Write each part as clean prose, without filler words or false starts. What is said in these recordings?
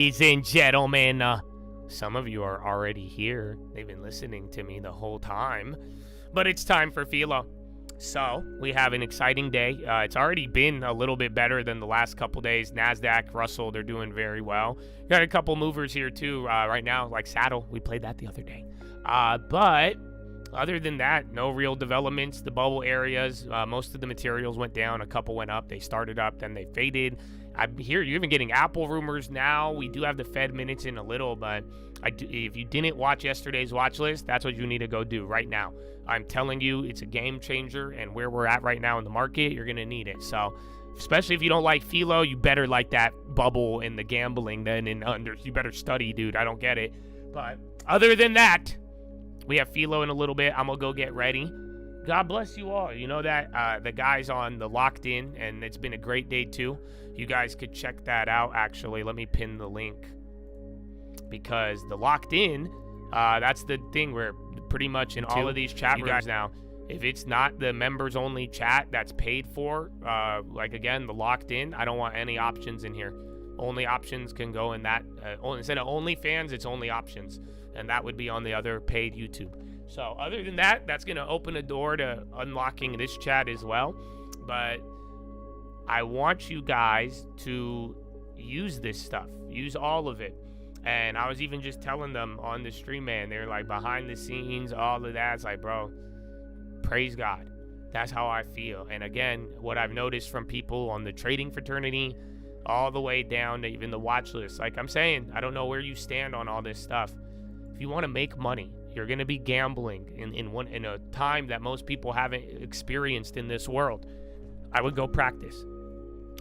Ladies and gentlemen, some of you are already here. They've been listening to me the whole time. But it's time for Philo. So, we have an exciting day. It's already been a little bit better than the last couple days. NASDAQ, Russell, they're doing very well. Got a couple movers here too right now, like Saddle. We played that the other day. But other than that, no real developments. The bubble areas, most of the materials went down. A couple went up. They started up, then they faded. I'm here. You're even getting Apple rumors now. We do have the Fed minutes in a little, but if you didn't watch yesterday's watch list, that's what you need to go do right now. I'm telling you, it's a game changer, and where we're at right now in the market, you're going to need it. So, especially if you don't like Philo, you better like that bubble and the gambling then in under. You better study, dude. I don't get it. But other than that, we have Philo in a little bit. I'm going to go get ready. God bless you all. You know that the guys on the Locked In, and it's been a great day too. You guys could check that out. Actually, let me pin the link, because the Locked In, that's the thing where pretty much in all of these chat rooms now, if it's not the members only chat that's paid for, like again, the Locked In, I don't want any options in here. Only options can go in that. Instead of OnlyFans, it's only options, and that would be on the other paid YouTube. So other than that, that's going to open a door to unlocking this chat as well. But I want you guys to use this stuff. Use all of it. And I was even just telling them on the stream, man, they're like behind the scenes, all of that. It's like, bro, praise God. That's how I feel. And again, what I've noticed from people on the trading fraternity, all the way down to even the watch list. Like I'm saying, I don't know where you stand on all this stuff. If you want to make money, you're going to be gambling in a time that most people haven't experienced in this world. I would go practice.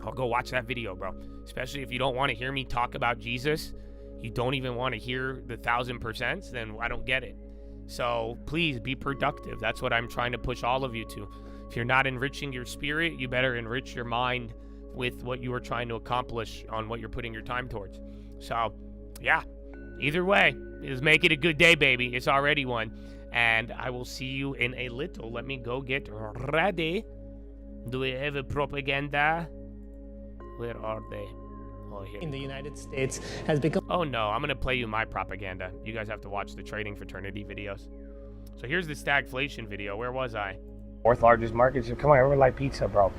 I'll go watch that video, bro. Especially if you don't want to hear me talk about Jesus, you don't even want to hear the 1000%, then I don't get it. So please be productive. That's what I'm trying to push all of you to. If you're not enriching your spirit, you better enrich your mind with what you are trying to accomplish on what you're putting your time towards. So, yeah. Either way, just make it a good day, baby. It's already one. And I will see you in a little. Let me go get ready. Do we have a propaganda? Where are they? Oh, here. In the United States has become... Oh, no. I'm going to play you my propaganda. You guys have to watch the trading fraternity videos. So here's the Stagflation video. Where was I? Fourth largest market. So come on, everyone like pizza, bro.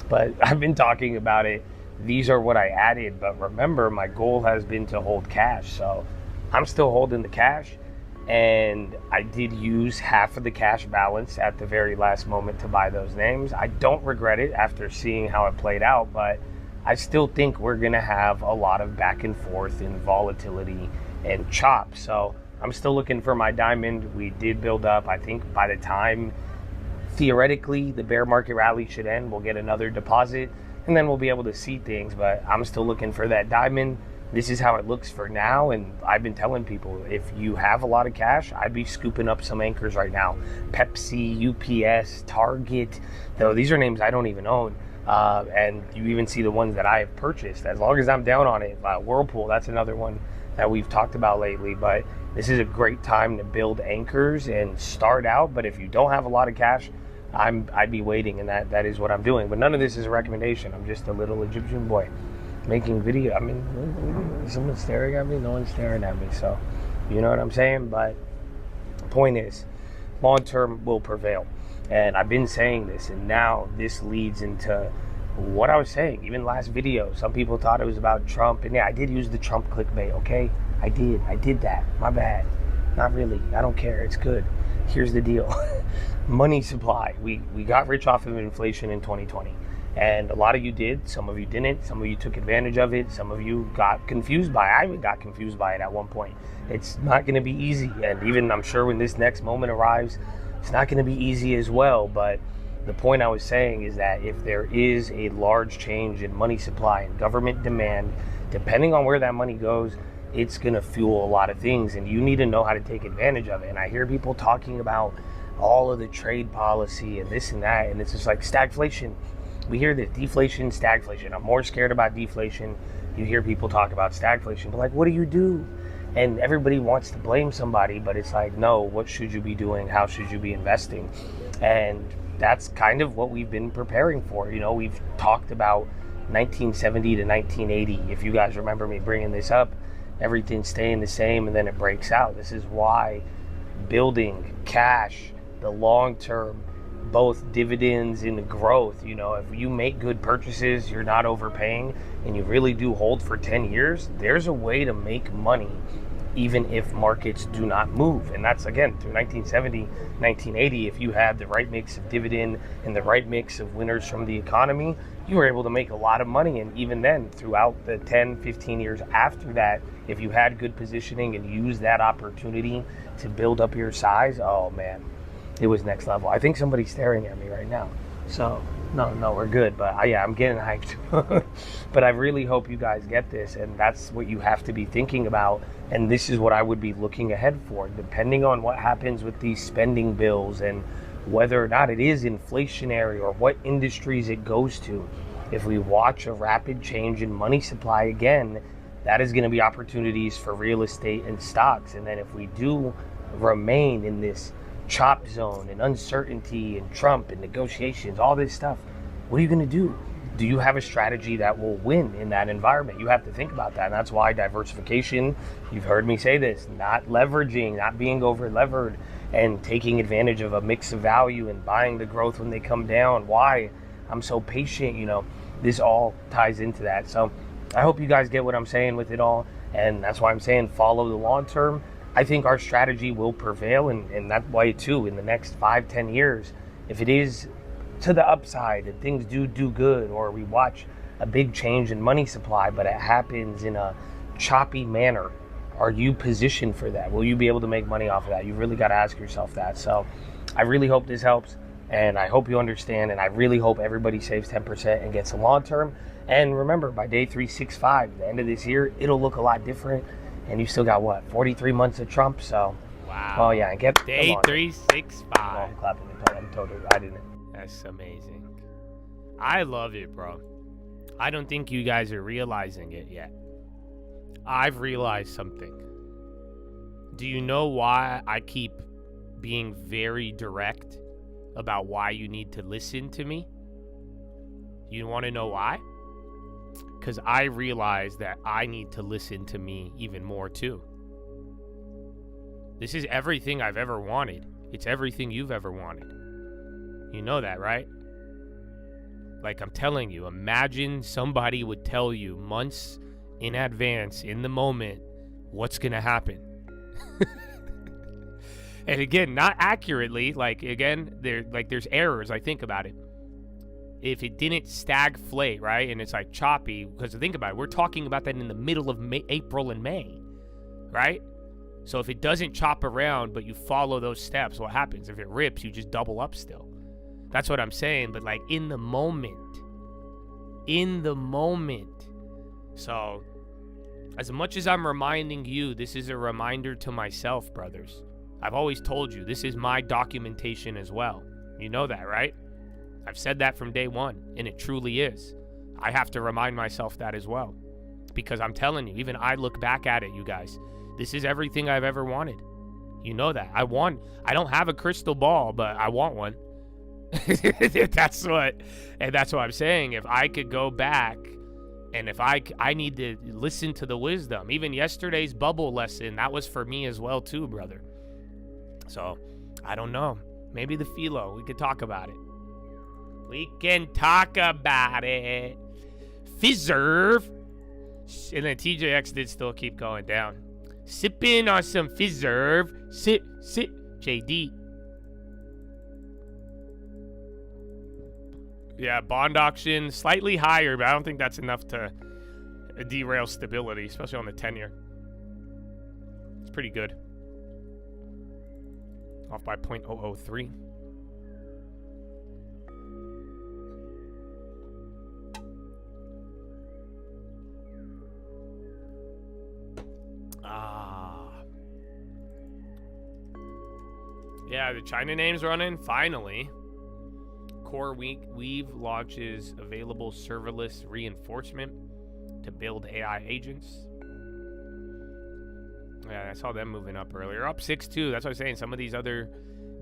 But I've been talking about it. These are what I added. But remember, my goal has been to hold cash. So I'm still holding the cash, and I did use half of the cash balance at the very last moment to buy those names. I don't regret it after seeing how it played out, but I still think we're going to have a lot of back and forth and volatility and chop. So I'm still looking for my diamond. We did build up. I think by the time, theoretically, the bear market rally should end, we'll get another deposit, and then we'll be able to see things, but I'm still looking for that diamond. This is how it looks for now, and I've been telling people, if you have a lot of cash, I'd be scooping up some anchors right now. Pepsi, UPS, Target, though these are names I don't even own, and you even see the ones that I have purchased. As long as I'm down on it, Whirlpool, that's another one that we've talked about lately, but this is a great time to build anchors and start out. But if you don't have a lot of cash, I'd be waiting, and that is what I'm doing. But none of this is a recommendation. I'm just a little Egyptian boy making video. I mean, someone's staring at me, no one's staring at me, so you know what I'm saying. But the point is, long term will prevail, and I've been saying this, and now this leads into what I was saying even last video. Some people thought it was about Trump, and yeah, I did use the Trump clickbait. Okay, I did that, my bad. Not really, I don't care, it's good. Here's the deal. Money supply. We got rich off of inflation in 2020. And a lot of you did, some of you didn't, some of you took advantage of it, some of you got confused by it. I even got confused by it at one point. It's not going to be easy, and even I'm sure when this next moment arrives, it's not going to be easy as well. But the point I was saying is that if there is a large change in money supply and government demand, depending on where that money goes, it's going to fuel a lot of things, and you need to know how to take advantage of it. And I hear people talking about all of the trade policy and this and that, and it's just like stagflation. We hear this deflation, stagflation. I'm more scared about deflation. You hear people talk about stagflation, but like, what do you do? And everybody wants to blame somebody, but it's like, no, what should you be doing? How should you be investing? And that's kind of what we've been preparing for. You know, we've talked about 1970 to 1980. If you guys remember me bringing this up, everything's staying the same and then it breaks out. This is why building cash, the long term, both dividends and growth, if you make good purchases, you're not overpaying, and you really do hold for 10 years, there's a way to make money even if markets do not move. And that's, again, through 1970, 1980, if you had the right mix of dividend and the right mix of winners from the economy, you were able to make a lot of money. And even then, throughout the 10, 15 years after that, if you had good positioning and used that opportunity to build up your size, oh man, it was next level. I think somebody's staring at me right now. So no, we're good. But yeah, I'm getting hyped. But I really hope you guys get this, and that's what you have to be thinking about. And this is what I would be looking ahead for, depending on what happens with these spending bills and whether or not it is inflationary or what industries it goes to. If we watch a rapid change in money supply again, that is going to be opportunities for real estate and stocks. And then if we do remain in this chop zone and uncertainty and Trump and negotiations, all this stuff, what are you going to do? Do you have a strategy that will win in that environment? You have to think about that. And that's why diversification, you've heard me say this, not leveraging, not being over levered, and taking advantage of a mix of value and buying the growth when they come down. Why I'm so patient, this all ties into that. So I hope you guys get what I'm saying with it all. And that's why I'm saying follow the long term. I think our strategy will prevail, and that way too in the next 5-10 years. If it is to the upside and things do good, or we watch a big change in money supply, but it happens in a choppy manner, are you positioned for that? Will you be able to make money off of that? You really got to ask yourself that. So I really hope this helps, and I hope you understand, and I really hope everybody saves 10% and gets a long term. And remember, by day 365, the end of this year, it'll look a lot different. And you still got 43 months of Trump, so. Wow. Oh yeah, and get day 365. I'm clapping. I'm totally. I didn't. That's amazing. I love it, bro. I don't think you guys are realizing it yet. I've realized something. Do you know why I keep being very direct about why you need to listen to me? You want to know why? Because I realize that I need to listen to me even more too. This is everything I've ever wanted. It's everything you've ever wanted. You know that, right? Like I'm telling you, imagine somebody would tell you months in advance, in the moment, what's going to happen. And again, not accurately. There's errors. I think about it. If it didn't stagflate, right, and it's like choppy, because think about it, we're talking about that in the middle of April and May, right? So if it doesn't chop around, but you follow those steps, what happens? If it rips, you just double up still. That's what I'm saying, but like in the moment. So as much as I'm reminding you, this is a reminder to myself, brothers. I've always told you, this is my documentation as well. You know that, right? I've said that from day one, and it truly is. I have to remind myself that as well. Because I'm telling you, even I look back at it, you guys. This is everything I've ever wanted. You know that. I don't have a crystal ball, but I want one. That's what I'm saying. If I could go back, and if I need to listen to the wisdom. Even yesterday's bubble lesson, that was for me as well too, brother. So, I don't know. Maybe the Philo, we could talk about it. We can talk about it. Fizzerve. And then TJX did still keep going down. Sipping on some Fizzerve. Sit, JD. Yeah, bond auction, slightly higher, but I don't think that's enough to derail stability, especially on the 10-year. It's pretty good. Off by 0.003. Yeah, the China name's running, finally. Core Weave launches available serverless reinforcement to build AI agents. Yeah, I saw them moving up earlier. Up 6-2. That's what I'm saying. Some of these other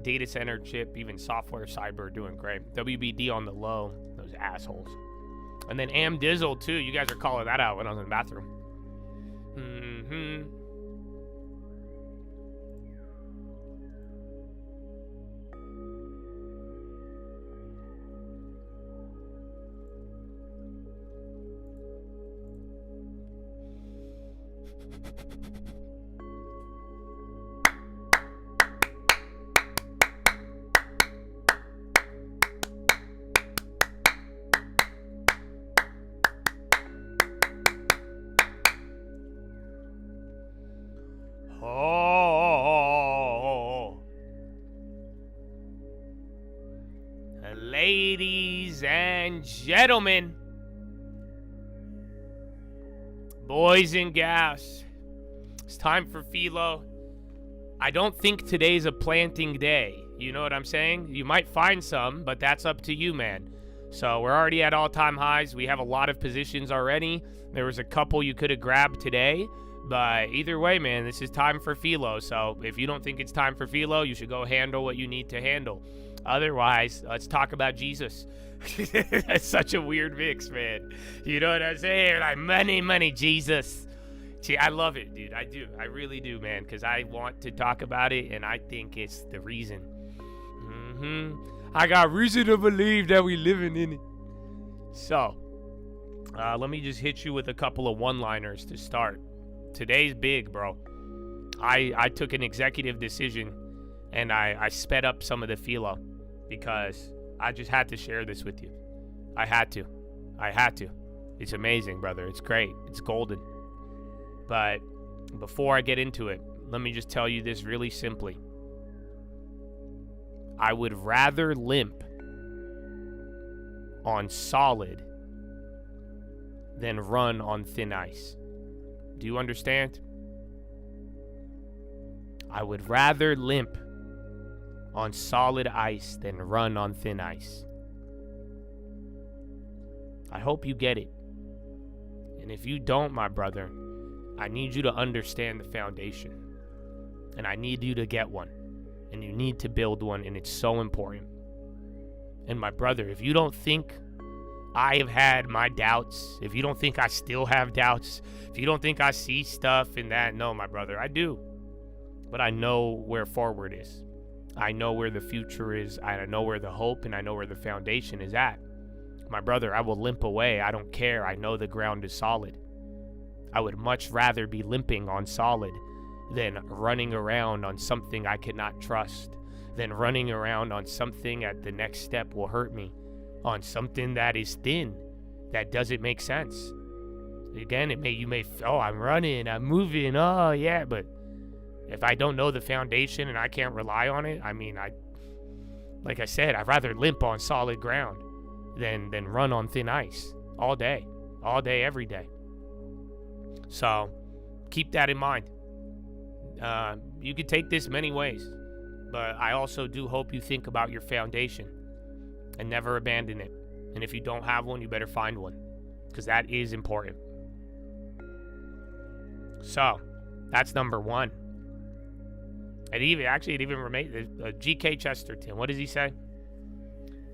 data center chip, even software, cyber, doing great. WBD on the low. Those assholes. And then Am Dizzle, too. You guys are calling that out when I was in the bathroom. Oh. Ladies and gentlemen, boys and gals, it's time for Philo. I don't think today's a planting day. You know what I'm saying? You might find some, but that's up to you, man. So we're already at all-time highs. We have a lot of positions already. There was a couple you could have grabbed today. But either way, man, this is time for Philo. So if you don't think it's time for Philo, you should go handle what you need to handle. Otherwise, let's talk about Jesus. That's such a weird mix, man. You know what I'm saying? Like, money, Jesus. See, I love it, dude. I do. I really do, man, because I want to talk about it, and I think it's the reason. I got reason to believe that we living in it. So, let me just hit you with a couple of one-liners to start. Today's big, bro. I took an executive decision, and I sped up some of the Philo because I just had to share this with you. I had to. It's amazing, brother. It's great. It's golden. But before I get into it, let me just tell you this really simply. I would rather limp on solid than run on thin ice. Do you understand? I would rather limp on solid ice than run on thin ice. I hope you get it. And if you don't, my brother, I need you to understand the foundation. And I need you to get one. And you need to build one, and it's so important. And my brother, if you don't think I have had my doubts, if you don't think I still have doubts, if you don't think I see stuff in that, no, my brother, I do. But I know where forward is. I know where the future is. I know where the hope and I know where the foundation is at. My brother, I will limp away. I don't care. I know the ground is solid. I would much rather be limping on solid than running around on something I cannot trust, than running around on something at the next step will hurt me, on something that is thin, that doesn't make sense. Again, I'm running, I'm moving, oh yeah, but if I don't know the foundation and I can't rely on it, like I said, I'd rather limp on solid ground than run on thin ice all day, every day. So keep that in mind. You could take this many ways, but I also do hope you think about your foundation and never abandon it. And if you don't have one, you better find one, because that is important. So that's number one. It even remains G.K. Chesterton. What does he say?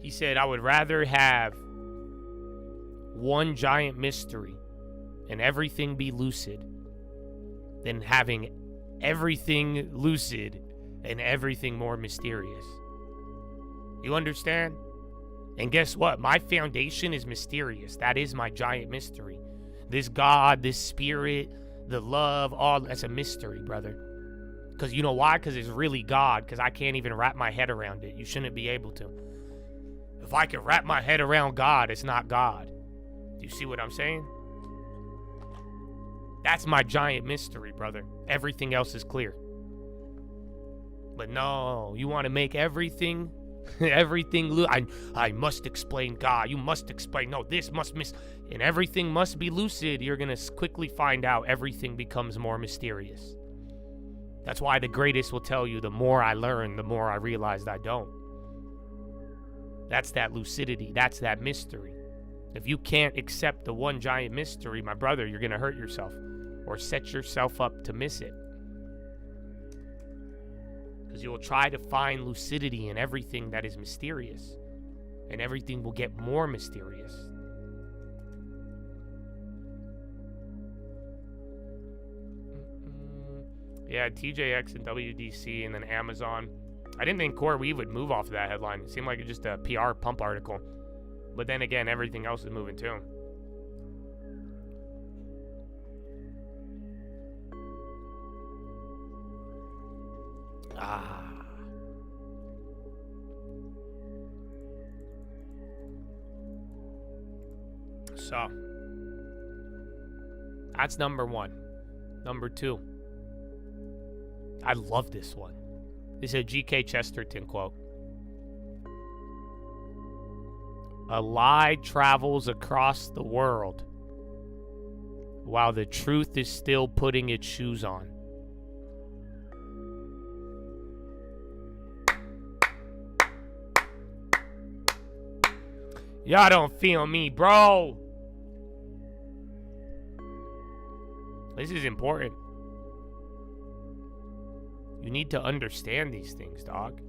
He said, I would rather have one giant mystery and everything be lucid than having everything lucid and everything more mysterious. You understand? And guess what? My foundation is mysterious. That is my giant mystery. This God, this spirit, the love, all that's a mystery, brother. Because you know why? Because it's really God. Because I can't even wrap my head around it. You shouldn't be able to. If I could wrap my head around God, it's not God. Do you see what I'm saying? That's my giant mystery, brother. Everything else is clear. But no, you want to make everything I must explain God. You must explain. No, this must and everything must be lucid. You're going to quickly find out everything becomes more mysterious. That's why the greatest will tell you the more I learn, the more I realized I don't. That's that lucidity. That's that mystery. If you can't accept the one giant mystery, my brother, you're going to hurt yourself or set yourself up to miss it. Because you will try to find lucidity in everything that is mysterious, and everything will get more mysterious. Yeah, TJX and WDC and then Amazon. I didn't think Core Weave would move off of that headline. It seemed like it's just a PR pump article. But then again, everything else is moving too. So, that's number one. Number two, I love this one. This is a G.K. Chesterton quote. A lie travels across the world while the truth is still putting its shoes on. Y'all don't feel me, bro. This is important. You need to understand these things, dog.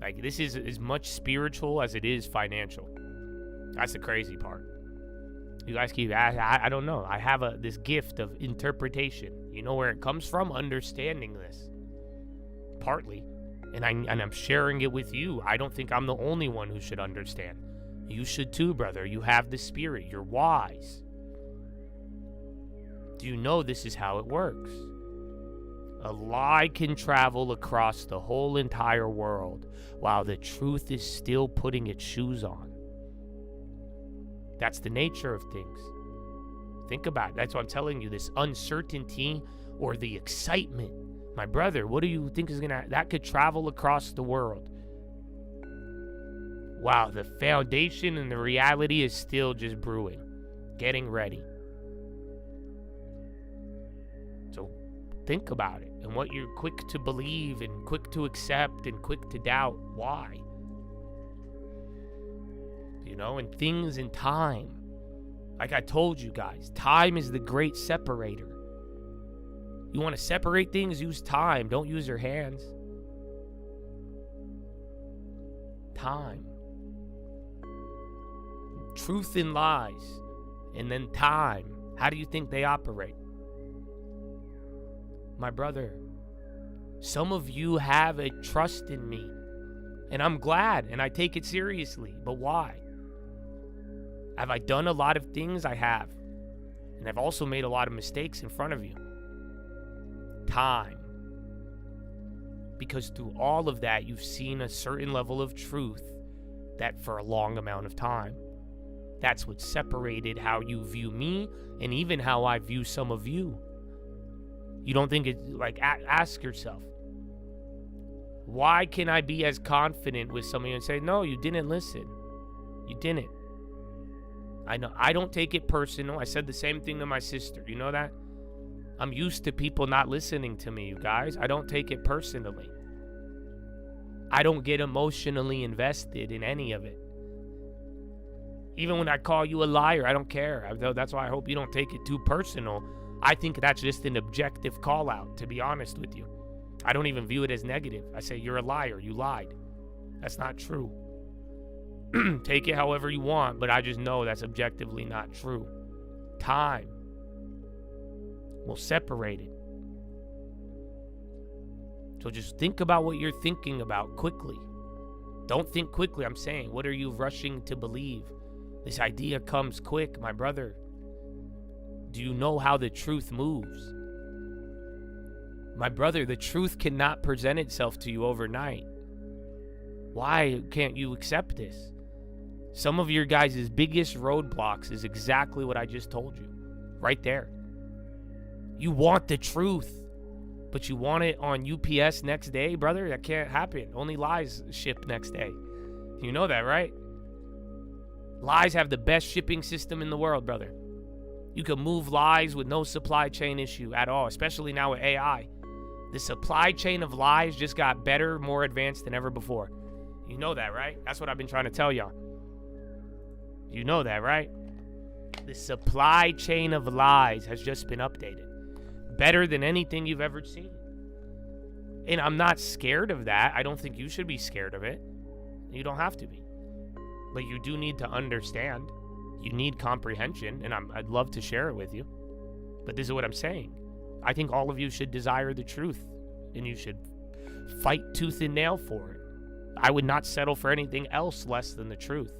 Like, this is as much spiritual as it is financial. That's the crazy part. You guys keep, I don't know. I have this gift of interpretation. You know where it comes from? Understanding this. Partly. And I'm sharing it with you. I don't think I'm the only one who should understand. You should too, brother. You have the spirit. You're wise. Do you know this is how it works? A lie can travel across the whole entire world while the truth is still putting its shoes on. That's the nature of things. Think about it. That's what I'm telling you. This uncertainty or the excitement. My brother, what do you think is that could travel across the world? Wow, the foundation and the reality is still just brewing, getting ready. So think about it and what you're quick to believe and quick to accept and quick to doubt. Why? You know, and things in time. Like I told you guys, time is the great separator. You want to separate things, use time. Don't use your hands. Time. Truth and lies. And then time. How do you think they operate? My brother, some of you have a trust in me. And I'm glad, and I take it seriously. But why? Have I done a lot of things? I have. And I've also made a lot of mistakes in front of you. Time. Because through all of that, you've seen a certain level of truth that for a long amount of time. That's what separated how you view me and even how I view some of you. You don't think it's like, ask yourself, why can I be as confident with some of you and say, no, you didn't listen. You didn't. I know. I don't take it personal. I said the same thing to my sister. You know that? I'm used to people not listening to me, you guys. I don't take it personally. I don't get emotionally invested in any of it. Even when I call you a liar, I don't care. That's why I hope you don't take it too personal. I think that's just an objective call out, to be honest with you. I don't even view it as negative. I say, you're a liar. You lied. That's not true. Take it however you want, but I just know that's objectively not true. Time will separate it. So just think about what you're thinking about quickly. Don't think quickly, I'm saying. What are you rushing to believe? This idea comes quick, my brother. Do you know how the truth moves? My brother, the truth cannot present itself to you overnight. Why can't you accept this? Some of your guys' biggest roadblocks is exactly what I just told you. Right there. You want the truth, but you want it on UPS next day, brother? That can't happen. Only lies ship next day. You know that, right? Lies have the best shipping system in the world, brother. You can move lies with no supply chain issue at all, especially now with AI. The supply chain of lies just got better, more advanced than ever before. You know that, right? That's what I've been trying to tell y'all. You know that, right? The supply chain of lies has just been updated. Better than anything you've ever seen. And I'm not scared of that. I don't think you should be scared of it. You don't have to be. But you do need to understand. You need comprehension, and I'd love to share it with you. But this is what I'm saying. I think all of you should desire the truth, and you should fight tooth and nail for it. I would not settle for anything else less than the truth.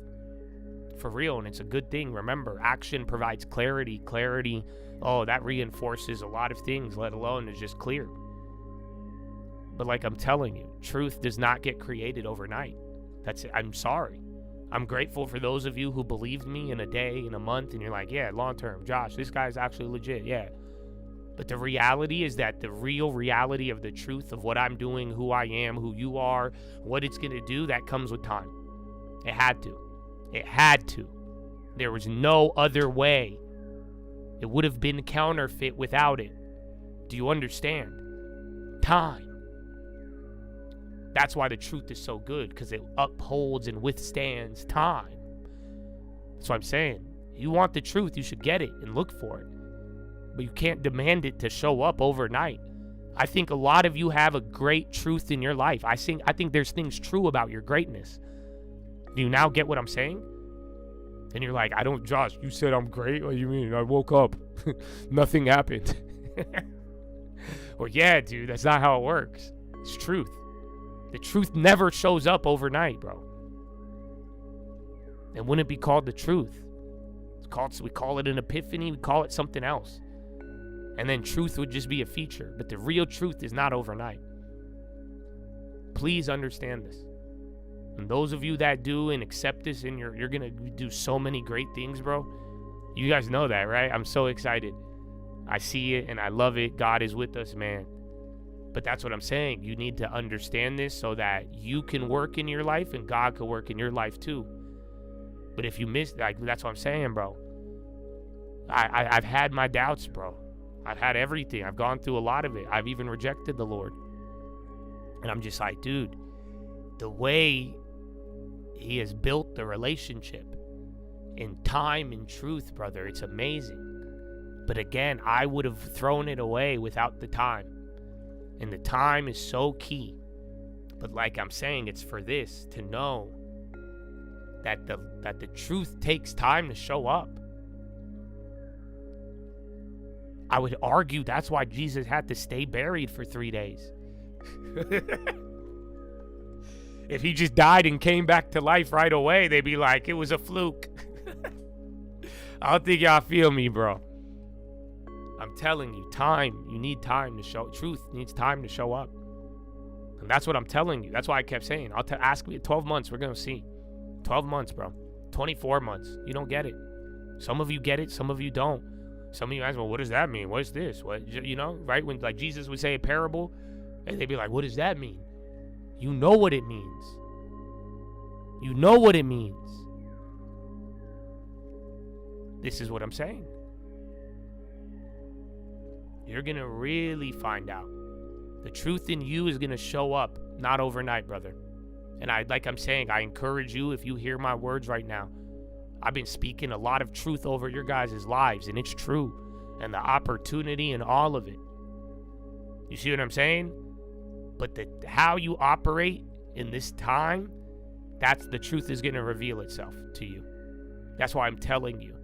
For real, and it's a good thing. Remember, action provides clarity. Clarity, that reinforces a lot of things, let alone is just clear. But like I'm telling you, truth does not get created overnight. That's it. I'm sorry. I'm grateful for those of you who believed me in a day, in a month, and you're like, yeah, long term, Josh, this guy's actually legit, yeah. But the reality is that the real reality of the truth of what I'm doing, who I am, who you are, what it's going to do, that comes with time. It had to. It had to. There was no other way. It would have been counterfeit without it. Do you understand? Time. That's why the truth is so good, because it upholds and withstands time. That's what I'm saying. You want the truth, you should get it and look for it. But you can't demand it to show up overnight. I think a lot of you have a great truth in your life. I think there's things true about your greatness. Do you now get what I'm saying? And you're like, Josh, you said I'm great? What do you mean? I woke up. Nothing happened. Well, yeah, dude, that's not how it works. It's truth. The truth never shows up overnight, bro. It wouldn't be called the truth. We call it an epiphany. We call it something else. And then truth would just be a feature. But the real truth is not overnight. Please understand this. And those of you that do and accept this, and you're going to do so many great things, bro. You guys know that, right? I'm so excited. I see it and I love it. God is with us, man. But that's what I'm saying. You need to understand this so that you can work in your life and God can work in your life too. But if you miss, that's what I'm saying, bro. I've had my doubts, bro. I've had everything. I've gone through a lot of it. I've even rejected the Lord. And I'm just like, dude, the way he has built the relationship in time and truth, brother, it's amazing. But again, I would have thrown it away without the time. And the time is so key. But like I'm saying, it's for this, to know that the truth takes time to show up. I would argue that's why Jesus had to stay buried for 3 days. If he just died and came back to life right away, they'd be like, it was a fluke. I don't think y'all feel me, bro. I'm telling you, time. You need time to show. Truth needs time to show up. And that's what I'm telling you. That's why I kept saying, ask me 12 months, we're going to see. 12 months, bro. 24 months. You don't get it. Some of you get it, some of you don't. Some of you ask, well, what does that mean? What's this? What, you know, right? When like Jesus would say a parable, and they'd be like, what does that mean? You know what it means. You know what it means. This is what I'm saying. You're going to really find out. The truth in you is going to show up, not overnight, brother. And I'm saying, I encourage you, if you hear my words right now, I've been speaking a lot of truth over your guys' lives, and it's true. And the opportunity and all of it. You see what I'm saying? But how you operate in this time, that's the truth is going to reveal itself to you. That's why I'm telling you.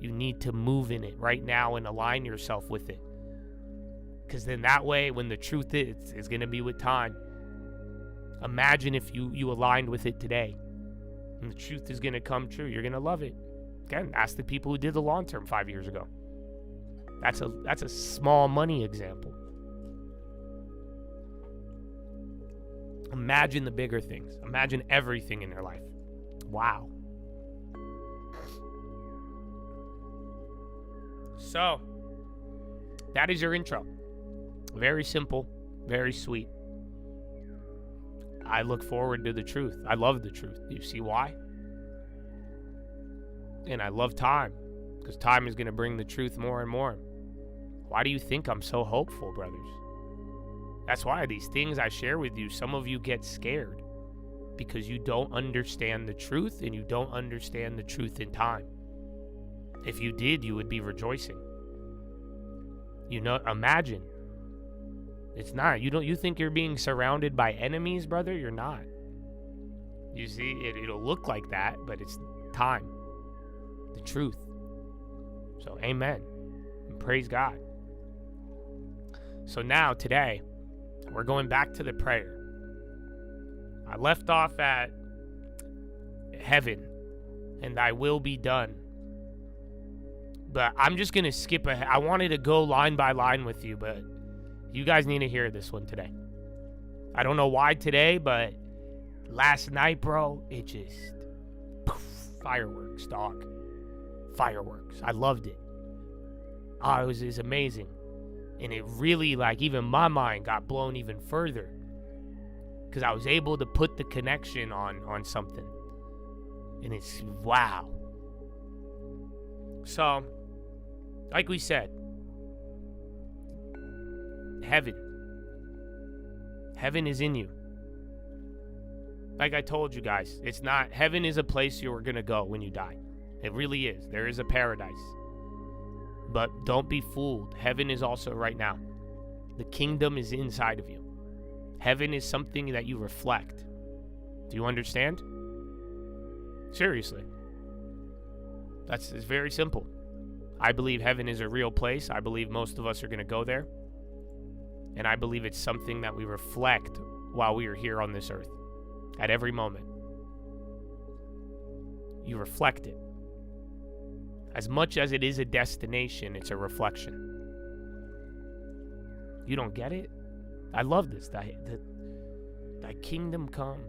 You need to move in it right now and align yourself with it. Because then that way, when the truth is, it's going to be with time. Imagine if you aligned with it today. And the truth is going to come true. You're going to love it. Again, ask the people who did the long term 5 years ago. That's a small money example. Imagine the bigger things. Imagine everything in their life. Wow. So, that is your intro. Very simple, very sweet. I look forward to the truth. I love the truth. You see why? And I love time, because time is going to bring the truth more and more. Why do you think I'm so hopeful, brothers? That's why these things I share with you, some of you get scared because you don't understand the truth, and you don't understand the truth in time. If you did, you would be rejoicing. You know, imagine. It's not. You think you're being surrounded by enemies, brother? You're not. You see, it'll look like that, but it's time. The truth. So, amen. And praise God. So now, today, we're going back to the prayer. I left off at heaven, and thy will be done. But I'm just going to skip ahead. I wanted to go line by line with you, but you guys need to hear this one today. I don't know why today, but last night, bro, it just poof, fireworks, dog. Fireworks. I loved it. Oh, it was amazing. And it really, like, even my mind got blown even further. Because I was able to put the connection on something. And it's, wow. So, like we said, heaven. Heaven is in you. Like I told you guys, it's not, heaven is a place you're going to go when you die. It really is. There is a paradise. But don't be fooled. Heaven is also right now. The kingdom is inside of you. Heaven is something that you reflect. Do you understand? Seriously. It's very simple. I believe heaven is a real place. I believe most of us are going to go there. And I believe it's something that we reflect while we are here on this earth. At every moment. You reflect it. As much as it is a destination, it's a reflection. You don't get it? I love this. Thy kingdom come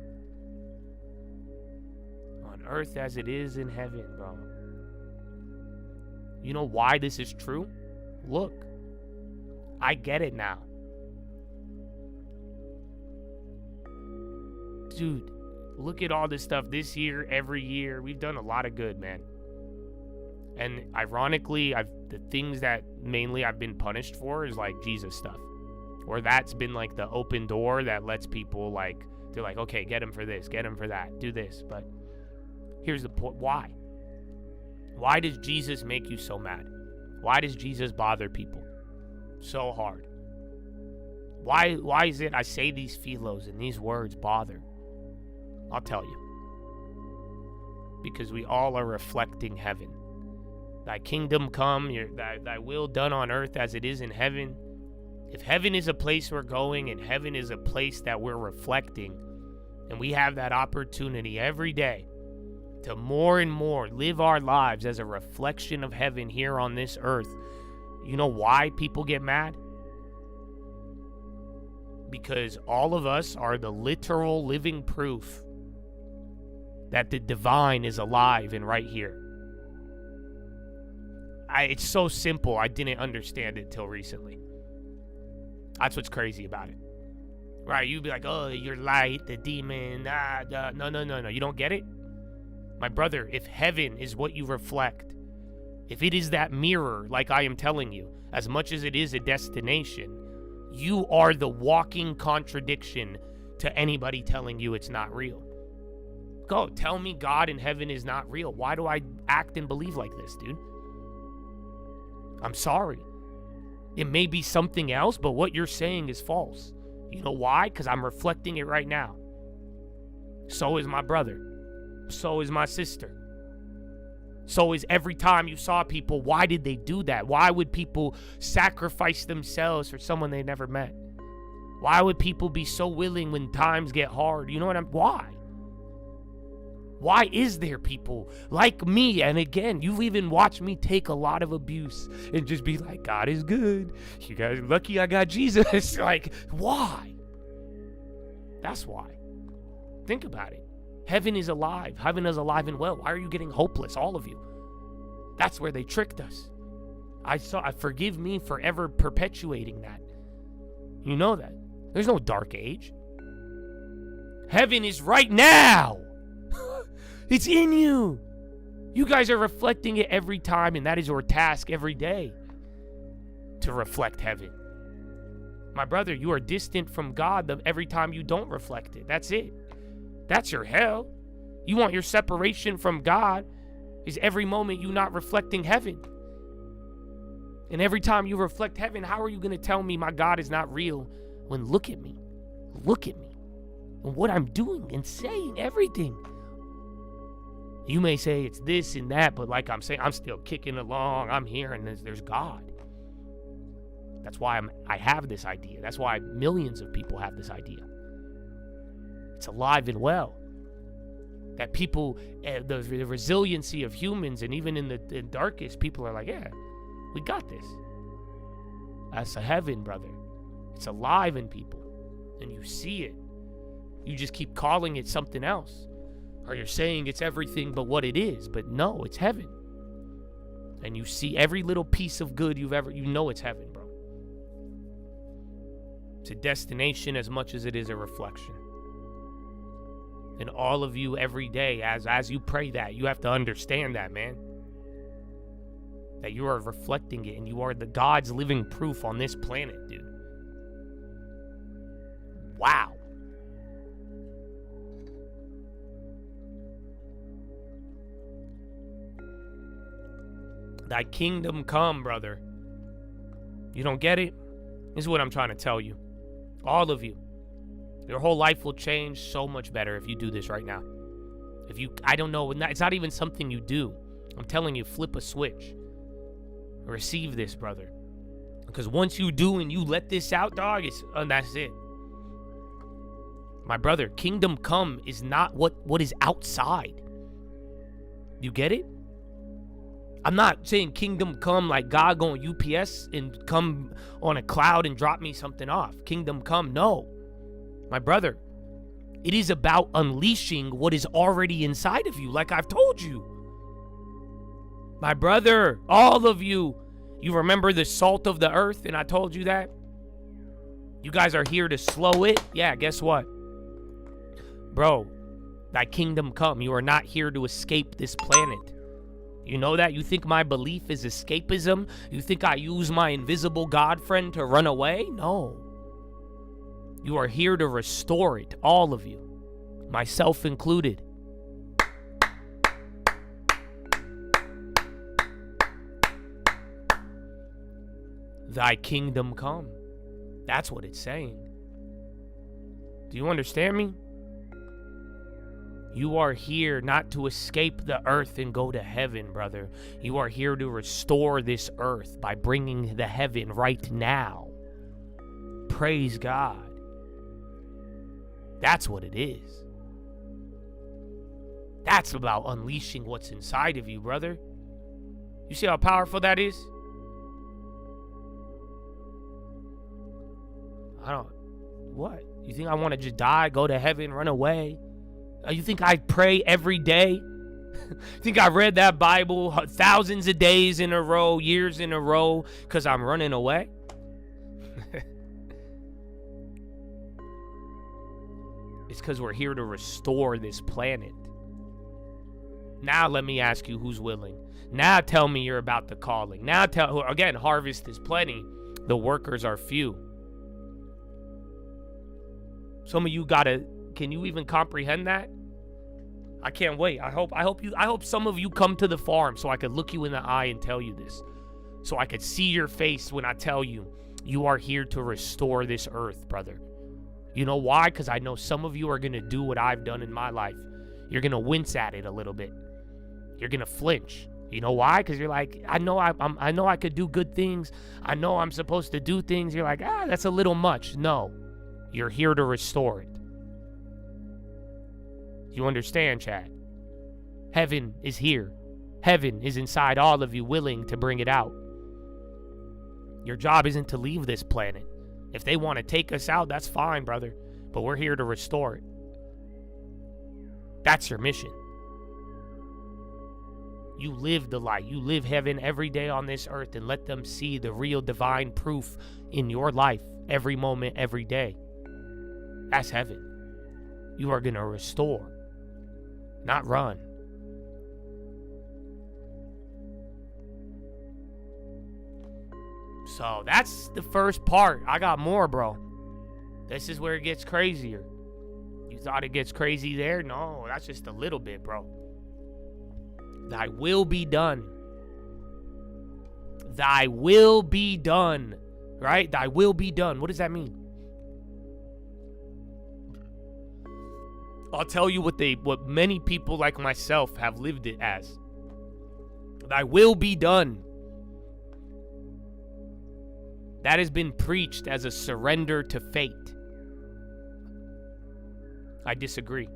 on earth as it is in heaven, bro. You know why this is true? Look, I get it now. Dude, look at all this stuff this year, every year. We've done a lot of good, man. And ironically, the things that mainly I've been punished for is like Jesus stuff. Or that's been like the open door that lets people like, they're like, okay, get him for this, get him for that, do this. But here's the point. Why? Why does Jesus make you so mad? Why does Jesus bother people so hard? Why is it I say these philos and these words bother? I'll tell you. Because we all are reflecting heaven. Thy kingdom come, thy will done on earth as it is in heaven. If heaven is a place we're going and heaven is a place that we're reflecting, and we have that opportunity every day to more and more live our lives as a reflection of heaven here on this earth, you know why people get mad? Because all of us are the literal living proof that the divine is alive and right here. It's so simple, I didn't understand it till recently. That's what's crazy about it. Right, you'd be like, oh, you're light, the demon, No, you don't get it? My brother, if heaven is what you reflect, if it is that mirror, like I am telling you, as much as it is a destination, you are the walking contradiction to anybody telling you it's not real. Go, tell me God in heaven is not real. Why do I act and believe like this, dude? I'm sorry. It may be something else, but what you're saying is false. You know why? Because I'm reflecting it right now. So is my brother. So is my sister. So is every time you saw people. Why did they do that? Why would people sacrifice themselves for someone they never met? Why would people be so willing when times get hard? You know what why? Why is there people like me? And again, you've even watched me take a lot of abuse and just be like, God is good. You guys are lucky I got Jesus. Like, why? That's why. Think about it. Heaven is alive. Heaven is alive and well. Why are you getting hopeless, all of you? That's where they tricked us. I forgive me for ever perpetuating that. You know that. There's no dark age. Heaven is right now. It's in you. You guys are reflecting it every time, and that is your task every day, to reflect heaven. My brother, you are distant from God every time you don't reflect it. That's it. That's your hell. You want your separation from God is every moment you not reflecting heaven. And every time you reflect heaven, how are you going to tell me my God is not real when look at me, and what I'm doing and saying, everything. You may say it's this and that, but like I'm saying, I'm still kicking along. I'm here, and there's God. That's why I have this idea. That's why millions of people have this idea. It's alive and well. That people, the resiliency of humans, and even in the darkest, people are like, yeah, we got this. That's a heaven, brother. It's alive in people, and you see it. You just keep calling it something else. Or you're saying it's everything but what it is. But no, it's heaven. And you see every little piece of good you know it's heaven, bro. It's a destination as much as it is a reflection. And all of you every day, as you pray that, you have to understand that, man. That you are reflecting it, and you are the God's living proof on this planet, dude. Wow. Thy kingdom come, brother. You don't get it? This is what I'm trying to tell you. All of you. Your whole life will change so much better if you do this right now. I don't know, it's not even something you do. I'm telling you, flip a switch. Receive this, brother. Because once you do and you let this out, dog, that's it. My brother, kingdom come is not what is outside. You get it? I'm not saying kingdom come like God going UPS and come on a cloud and drop me something off. Kingdom come, no. My brother, it is about unleashing what is already inside of you, like I've told you. My brother, all of you, you remember the salt of the earth, and I told you that? You guys are here to slow it? Yeah, guess what? Bro, thy kingdom come. You are not here to escape this planet. You know that? You think my belief is escapism? You think I use my invisible God friend to run away? No. You are here to restore it, all of you, myself included. Thy kingdom come. That's what it's saying. Do you understand me? You are here not to escape the earth and go to heaven, brother. You are here to restore this earth by bringing the heaven right now. Praise God. That's what it is. That's about unleashing what's inside of you, brother. You see how powerful that is? What? You think I want to just die, go to heaven, run away? You think I pray every day? You think I read that Bible thousands of days in a row, years in a row, because I'm running away? It's because we're here to restore this planet. Now let me ask you who's willing. Now tell me you're about the calling. Now again, harvest is plenty. The workers are few. Some of you can you even comprehend that? I can't wait. I hope some of you come to the farm so I could look you in the eye and tell you this. So I could see your face when I tell you, you are here to restore this earth, brother. You know why? Because I know some of you are going to do what I've done in my life. You're going to wince at it a little bit. You're going to flinch. You know why? Because you're like, I know I could do good things. I know I'm supposed to do things. You're like, that's a little much. No. You're here to restore it. You understand, Chad? Heaven is here. Heaven is inside all of you, willing to bring it out. Your job isn't to leave this planet. If they want to take us out, that's fine, brother. But we're here to restore it. That's your mission. You live the light. You live heaven every day on this earth and let them see the real divine proof in your life every moment, every day. That's heaven. You are going to restore, not run. So that's the first part. I got more, bro. This is where it gets crazier. You thought it gets crazy there? No, that's just a little bit, bro. Thy will be done. Thy will be done. Right? Thy will be done. What does that mean? I'll tell you what many people like myself have lived it as. Thy will be done. That has been preached as a surrender to fate. I disagree.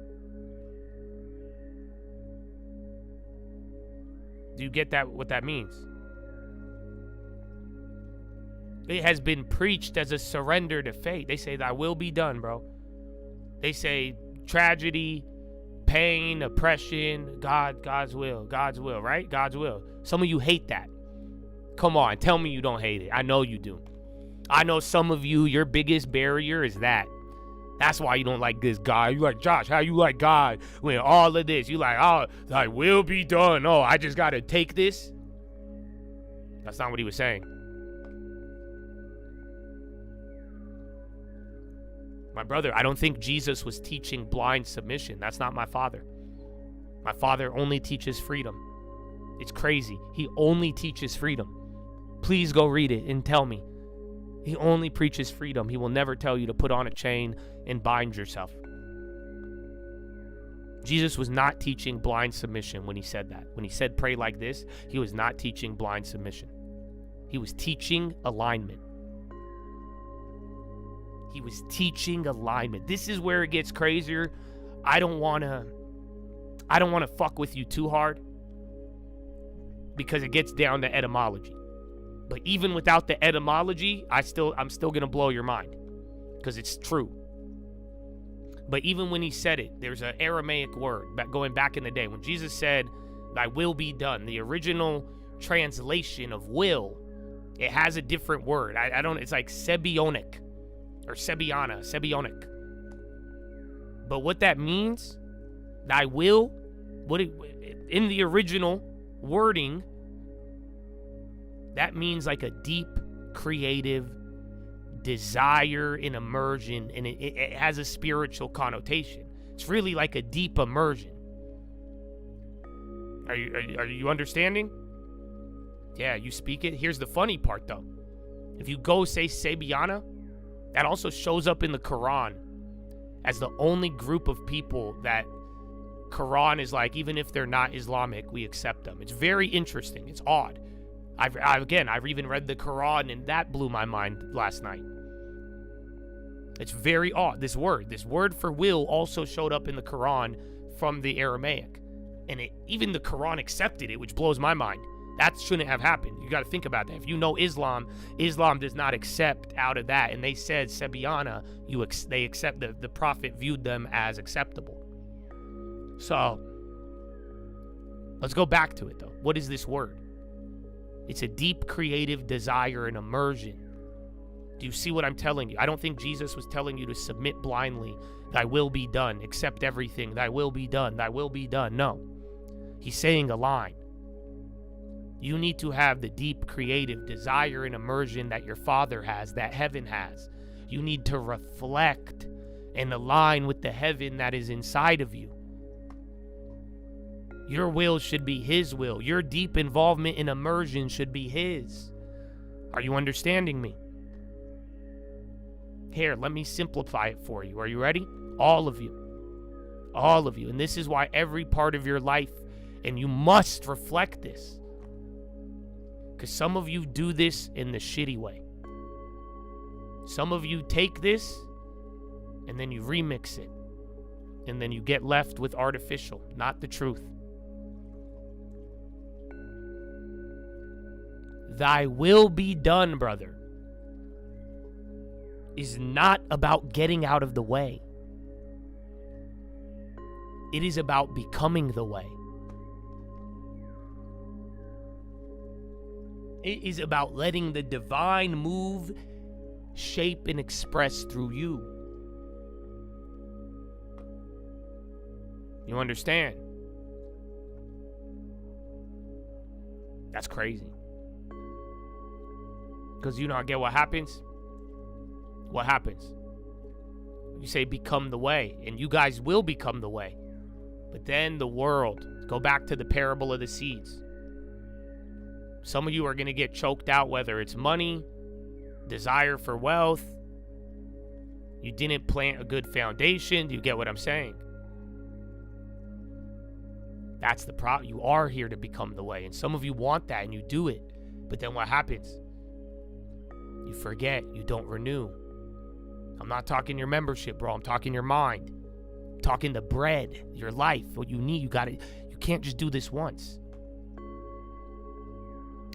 Do you get that? What that means? It has been preached as a surrender to fate. They say, thy will be done, bro. They say tragedy, pain, oppression, God's will, right? God's will. Some of you hate that. Come on, tell me you don't hate it. I know you do. I know some of you, your biggest barrier is that. That's why you don't like this guy. You like, Josh, how you like God when all of this? You like, oh, thy will be done. Oh, I just got to take this. That's not what he was saying. My brother, I don't think Jesus was teaching blind submission. That's not my father. My father only teaches freedom. It's crazy. He only teaches freedom. Please go read it and tell me. He only preaches freedom. He will never tell you to put on a chain and bind yourself. Jesus was not teaching blind submission when he said that. When he said pray like this, he was not teaching blind submission. He was teaching alignment. He was teaching alignment. This is where it gets crazier. I don't want to fuck with you too hard because it gets down to etymology. But even without the etymology, I'm still going to blow your mind because it's true. But even when he said it, there's an Aramaic word going back in the day when Jesus said, "Thy will be done." The original translation of will, it has a different word. I don't. It's like sebionic or sebionic. But what that means, thy will, in the original wording, that means like a deep, creative desire and immersion, and it has a spiritual connotation. It's really like a deep immersion. Are you understanding? Yeah, you speak it. Here's the funny part, though. If you go say Sabiana, that also shows up in the Quran as the only group of people that Quran is like, even if they're not Islamic, we accept them. It's very interesting. It's odd. I've even read the Quran, and that blew my mind last night. It's very odd. This word for will also showed up in the Quran from the Aramaic. And even the Quran accepted it, which blows my mind. That shouldn't have happened. You got to think about that. If you know Islam does not accept out of that. And they said, Sabiana, they accept, the Prophet viewed them as acceptable. So, let's go back to it, though. What is this word? It's a deep creative desire and immersion. Do you see what I'm telling you? I don't think Jesus was telling you to submit blindly. Thy will be done. Accept everything. Thy will be done. Thy will be done. No. He's saying align. You need to have the deep creative desire and immersion that your Father has, that heaven has. You need to reflect and align with the heaven that is inside of you. Your will should be His will. Your deep involvement and immersion should be His. Are you understanding me? Here, let me simplify it for you. Are you ready? All of you. All of you. And this is why every part of your life, and you must reflect this. Because some of you do this in the shitty way. Some of you take this, and then you remix it. And then you get left with artificial, not the truth. Thy will be done, brother, is not about getting out of the way. It is about becoming the way. It is about letting the divine move, shape, and express through you. You understand? That's crazy. Because you don't get what happens? What happens? You say become the way, and you guys will become the way. But then the world, go back to the parable of the seeds. Some of you are going to get choked out, whether it's money, desire for wealth. You didn't plant a good foundation. Do you get what I'm saying? That's the problem. You are here to become the way. And some of you want that and you do it. But then what happens? You forget. You don't renew. I'm not talking your membership, bro. I'm talking your mind. I'm talking the bread, your life, what you need. You can't just do this once.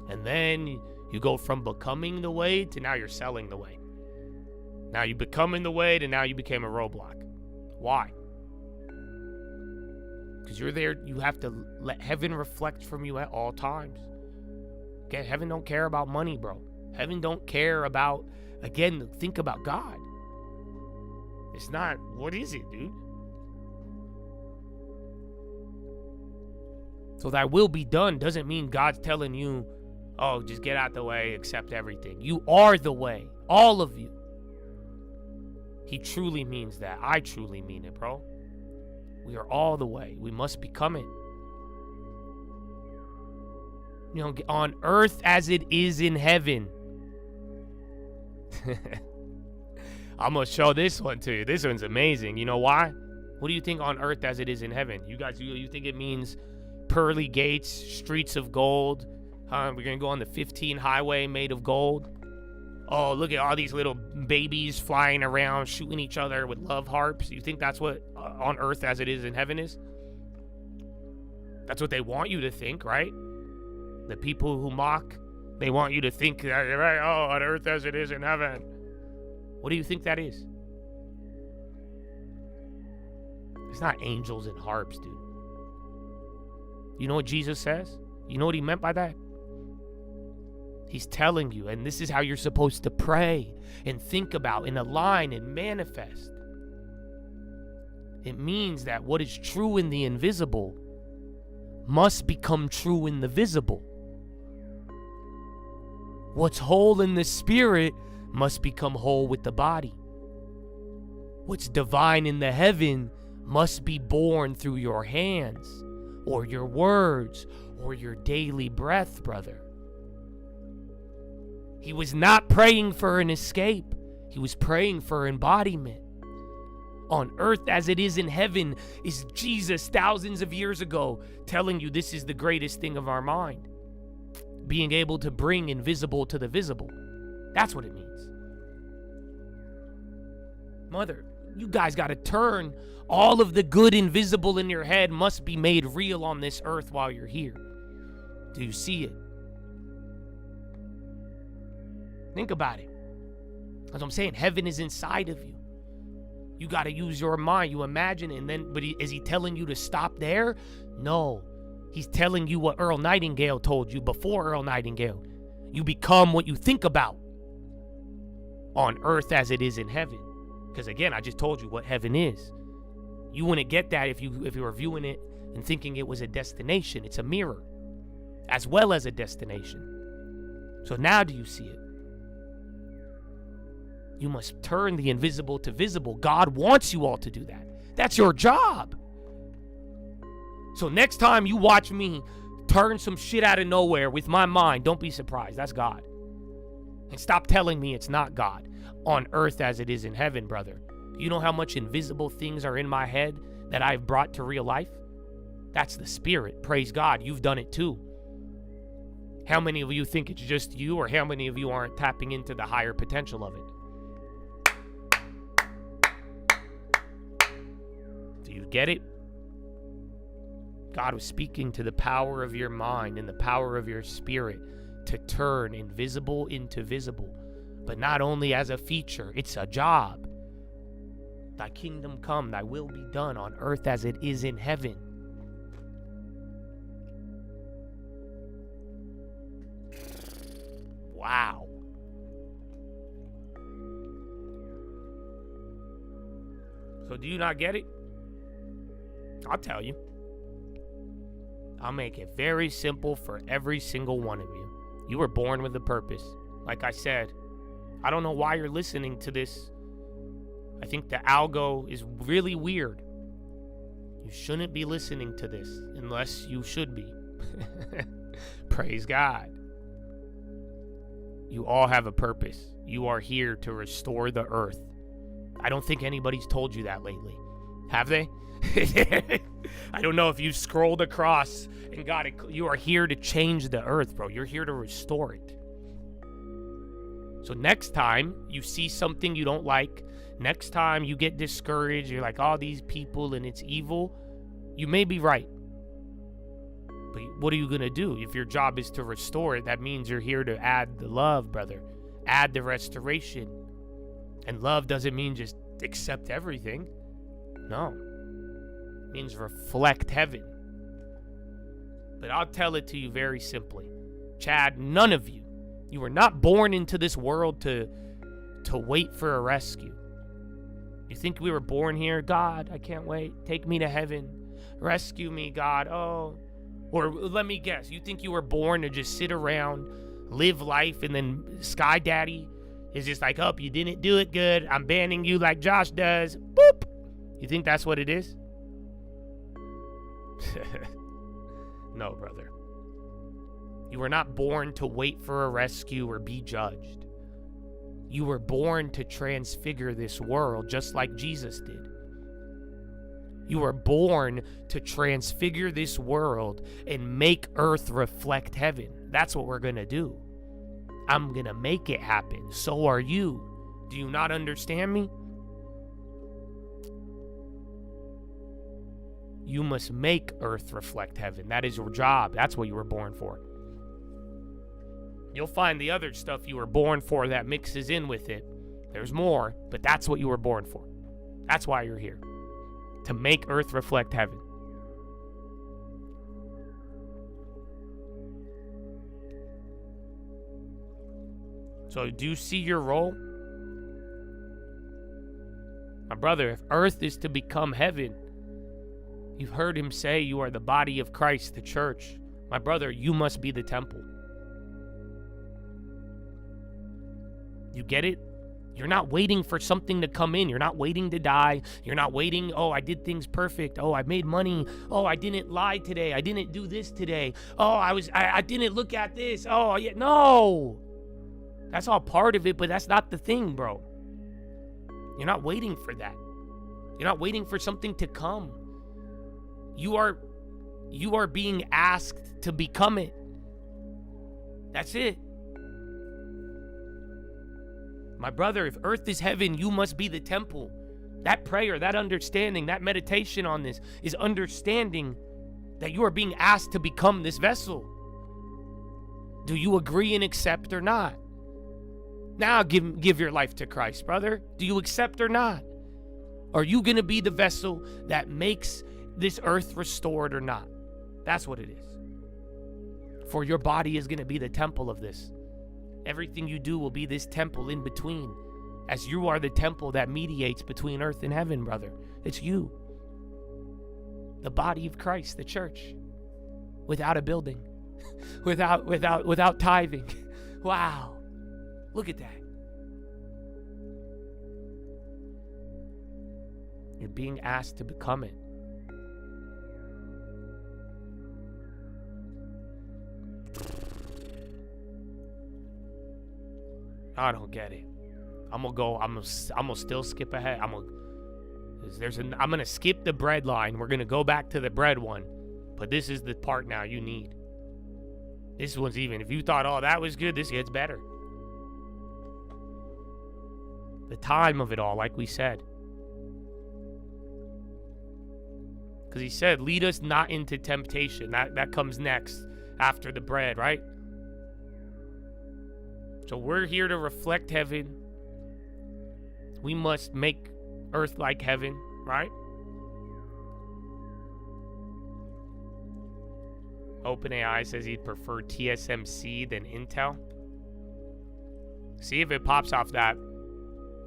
And then you go from becoming the way to now you're selling the way. Now you becoming the way to now you became a roadblock. Why? Because you're there, you have to let heaven reflect from you at all times. Okay, heaven don't care about money, bro. Heaven don't care about, again, think about God. It's not, what is it, dude? So thy will be done doesn't mean God's telling you, oh, just get out the way, accept everything. You are the way, all of you. He truly means that. I truly mean it, bro. We are all the way. We must become it. You know, on earth as it is in heaven. I'm going to show this one to you. This one's amazing. You know why? What do you think on earth as it is in heaven? You guys, you think it means pearly gates, streets of gold? We're going to go on the 15 highway made of gold. Oh, look at all these little babies flying around, shooting each other with love harps. You think that's what on earth as it is in heaven is? That's what they want you to think, right? The people who mock, they want you to think that, right? Oh, on earth as it is in heaven. What do you think that is? It's not angels and harps, dude. You know what Jesus says? You know what he meant by that? He's telling you, and this is how you're supposed to pray and think about and align and manifest. It means that what is true in the invisible must become true in the visible. What's whole in the spirit must become whole with the body. What's divine in the heaven must be born through your hands or your words or your daily breath, brother. He was not praying for an escape. He was praying for embodiment. On earth as it is in heaven is Jesus thousands of years ago telling you this is the greatest thing of our mind. Being able to bring invisible to the visible. That's what it means. Mother, you guys got to turn. All of the good invisible in your head must be made real on this earth while you're here. Do you see it? Think about it. As I'm saying, heaven is inside of you. You got to use your mind. You imagine it, and then, but is he telling you to stop there? No. He's telling you what Earl Nightingale told you before Earl Nightingale. You become what you think about on earth as it is in heaven. Because again, I just told you what heaven is. You wouldn't get that if you were viewing it and thinking it was a destination. It's a mirror as well as a destination. So now do you see it? You must turn the invisible to visible. God wants you all to do that. That's your job. So next time you watch me turn some shit out of nowhere with my mind, don't be surprised. That's God. And stop telling me it's not God. On earth as it is in heaven, brother. You know how much invisible things are in my head that I've brought to real life? That's the spirit. Praise God. You've done it too. How many of you think it's just you, or how many of you aren't tapping into the higher potential of it? Do you get it? God was speaking to the power of your mind and the power of your spirit to turn invisible into visible. But not only as a feature, it's a job. Thy kingdom come, thy will be done on earth as it is in heaven. Wow. So do you not get it? I'll tell you. I'll make it very simple for every single one of you. You were born with a purpose. Like I said, I don't know why you're listening to this. I think the algo is really weird. You shouldn't be listening to this unless you should be. Praise God. You all have a purpose. You are here to restore the earth. I don't think anybody's told you that lately. Have they? I don't know if you scrolled across and got it. You are here to change the earth, bro. You're here to restore it. So next time you see something you don't like, next time you get discouraged, you're like, oh, these people and it's evil, you may be right. But what are you going to do? If your job is to restore it, that means you're here to add the love, brother. Add the restoration. And love doesn't mean just accept everything. No. It means reflect heaven. But I'll tell it to you very simply. Chad, none of you You were not born into this world to wait for a rescue. You think we were born here? God, I can't wait. Take me to heaven. Rescue me, God. Oh. Or let me guess. You think you were born to just sit around, live life, and then Sky Daddy is just like, oh, you didn't do it good. I'm banning you like Josh does. Boop. You think that's what it is? No, brother. You were not born to wait for a rescue or be judged. You were born to transfigure this world just like Jesus did. You were born to transfigure this world and make earth reflect heaven. That's what we're going to do. I'm going to make it happen. So are you. Do you not understand me? You must make earth reflect heaven. That is your job. That's what you were born for. You'll find the other stuff you were born for that mixes in with it. There's more, but that's what you were born for. That's why you're here. To make earth reflect heaven. So do you see your role? My brother, if earth is to become heaven, you've heard him say you are the body of Christ, the church. My brother, you must be the temple. You get it? You're not waiting for something to come in. You're not waiting to die. You're not waiting, oh, I did things perfect. Oh, I made money. Oh, I didn't lie today. I didn't do this today. Oh, I didn't look at this. Oh, yeah. No. That's all part of it, but that's not the thing, bro. You're not waiting for that. You're not waiting for something to come. You are being asked to become it. That's it. My brother, if earth is heaven, you must be the temple. That prayer, that understanding, that meditation on this is understanding that you are being asked to become this vessel. Do you agree and accept or not? Now give your life to Christ, brother. Do you accept or not? Are you going to be the vessel that makes this earth restored or not? That's what it is. For your body is going to be the temple of this. Everything you do will be this temple in between, as you are the temple that mediates between earth and heaven, brother. It's you. The body of Christ, the church. Without a building. without tithing. Wow. Look at that. You're being asked to become it. I don't get it. I'm gonna still skip ahead. I'm gonna skip the bread line. We're gonna go back to the bread one. But this is the part now you need. This one's even. If you thought, oh, that was good, this gets better. The time of it all, like we said. Because he said, lead us not into temptation. That comes next after the bread, right? So we're here to reflect heaven. We must make earth like heaven, right? OpenAI says he'd prefer TSMC than Intel. See if it pops off that.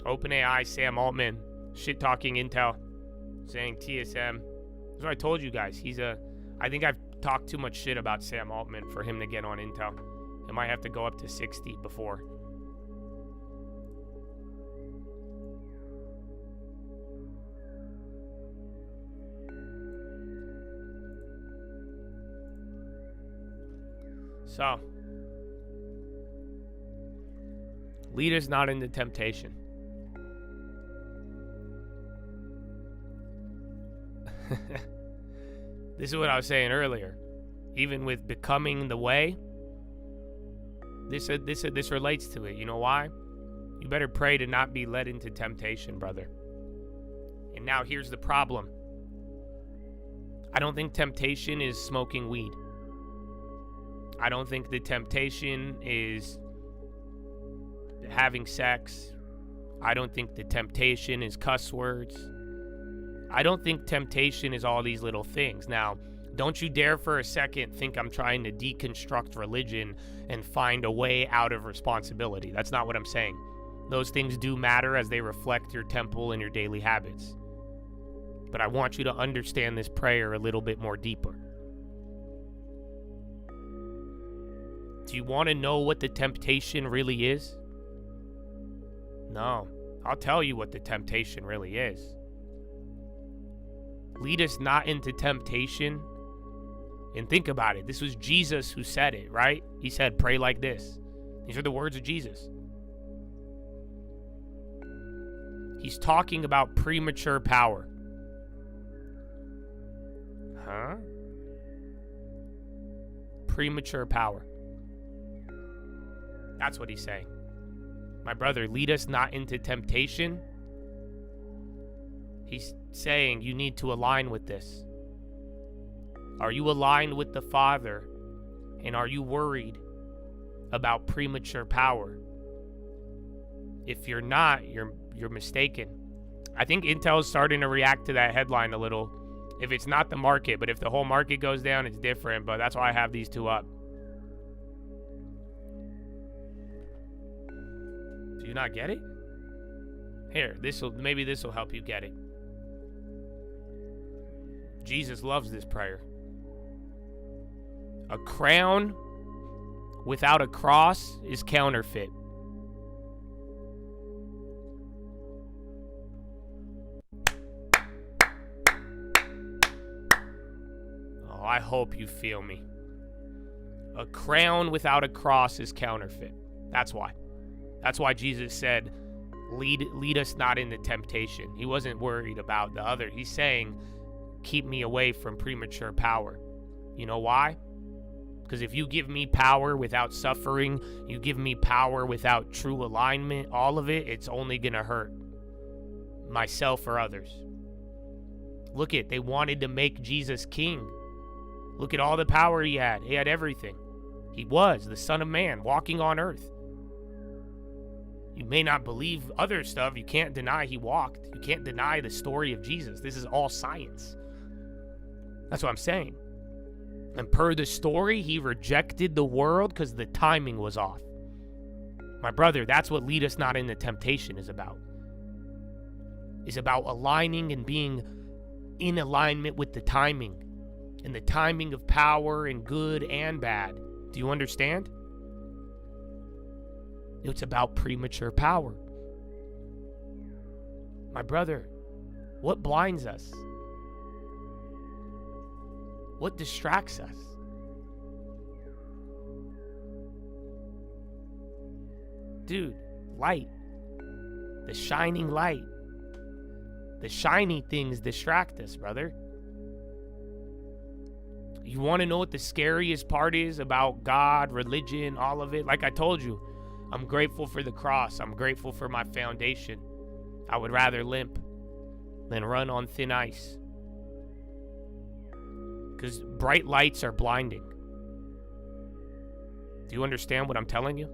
OpenAI, Sam Altman, shit-talking Intel, saying TSM. That's what I told you guys. I think I've talked too much shit about Sam Altman for him to get on Intel. It might have to go up to 60 before. So, lead us not into temptation. This is what I was saying earlier. Even with becoming the way, this relates to it. You know why? You better pray to not be led into temptation, brother. And now here's the problem. I don't think temptation is smoking weed. I don't think the temptation is having sex. I don't think the temptation is cuss words. I don't think temptation is all these little things. Now, Don't you dare for a second think I'm trying to deconstruct religion and find a way out of responsibility. That's not what I'm saying. Those things do matter as they reflect your temple and your daily habits. But I want you to understand this prayer a little bit more deeper. Do you want to know what the temptation really is? No, I'll tell you what the temptation really is. Lead us not into temptation. And think about it. This was Jesus who said it, right? He said, pray like this. These are the words of Jesus. He's talking about premature power. Huh? Premature power. That's what he's saying. My brother, lead us not into temptation. He's saying you need to align with this. Are you aligned with the Father? And are you worried about premature power? If you're not, you're mistaken. I think Intel's starting to react to that headline a little. If it's not the market, but if the whole market goes down, it's different. But that's why I have these two up. Do you not get it? Here, maybe this will help you get it. Jesus loves this prayer. A crown without a cross is counterfeit. Oh, I hope you feel me. A crown without a cross is counterfeit. That's why. That's why Jesus said, lead us not into temptation. He wasn't worried about the other. He's saying, keep me away from premature power. You know why? Because if you give me power without suffering, you give me power without true alignment, all of it, it's only going to hurt myself or others. Look they wanted to make Jesus king. Look at all the power he had. He had everything. He was the Son of Man walking on earth. You may not believe other stuff. You can't deny he walked. You can't deny the story of Jesus. This is all science. That's what I'm saying. And per the story, he rejected the world because the timing was off. My brother, that's what lead us not into temptation is about. Is about aligning and being in alignment with the timing. And the timing of power and good and bad. Do you understand? It's about premature power. My brother, what blinds us? What distracts us? Dude, light. The shining light. The shiny things distract us, brother. You want to know what the scariest part is about God, religion, all of it? Like I told you, I'm grateful for the cross. I'm grateful for my foundation. I would rather limp than run on thin ice. Because bright lights are blinding. Do you understand what I'm telling you?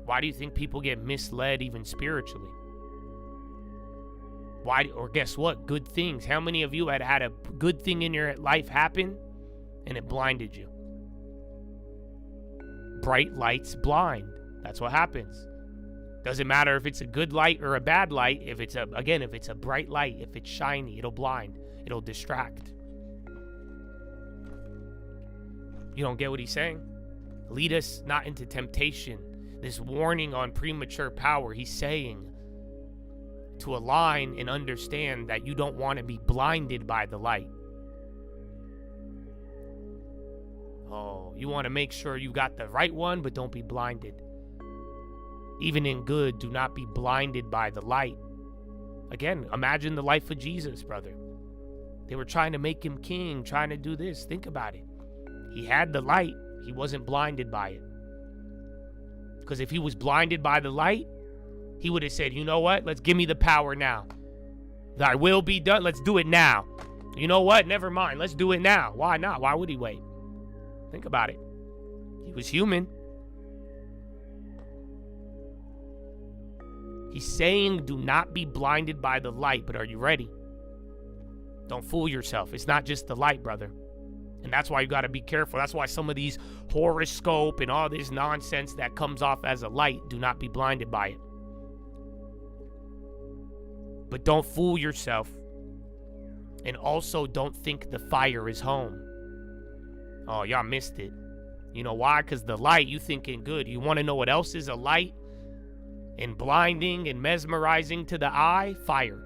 Why do you think people get misled even spiritually? Why? Or guess what? Good things. How many of you had a good thing in your life happen and it blinded you? Bright lights blind. That's what happens. Doesn't matter if it's a good light or a bad light. If it's a bright light, if it's shiny, it'll blind. It'll distract. You don't get what he's saying? Lead us not into temptation. This warning on premature power, he's saying to align and understand that you don't want to be blinded by the light. Oh, you want to make sure you got the right one, but don't be blinded. Even in good, do not be blinded by the light. Again, imagine the life of Jesus, brother. They were trying to make him king, trying to do this. Think about it. He had the light. He wasn't blinded by it. Because if he was blinded by the light, he would have said, you know what? Let's give me the power now. Thy will be done. Let's do it now. You know what? Never mind. Let's do it now. Why not? Why would he wait? Think about it. He was human. He's saying do not be blinded by the light, but are you ready? Don't fool yourself. It's not just the light, brother. And that's why you got to be careful. That's why some of these horoscope and all this nonsense that comes off as a light, do not be blinded by it. But don't fool yourself. And also don't think the fire is home. Oh, y'all missed it. You know why? Because the light, you thinking good. You want to know what else is a light and blinding and mesmerizing to the eye? Fire.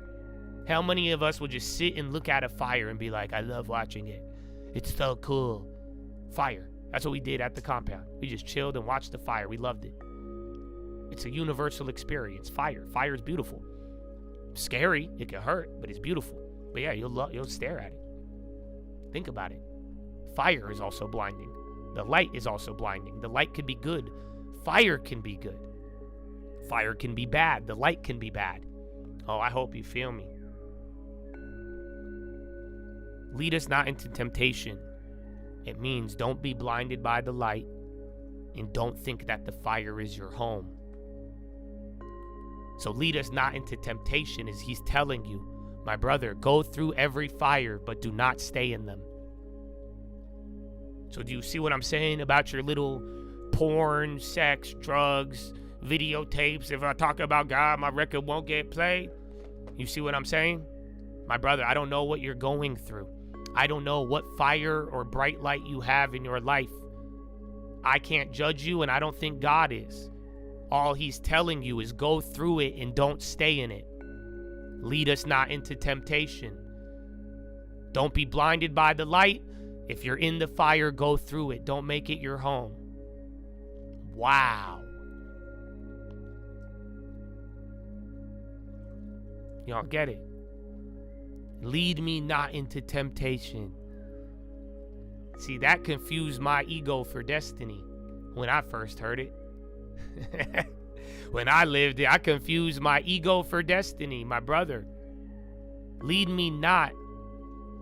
How many of us would just sit and look at a fire and be like, I love watching it. It's so cool. Fire. That's what we did at the compound. We just chilled and watched the fire. We loved it. It's a universal experience. Fire. Fire is beautiful. Scary. It can hurt, but it's beautiful. But yeah, you'll stare at it. Think about it. Fire is also blinding. The light is also blinding. The light can be good. Fire can be good. Fire can be bad. The light can be bad. Oh, I hope you feel me. Lead us not into temptation. It means don't be blinded by the light and don't think that the fire is your home. So lead us not into temptation is he's telling you, my brother, go through every fire, but do not stay in them. So do you see what I'm saying about your little porn, sex, drugs, videotapes? If I talk about God, my record won't get played. You see what I'm saying? My brother, I don't know what you're going through. I don't know what fire or bright light you have in your life. I can't judge you, and I don't think God is. All he's telling you is go through it and don't stay in it. Lead us not into temptation. Don't be blinded by the light. If you're in the fire, go through it. Don't make it your home. Wow. Y'all get it? Lead me not into temptation. See, that confused my ego for destiny when I first heard it. When I lived it, I confused my ego for destiny, my brother. Lead me not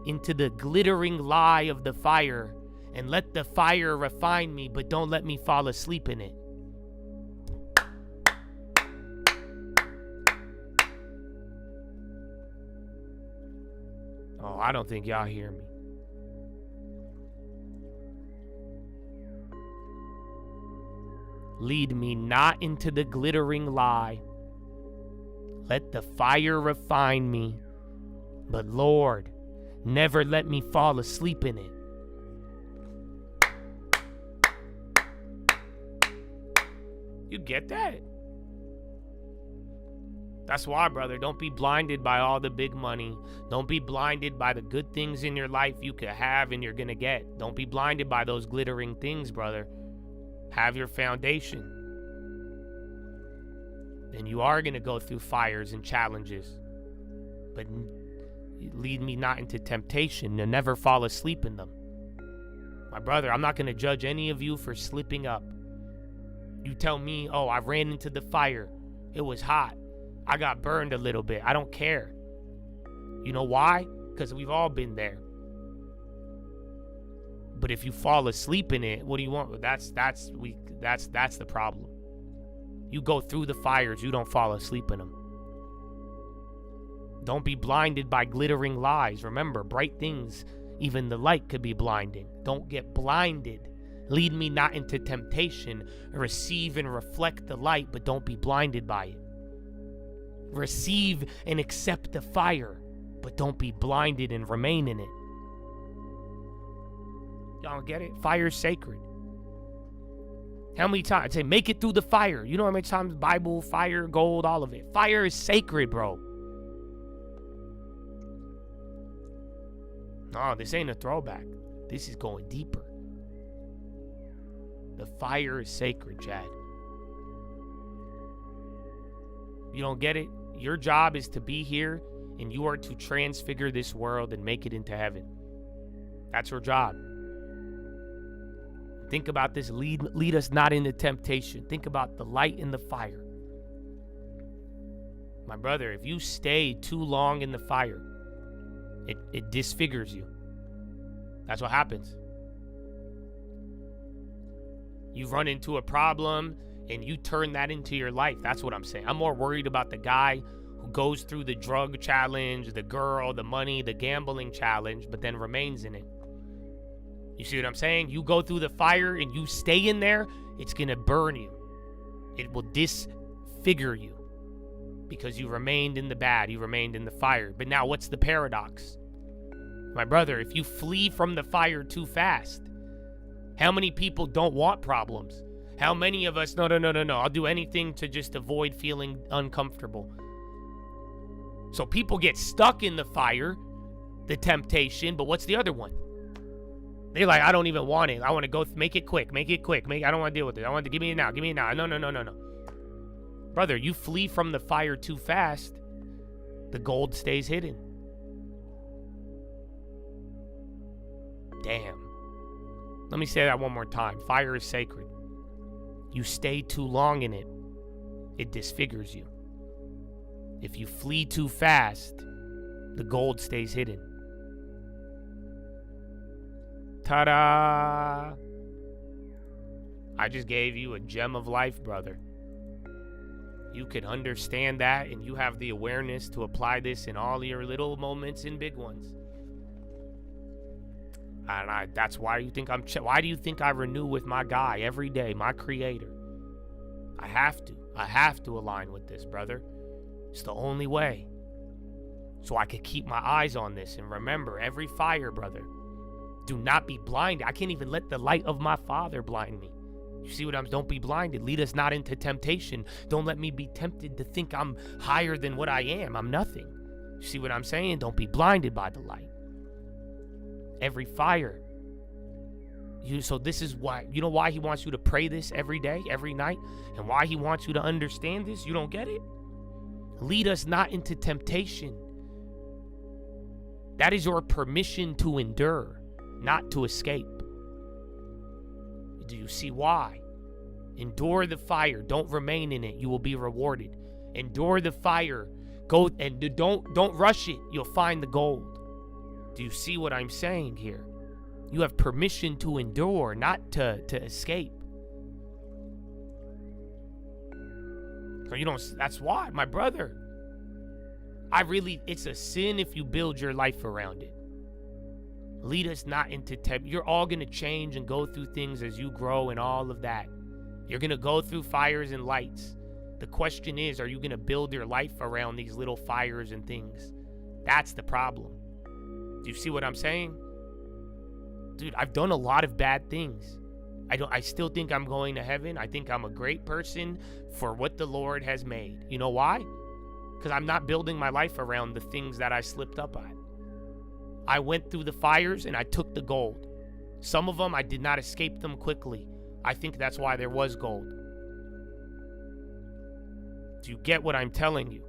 into the glittering lie of the fire, and let the fire refine me, but don't let me fall asleep in it. Oh, I don't think y'all hear me. Lead me not into the glittering lie. Let the fire refine me. But Lord, never let me fall asleep in it. You get that? That's why, brother, don't be blinded by all the big money. Don't be blinded by the good things in your life you could have and you're going to get. Don't be blinded by those glittering things, brother. Have your foundation. Then you are going to go through fires and challenges. But lead me not into temptation and never fall asleep in them. My brother, I'm not going to judge any of you for slipping up. You tell me, oh, I ran into the fire. It was hot. I got burned a little bit. I don't care. You know why? Because we've all been there. But if you fall asleep in it, what do you want? That's the problem. You go through the fires, you don't fall asleep in them. Don't be blinded by glittering lies. Remember, bright things, even the light could be blinding. Don't get blinded. Lead me not into temptation. Receive and reflect the light, but don't be blinded by it. Receive and accept the fire, but don't be blinded and remain in it. Y'all get it? Fire is sacred. How many times? I say, make it through the fire. You know how many times Bible, fire, gold, all of it. Fire is sacred, bro. No, this ain't a throwback. This is going deeper. The fire is sacred, Chad. You don't get it? Your job is to be here, and you are to transfigure this world and make it into heaven. That's your job. Think about this. Lead us not into temptation. Think about the light in the fire. My brother, if you stay too long in the fire, it disfigures you. That's what happens. You run into a problem and you turn that into your life. That's what I'm saying. I'm more worried about the guy who goes through the drug challenge, the girl, the money, the gambling challenge, but then remains in it. You see what I'm saying? You go through the fire and you stay in there, it's going to burn you. It will disfigure you because you remained in the bad, you remained in the fire. But now what's the paradox? My brother, if you flee from the fire too fast, how many people don't want problems? How many of us, no, I'll do anything to just avoid feeling uncomfortable. So people get stuck in the fire, the temptation, but what's the other one? They're like, I don't even want it. I want to go, make it quick. I don't want to deal with it. I want to give me it now. No. Brother, you flee from the fire too fast, the gold stays hidden. Damn. Let me say that one more time. Fire is sacred. You stay too long in it, it disfigures you. If you flee too fast, the gold stays hidden. Ta-da! I just gave you a gem of life, brother. You could understand that, and you have the awareness to apply this in all your little moments and big ones. And that's why you think why do you think I renew with my guy every day, my creator? I have to align with this, brother. It's the only way. So I could keep my eyes on this and remember every fire, brother. Do not be blinded. I can't even let the light of my Father blind me. You see what don't be blinded. Lead us not into temptation. Don't let me be tempted to think I'm higher than what I am. I'm nothing. You see what I'm saying? Don't be blinded by the light. Every fire. So this is why, you know why he wants you to pray this every day, every night? And why he wants you to understand this? You don't get it? Lead us not into temptation. That is your permission to endure, not to escape. Do you see why? Endure the fire. Don't remain in it. You will be rewarded. Endure the fire. Go and don't rush it. You'll find the gold. Do you see what I'm saying here? You have permission to endure, not to escape. So you don't. That's why, my brother. It's a sin if you build your life around it. Lead us not into You're all going to change and go through things as you grow and all of that. You're going to go through fires and lights. The question is, are you going to build your life around these little fires and things? That's the problem. Do you see what I'm saying? Dude, I've done a lot of bad things. I still think I'm going to heaven. I think I'm a great person for what the Lord has made. You know why? Because I'm not building my life around the things that I slipped up at. I went through the fires and I took the gold. Some of them, I did not escape them quickly. I think that's why there was gold. Do you get what I'm telling you?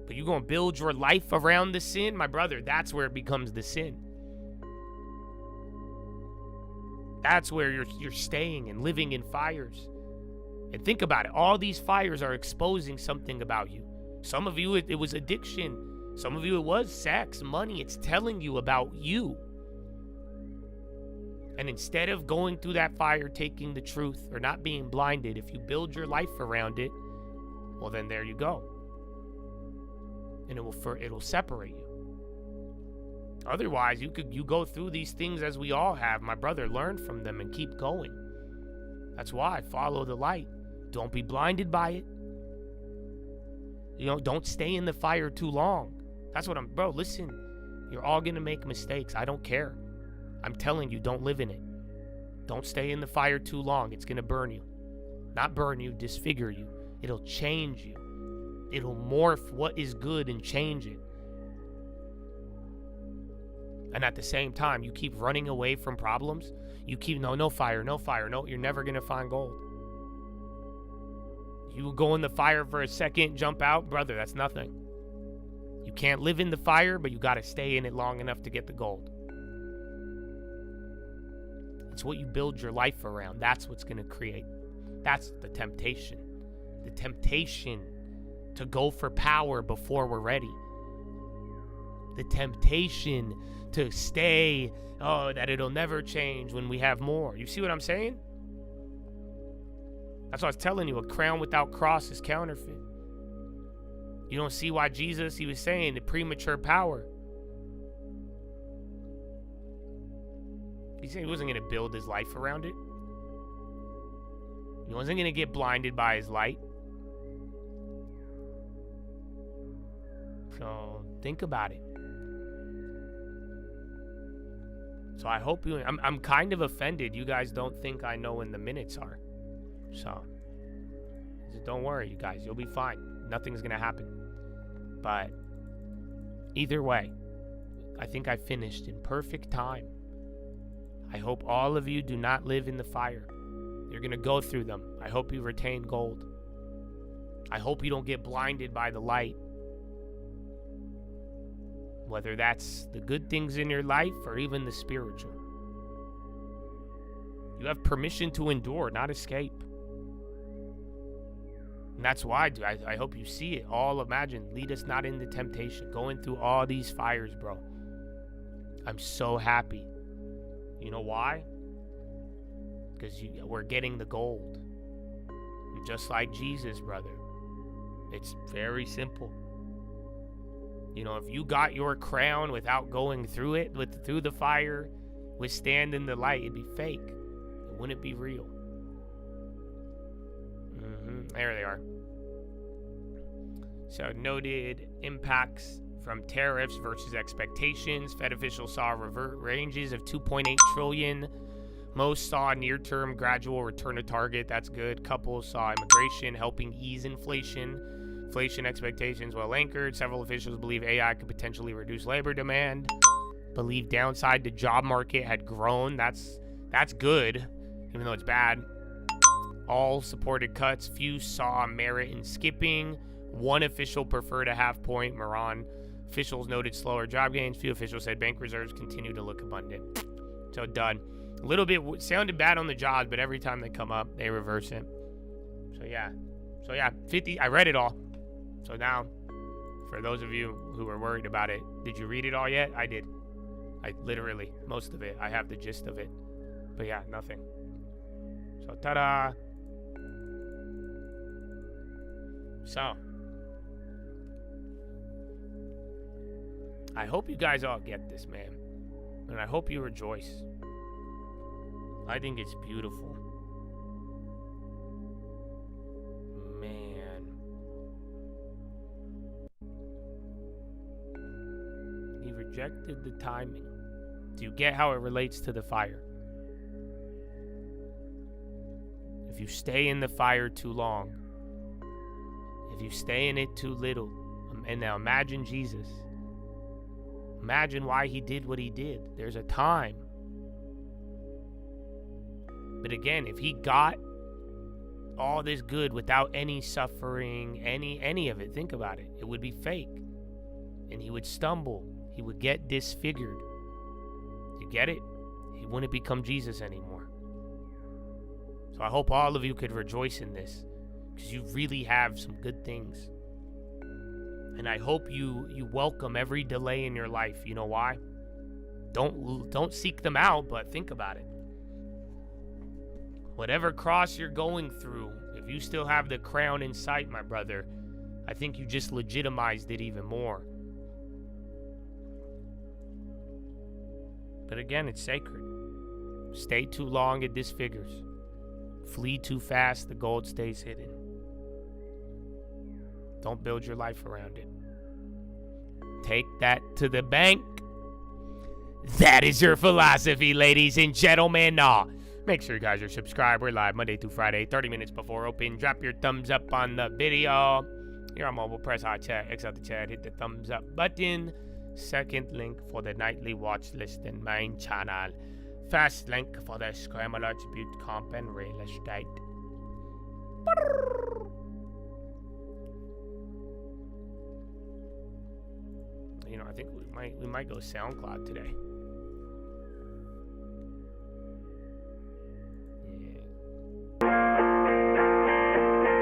But you're going to build your life around the sin? My brother, that's where it becomes the sin. That's where you're staying and living in fires. And think about it. All these fires are exposing something about you. Some of you, it was addiction. Some of you, it was sex, money. It's telling you about you. And instead of going through that fire, taking the truth, or not being blinded, if you build your life around it, well, then there you go. And it'll separate you. Otherwise, you go through these things as we all have. My brother, learn from them and keep going. That's why follow the light. Don't be blinded by it. Don't stay in the fire too long. That's what bro, listen. You're all gonna make mistakes. I don't care. I'm telling you, don't live in it. Don't stay in the fire too long. It's gonna burn you. Not burn you, disfigure you. It'll change you. It'll morph what is good and change it. And at the same time, you keep running away from problems. You keep, no fire, you're never going to find gold. You go in the fire for a second, jump out, brother, that's nothing. You can't live in the fire, but you got to stay in it long enough to get the gold. It's what you build your life around. That's what's going to create. That's the temptation. The temptation to go for power before we're ready. The temptation to stay, that it'll never change when we have more. You see what I'm saying? That's what I was telling you. A crown without cross is counterfeit. You don't see why Jesus, he was saying the premature power. He said he wasn't going to build his life around it. He wasn't going to get blinded by his light. So think about it. So I hope you, I'm kind of offended you guys don't think I know when the minutes are. So don't worry, you guys, you'll be fine. Nothing's going to happen. But either way, I think I finished in perfect time. I hope all of you do not live in the fire. You're going to go through them. I hope you retain gold. I hope you don't get blinded by the light. Whether that's the good things in your life or even the spiritual. You have permission to endure, not escape. And that's why I hope you see it. All imagine, lead us not into temptation. Going through all these fires, bro. I'm so happy. You know why? Because we're getting the gold. And just like Jesus, brother. It's very simple. You know, if you got your crown without going through it, through the fire, withstanding the light, it'd be fake. It wouldn't be real. There they are. So noted impacts from tariffs versus expectations. Fed officials saw ranges of 2.8 trillion. Most saw near-term gradual return to target. That's good. Couples saw immigration helping ease inflation. Inflation expectations well anchored. Several officials believe AI could potentially reduce labor demand. Believe downside to job market had grown. That's good, even though it's bad. All supported cuts. Few saw merit in skipping. One official preferred a half point. Moran. Officials noted slower job gains. Few officials said bank reserves continue to look abundant. So done. A little bit sounded bad on the jobs, but every time they come up, they reverse it. So yeah, 50. I read it all. So now, for those of you who are worried about it, did you read it all yet? I did. I literally, most of it. I have the gist of it. But yeah, nothing. So ta-da. So, I hope you guys all get this, man. And I hope you rejoice. I think it's beautiful. Man. He rejected the timing. Do you get how it relates to the fire? If you stay in the fire too long, if you stay in it too little, and now imagine Jesus. Imagine why he did what he did. There's a time. But again, if he got all this good without any suffering, any of it, think about it. It would be fake. And he would stumble. He would get disfigured. You get it? He wouldn't become Jesus anymore. So I hope all of you could rejoice in this. Because you really have some good things. And I hope you welcome every delay in your life. You know why? Don't seek them out, but think about it. Whatever cross you're going through, if you still have the crown in sight, my brother, I think you just legitimized it even more. But again, it's sacred. Stay too long, it disfigures. Flee too fast, the gold stays hidden. Don't build your life around it. Take that to the bank. That is your philosophy, ladies and gentlemen. Make sure you guys are subscribed. We're live Monday through Friday, 30 minutes before open. Drop your thumbs up on the video. You're on mobile, press hot chat, X out the chat, hit the thumbs up button. Second link for the nightly watch list in main channel. First link for the Scramble Attribute Comp and Real Estate. You know, I think we might go SoundCloud today.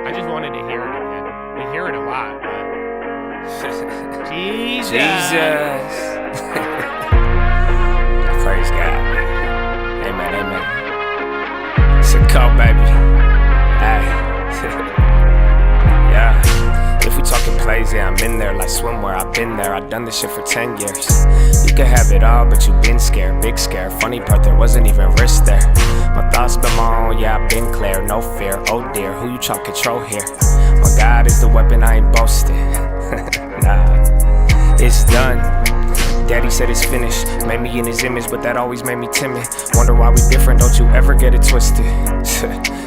I just wanted to hear it again. We hear it a lot, but Jesus. Praise God. Amen. It's a cult, baby. Hey. Yeah. If we talking plays, yeah, I'm in there like swimwear. I've been there, I've done this shit for 10 years. You could have it all, but you've been scared, big scare. Funny part, there wasn't even risk there. My thoughts been my own, yeah, I've been clear, no fear. Oh dear, who you try to control here? My God is the weapon, I ain't boasting. Nah, it's done. Daddy said it's finished, made me in his image, but that always made me timid. Wonder why we different, don't you ever get it twisted.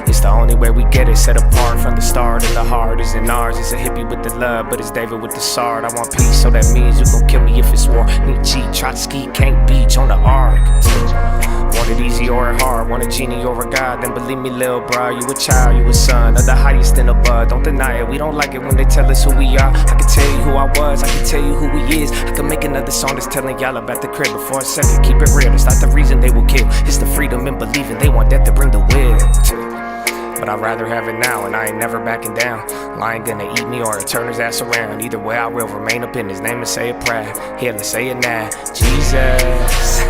It's the only way we get it, set apart from the start. And the heart isn't ours, it's a hippie with the love, but it's David with the sword. I want peace, so that means you gon' kill me if it's war. Nietzsche, Trotsky, can't beach on the arc. Want it easy or hard, want a genie or a god, then believe me, lil' bro, you a child, you a son of the highest in the bud. Don't deny it, we don't like it when they tell us who we are. I can tell you who I was, I can tell you who he is. I can make another song that's telling y'all about the crib, but for a second, keep it real. It's not the reason they will kill, it's the freedom in believing. They want death to bring the will. But I'd rather have it now, and I ain't never backing down. Lion gonna eat me or turn his ass around. Either way, I will remain up in his name and say it proud. Here, let's say it now. Jesus.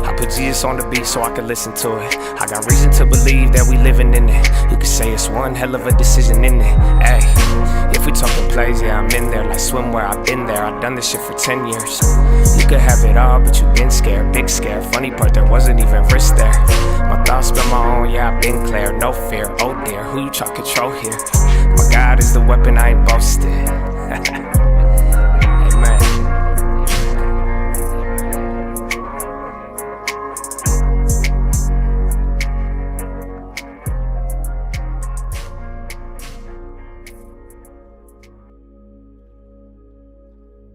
I put Jesus on the beat so I can listen to it. I got reason to believe that we living in it. You could say it's one hell of a decision in it. Ay, if we talking plays, yeah, I'm in there like swimwear. I've been there, I've done this shit for 10 years. You could have it all, but you've been scared, big scare. Funny part, there wasn't even risk there. My thoughts been my own, yeah, I've been clear, no fear. Oh dear, who you try to control here? My God is the weapon, I ain't boasting. Amen.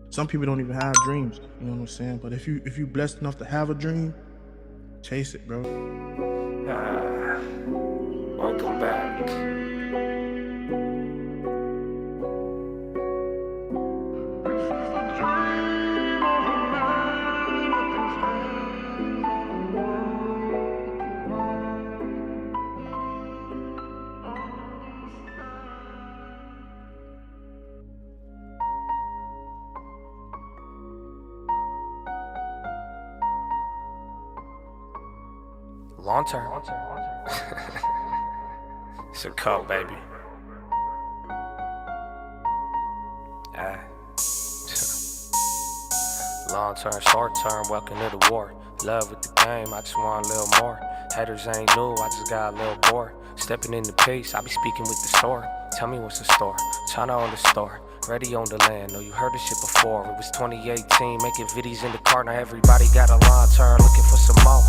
Some people don't even have dreams, you know what I'm saying? But if you blessed enough to have a dream, chase it, bro. Welcome back. Long term. It's a cup, baby. Long term, short term, welcome to the war. Love with the game, I just want a little more. Haters ain't new, I just got a little bored. Stepping in the pace, I be speaking with the sword. Tell me what's the store, China on the store. Ready on the land, know you heard this shit before. It was 2018, making videos in the car. Now everybody got a long term, looking for some more.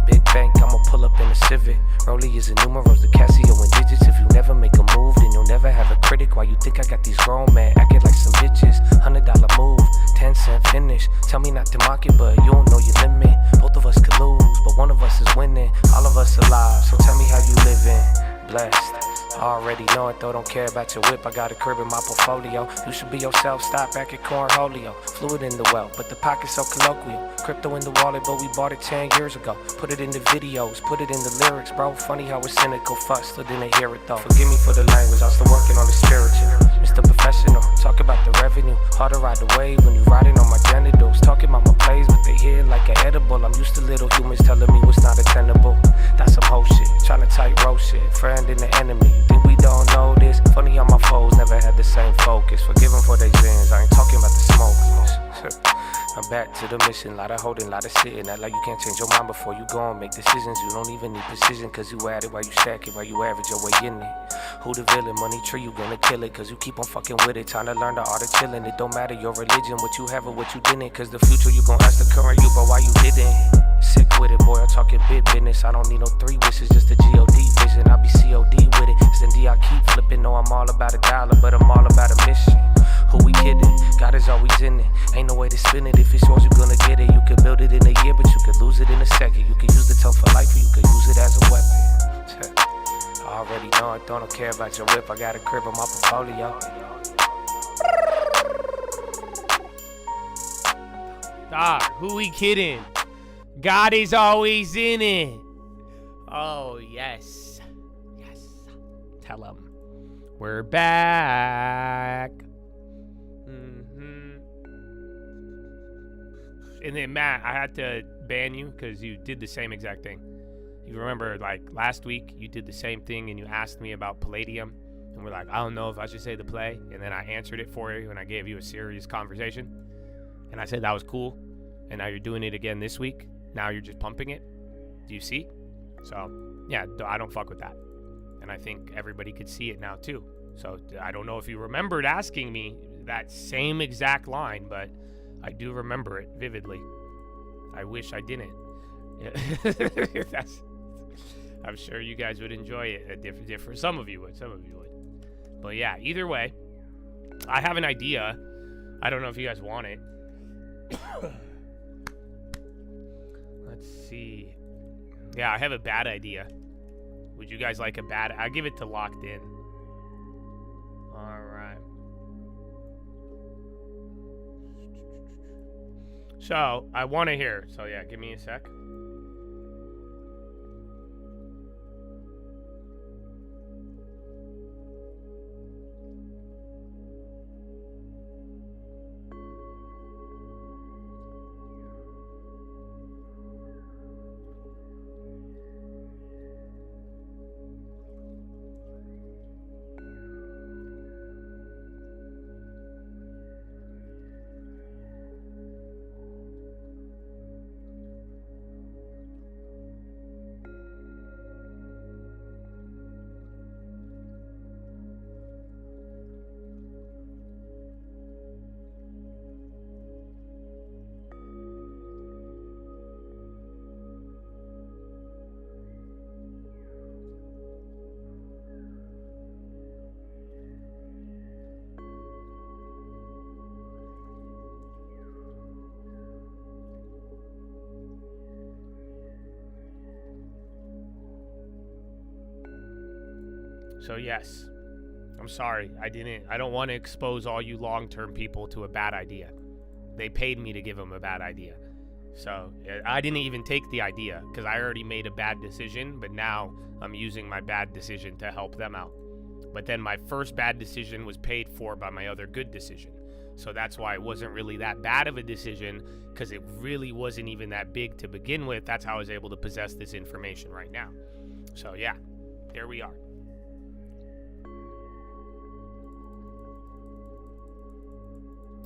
Big bank, I'ma pull up in a Civic. Rollie is a numerals, the Casio and digits. If you never make a move, then you'll never have a critic. Why you think I got these grown men acting like some bitches? $100 move, 10-cent finish. Tell me not to mock it, but you don't know your limit. Both of us could lose, but one of us is winning. All of us alive, so tell me how you living. Blessed. I already know it though, don't care about your whip. I got a crib in my portfolio. You should be yourself, stop back at Cornholio. Fluid in the well, but the pocket's so colloquial. Crypto in the wallet, but we bought it 10 years ago. Put it in the videos, put it in the lyrics, bro. Funny how it's cynical, fuck, still didn't hear it though. Forgive me for the language, I'm still working on the spiritual. Mr. Professional, talk about the revenue. Hard to ride the wave when you riding on my genitals. Talking about my plays, but they hit like an edible. I'm used to little humans telling me what's not attainable. That's some whole shit, trying to tightrope shit. Friend and the enemy, you think we don't know this? Funny how my foes never had the same focus. Forgive them for their sins, I ain't talking about the smoke. I'm back to the mission, lot of holding, lot of sitting. Act like you can't change your mind before you go and make decisions. You don't even need precision, cause you at it while you stack it, while you average your way in it. Who the villain? Money tree, you gonna kill it, cause you keep on fucking with it. Trying to learn the art of chilling. It don't matter your religion, what you have or what you didn't. Cause the future you gon' ask the current you, but why you didn't. Sick with it, boy, I'm talking big business. I don't need no 3 wishes, just a G-O-D vision. I be C-O-D with it, S&D I keep flipping. Know I'm all about a dollar, but I'm all about a mission. Who we kidding? God is always in it. Ain't no way to spin it. If it's yours, you're gonna get it. You could build it in a year, but you could lose it in a second. You could use the tongue for life, or you could use it as a weapon. I already know I don't care about your whip. I got a crib on my portfolio. Dog, who we kidding? God is always in it. Oh, yes. Yes. Tell him. We're back. And then, Matt, I had to ban you because you did the same exact thing. You remember, like, last week, you did the same thing and you asked me about palladium. and we're like, I don't know if I should say the play, and then I answered it for you and I gave you a serious conversation, and I said that was cool, and now you're doing it again this week. Now you're just pumping it. Do you see? So yeah, I don't fuck with that, and I think everybody could see it now too. So I don't know if you remembered asking me that same exact line, but I do remember it vividly. I wish I didn't. I'm sure you guys would enjoy it. Different. Some of you would. But yeah, either way, I have an idea. I don't know if you guys want it. Let's see. Yeah, I have a bad idea. Would you guys like a bad? I'll give it to Locked In. All right. So I want to hear. So yeah, give me a sec. So yes, I'm sorry. I don't want to expose all you long-term people to a bad idea. They paid me to give them a bad idea. So I didn't even take the idea because I already made a bad decision, but now I'm using my bad decision to help them out. But then my first bad decision was paid for by my other good decision. So that's why it wasn't really that bad of a decision, because it really wasn't even that big to begin with. That's how I was able to possess this information right now. So yeah, there we are.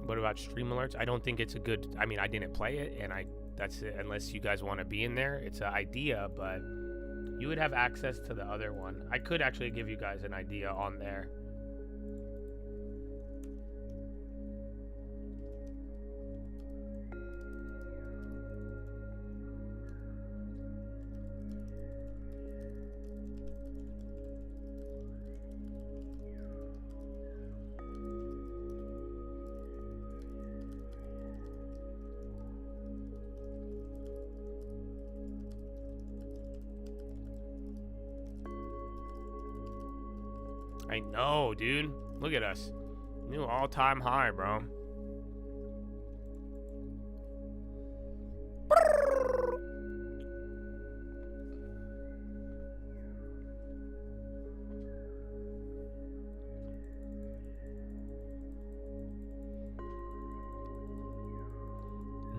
What about stream alerts? I don't think it's a good, I mean, I didn't play it, and that's it, unless you guys want to be in there. It's an idea, but you would have access to the other one. I could actually give you guys an idea on there. I know, dude. Look at us. New all-time high, bro.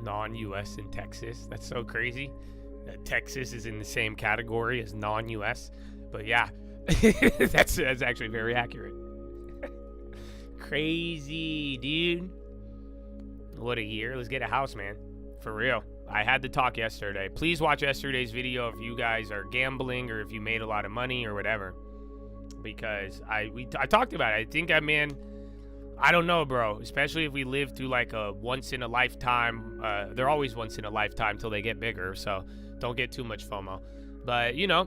Non-US in Texas. That's so crazy that Texas is in the same category as non-US. But yeah. that's actually very accurate. Crazy, dude. What a year. Let's get a house, man. For real. I had to talk yesterday. Please watch yesterday's video if you guys are gambling or if you made a lot of money or whatever. Because I talked about it. I think I don't know, bro. Especially if we live through like a once in a lifetime. They're always once in a lifetime till they get bigger. So don't get too much FOMO. But, you know,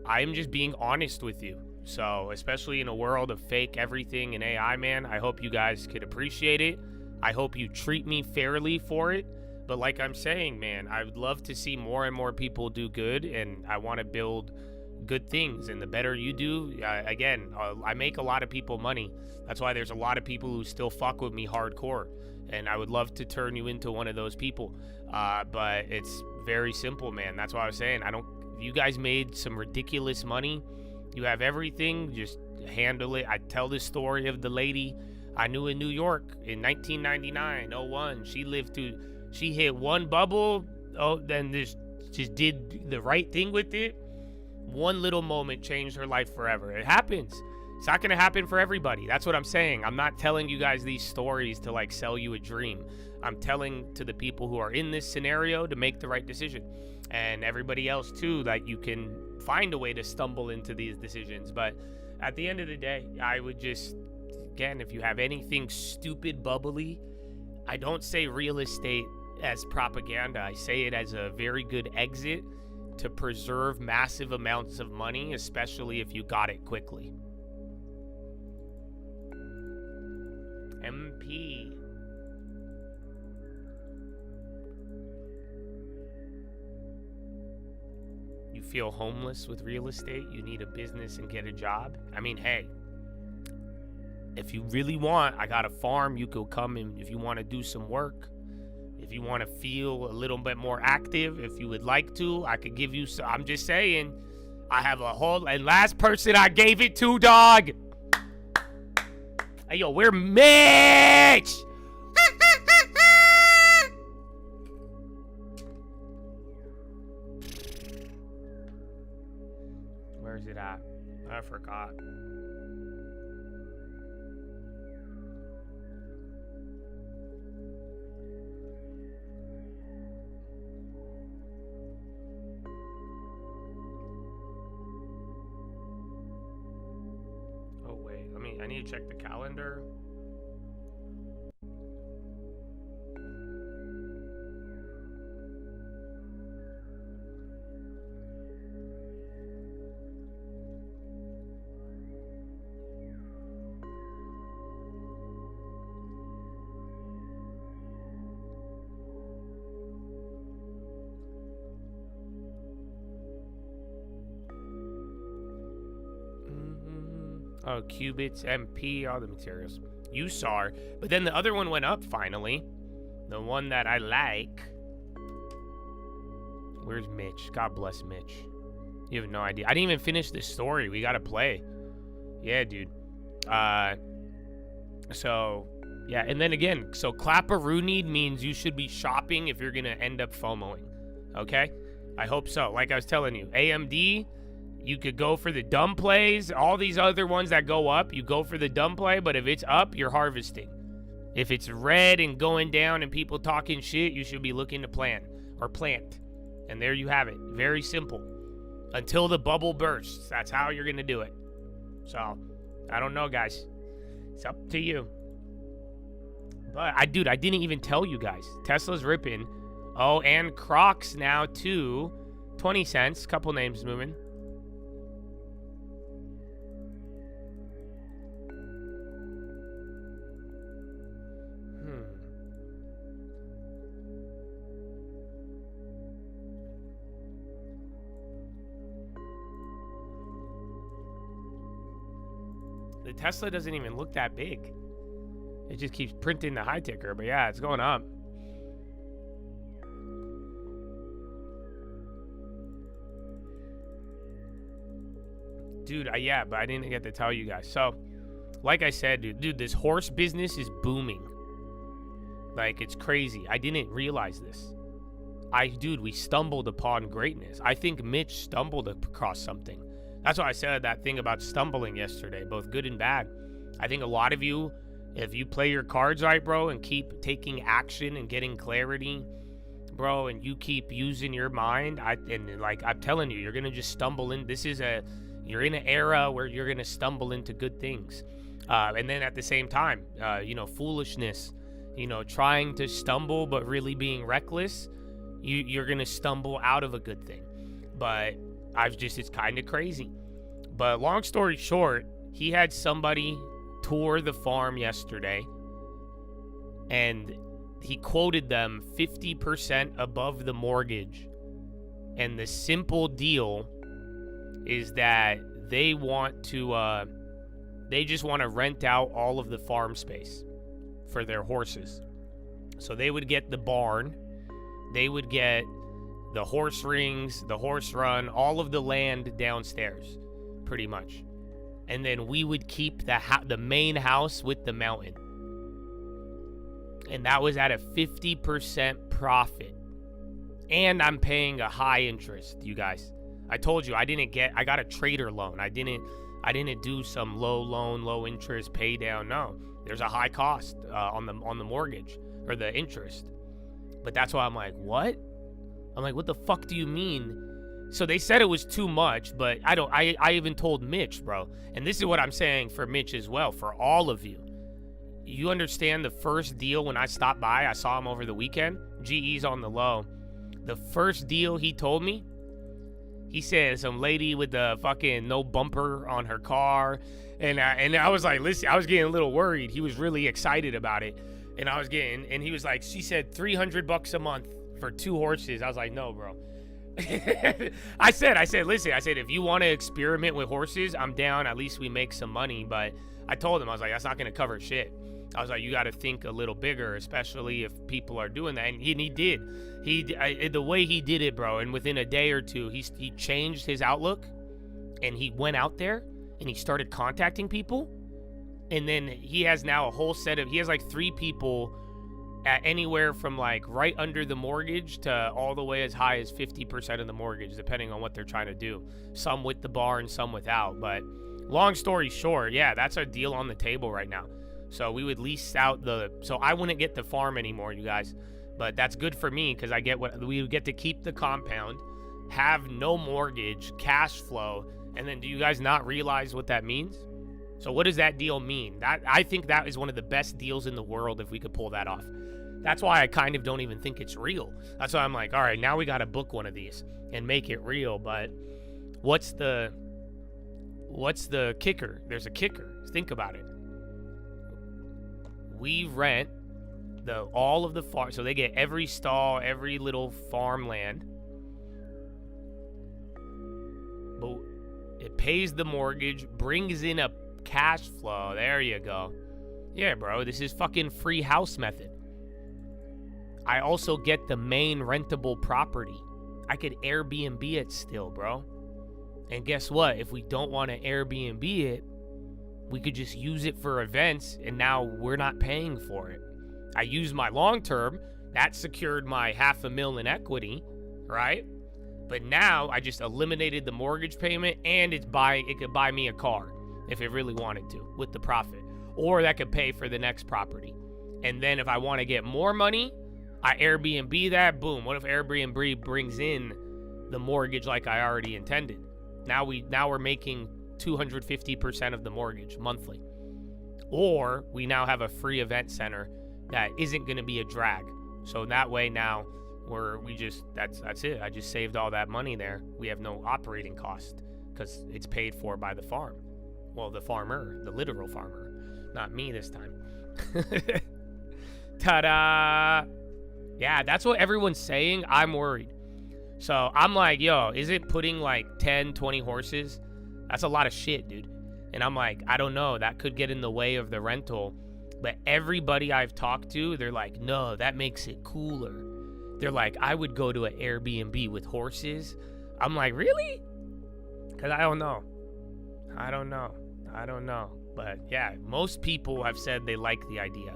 I'm just being honest with you. So, especially in a world of fake everything and AI, man, I hope you guys could appreciate it. I hope you treat me fairly for it. But like I'm saying, man, I would love to see more and more people do good, and I want to build good things. And the better you do, I make a lot of people money. That's why there's a lot of people who still fuck with me hardcore. And I would love to turn you into one of those people. But it's very simple, man. That's why I was saying, if you guys made some ridiculous money, you have everything, just handle it. I tell this story of the lady I knew in New York in 1999, 01. She hit one bubble, then just did the right thing with it. One little moment changed her life forever. It happens. It's not going to happen for everybody. That's what I'm saying. I'm not telling you guys these stories to like sell you a dream. I'm telling to the people who are in this scenario to make the right decision. And everybody else too, that you can find a way to stumble into these decisions. But at the end of the day, I would just, again, if you have anything stupid, bubbly, I don't say real estate as propaganda. I say it as a very good exit to preserve massive amounts of money, especially if you got it quickly. MP. You feel homeless with real estate? You need a business and get a job? I mean, hey, if you really want, I got a farm. You could come in if you want to do some work. If you want to feel a little bit more active, if you would like to, I could give you some. I'm just saying, I have a whole, and last person I gave it to, dog. Hey, yo, we're Mitch. Where's it at? I forgot. Oh wait, I need to check the calendar. Oh, qubits, MP, all the materials. You saw her. But then the other one went up finally. The one that I like. Where's Mitch? God bless Mitch. You have no idea. I didn't even finish this story. We gotta play. Yeah, dude. So, yeah, and then again, so clapperoonie means you should be shopping if you're gonna end up FOMOing. Okay? I hope so. Like I was telling you, AMD, you could go for the dumb plays. All these other ones that go up, you go for the dumb play, but if it's up, you're harvesting. If it's red and going down and people talking shit, you should be looking to plan or plant. And there you have it. Very simple. Until the bubble bursts. That's how you're going to do it. So, I don't know, guys. It's up to you. But, I didn't even tell you guys. Tesla's ripping. Oh, and Crocs now, too. 20 cents. Couple names moving. The Tesla doesn't even look that big. It just keeps printing the high ticker, but yeah, it's going up. Dude, yeah, but I didn't get to tell you guys. So, like I said, dude, this horse business is booming. Like, it's crazy. I didn't realize this. Dude, we stumbled upon greatness. I think Mitch stumbled across something. That's why I said that thing about stumbling yesterday, both good and bad. I think a lot of you, if you play your cards right, bro, and keep taking action and getting clarity, bro, and you keep using your mind, I'm telling you, you're gonna just stumble in. You're in an era where you're gonna stumble into good things, and then at the same time, foolishness, trying to stumble but really being reckless, you're gonna stumble out of a good thing. But it's kind of crazy. But long story short, he had somebody tour the farm yesterday, and he quoted them 50% above the mortgage. And the simple deal is that they just want to rent out all of the farm space for their horses. So they would get the barn, they would get the horse rings, the horse run, all of the land downstairs, pretty much. And then we would keep the main house with the mountain. And that was at a 50% profit. And I'm paying a high interest, you guys. I told you, I got a trader loan. I didn't do some low loan, low interest pay down. No, there's a high cost on the mortgage or the interest. But that's why I'm like, what? I'm like, what the fuck do you mean? So they said it was too much, but I even told Mitch, bro. And this is what I'm saying for Mitch as well, for all of you. You understand the first deal when I stopped by, I saw him over the weekend. GE's on the low. The first deal he told me, he said some lady with the fucking no bumper on her car. And I was like, listen, I was getting a little worried. He was really excited about it. And he was like, she said $300 a month for 2 horses. I was like, no, bro. I said, listen, if you want to experiment with horses, I'm down. At least we make some money. But I told him, I was like, that's not going to cover shit. I was like, you got to think a little bigger, especially if people are doing that. And he did. The way he did it, bro, and within a day or two, he changed his outlook, and he went out there, and he started contacting people. And then he has now a whole set of, he has like 3 people at anywhere from like right under the mortgage to all the way as high as 50% of the mortgage, depending on what they're trying to do. Some with the bar and some without. But long story short, yeah, that's our deal on the table right now. So we would lease out so I wouldn't get the farm anymore, you guys. But that's good for me because we would get to keep the compound, have no mortgage, cash flow. And then do you guys not realize what that means? So what does that deal mean? I think that is one of the best deals in the world if we could pull that off. That's why I kind of don't even think it's real. That's why I'm like, all right, now we got to book one of these and make it real. But what's the kicker? There's a kicker. Think about it. We rent all of the farm, so they get every stall, every little farmland. But it pays the mortgage, brings in a cash flow. There you go. Yeah, bro, this is fucking free house method. I also get the main rentable property. I could Airbnb it still, bro. And guess what? If we don't want to Airbnb it, we could just use it for events, and now we're not paying for it. I used my long term. That secured my $500,000 in equity, right? But now I just eliminated the mortgage payment, and it could buy me a car if it really wanted to with the profit. Or that could pay for the next property. And then if I want to get more money, I Airbnb that. Boom. What if Airbnb brings in the mortgage like I already intended? Now we're making 250% of the mortgage monthly. Or we now have a free event center that isn't going to be a drag. So that way now that's it. I just saved all that money there. We have no operating cost because it's paid for by the farm. Well, the farmer, the literal farmer, not me this time. Ta-da! Yeah, that's what everyone's saying. I'm worried. So I'm like, yo, is it putting like 10, 20 horses? That's a lot of shit, dude. And I'm like, I don't know. That could get in the way of the rental. But everybody I've talked to, they're like, no, that makes it cooler. They're like, I would go to an Airbnb with horses. I'm like, really? Because I don't know. But yeah, most people have said they like the idea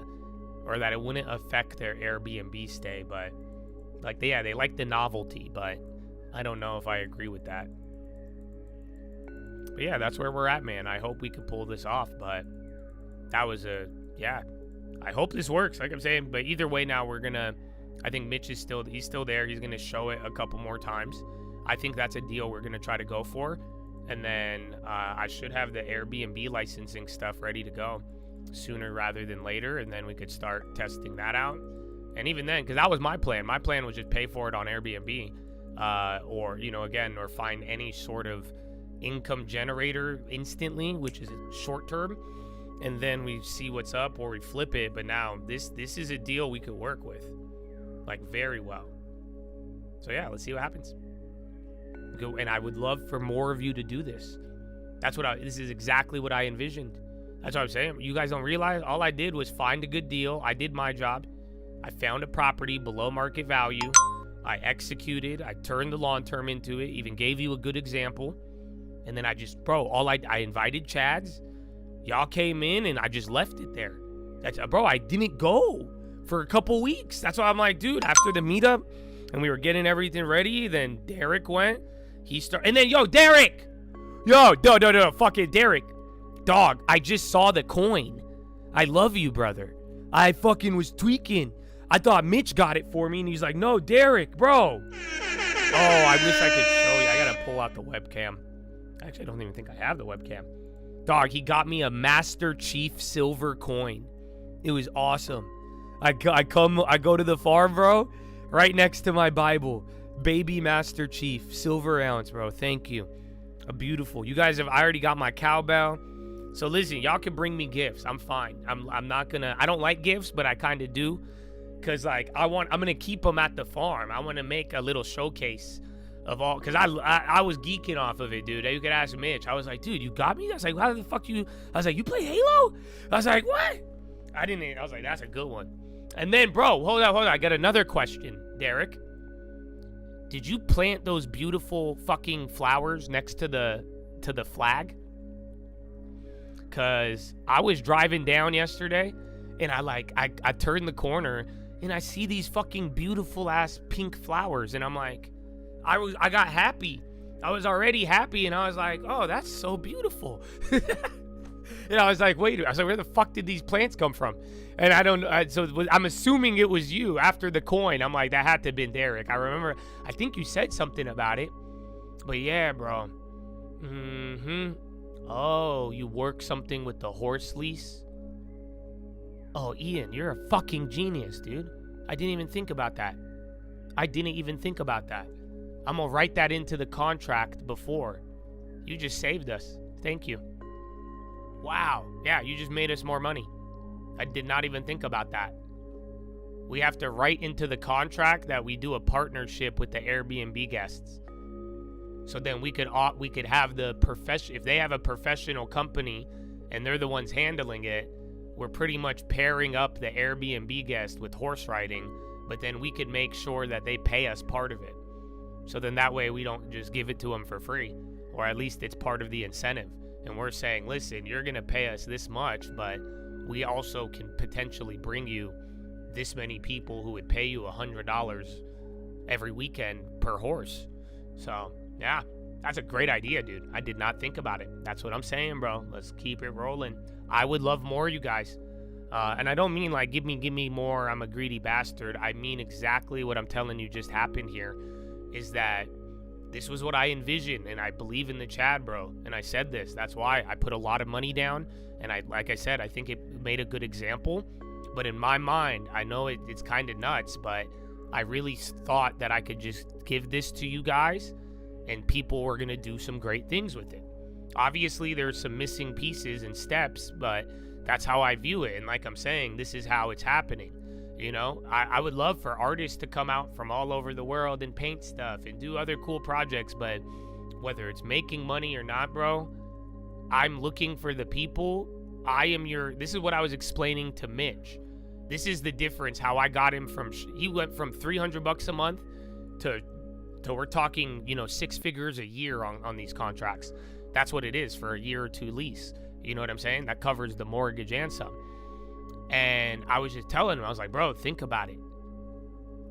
or that it wouldn't affect their Airbnb stay. But like, they like the novelty. But I don't know if I agree with that. But yeah, that's where we're at, man. I hope we could pull this off. But that was I hope this works, like I'm saying. But either way, now I think Mitch is still there. He's going to show it a couple more times. I think that's a deal we're going to try to go for. And then I should have the Airbnb licensing stuff ready to go sooner rather than later. And then we could start testing that out. And even then, because that was my plan. My plan was just pay for it on Airbnb or find any sort of income generator instantly, which is short term. And then we see what's up or we flip it. But now this is a deal we could work with, like, very well. So yeah, let's see what happens. And I would love for more of you to do this. This is exactly what I envisioned. That's what I'm saying. You guys don't realize all I did was find a good deal. I did my job. I found a property below market value. I executed. I turned the long term into it. Even gave you a good example. And then I invited Chads. Y'all came in and I just left it there. I didn't go for a couple weeks. That's why I'm like, dude, after the meetup and we were getting everything ready, then Derek went. And then, yo, Derek, Yo, no, fucking Derek. Dog, I just saw the coin. I love you, brother. I fucking was tweaking. I thought Mitch got it for me, and he's like, no, Derek, bro. Oh, I wish I could show you. I gotta pull out the webcam. Actually, I don't even think I have the webcam. Dog, he got me a Master Chief silver coin. It was awesome. I go to the farm, bro, right next to my Bible. Baby Master Chief, silver ounce, bro. Thank you. Beautiful. You guys I already got my cowbell. So listen, y'all can bring me gifts. I'm fine. I'm not gonna, I don't like gifts, but I kind of do. Cause like, I'm gonna keep them at the farm. I want to make a little showcase of all, cause I was geeking off of it, dude. You could ask Mitch. I was like, dude, you got me? I was like, how the fuck you, I was like, you play Halo? I was like, what? I was like, that's a good one. And then, bro, hold on. I got another question, Derek. Did you plant those beautiful fucking flowers next to the flag? Cause I was driving down yesterday, and I turned the corner, and I see these fucking beautiful ass pink flowers, and I'm like, I got happy. I was already happy, and I was like, oh, that's so beautiful. And I was like, wait, I was like, where the fuck did these plants come from? And I don't know. So I'm assuming it was you after the coin. I'm like, that had to have been Derek. I remember, I think you said something about it. But yeah, bro. Oh, you work something with the horse lease? Oh, Ian, you're a fucking genius, dude. I didn't even think about that. I'm gonna write that into the contract before. You just saved us. Thank you. Wow. Yeah, you just made us more money. I did not even think about that. We have to write into the contract that we do a partnership with the Airbnb guests. So then we could have the profession, if they have a professional company and they're the ones handling it, we're pretty much pairing up the Airbnb guest with horse riding, but then we could make sure that they pay us part of it. So then that way we don't just give it to them for free, or at least it's part of the incentive. And we're saying, listen, you're going to pay us this much, but we also can potentially bring you this many people who would pay you $100 every weekend per horse. So, yeah, that's a great idea, dude. I did not think about it. That's what I'm saying, bro. Let's keep it rolling. I would love more, you guys. And I don't mean like, give me more, I'm a greedy bastard. I mean exactly what I'm telling you just happened here, is that this was what I envisioned, and I believe in the Chad, bro. And I said this. That's why I put a lot of money down. And like I said, I think it made a good example. But in my mind, I know it's kind of nuts, but I really thought that I could just give this to you guys, and people were going to do some great things with it. Obviously, there's some missing pieces and steps, but that's how I view it. And like I'm saying, this is how it's happening. You know, I would love for artists to come out from all over the world and paint stuff and do other cool projects, but whether it's making money or not, bro, I'm looking for the people. This is what I was explaining to Mitch. This is the difference, how I got him from, he went from $300 a month to we're talking, you know, 6 figures a year on these contracts. That's what it is for a year or two lease. You know what I'm saying? That covers the mortgage and some. And I was just telling him, I was like, bro, think about it.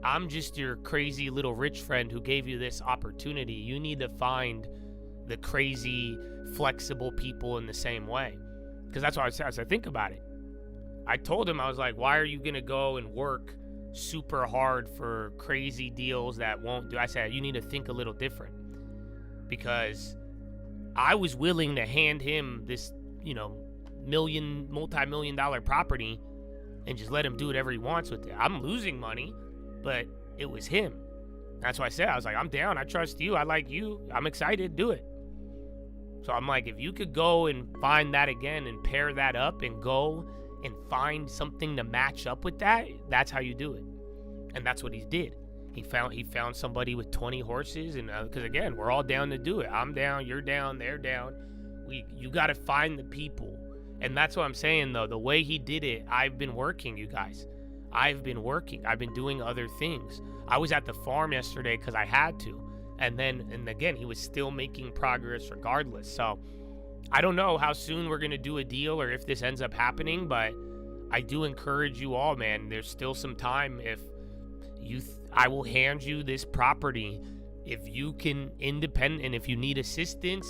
I'm just your crazy little rich friend who gave you this opportunity. You need to find the crazy, flexible people in the same way. Because that's what I said. As I think about it, I told him, I was like, why are you going to go and work super hard for crazy deals that won't do? I said, you need to think a little different. Because I was willing to hand him this, you know, multi-million-dollar property and just let him do whatever he wants with it. I'm losing money, but it was him. That's why I said, I was like, I'm down. I trust you. I like you. I'm excited. Do it. So I'm like, if you could go and find that again and pair that up and go and find something to match up with that, that's how you do it. And that's what he did. He found somebody with 20 horses, and because again, we're all down to do it. I'm down, you're down, they're down. You got to find the people. And that's what I'm saying, though. The way he did it, I've been working, you guys. I've been working. I've been doing other things. I was at the farm yesterday because I had to. And again, he was still making progress regardless. So I don't know how soon we're going to do a deal or if this ends up happening, but I do encourage you all, man. There's still some time. If I will hand you this property if you can independent, and if you need assistance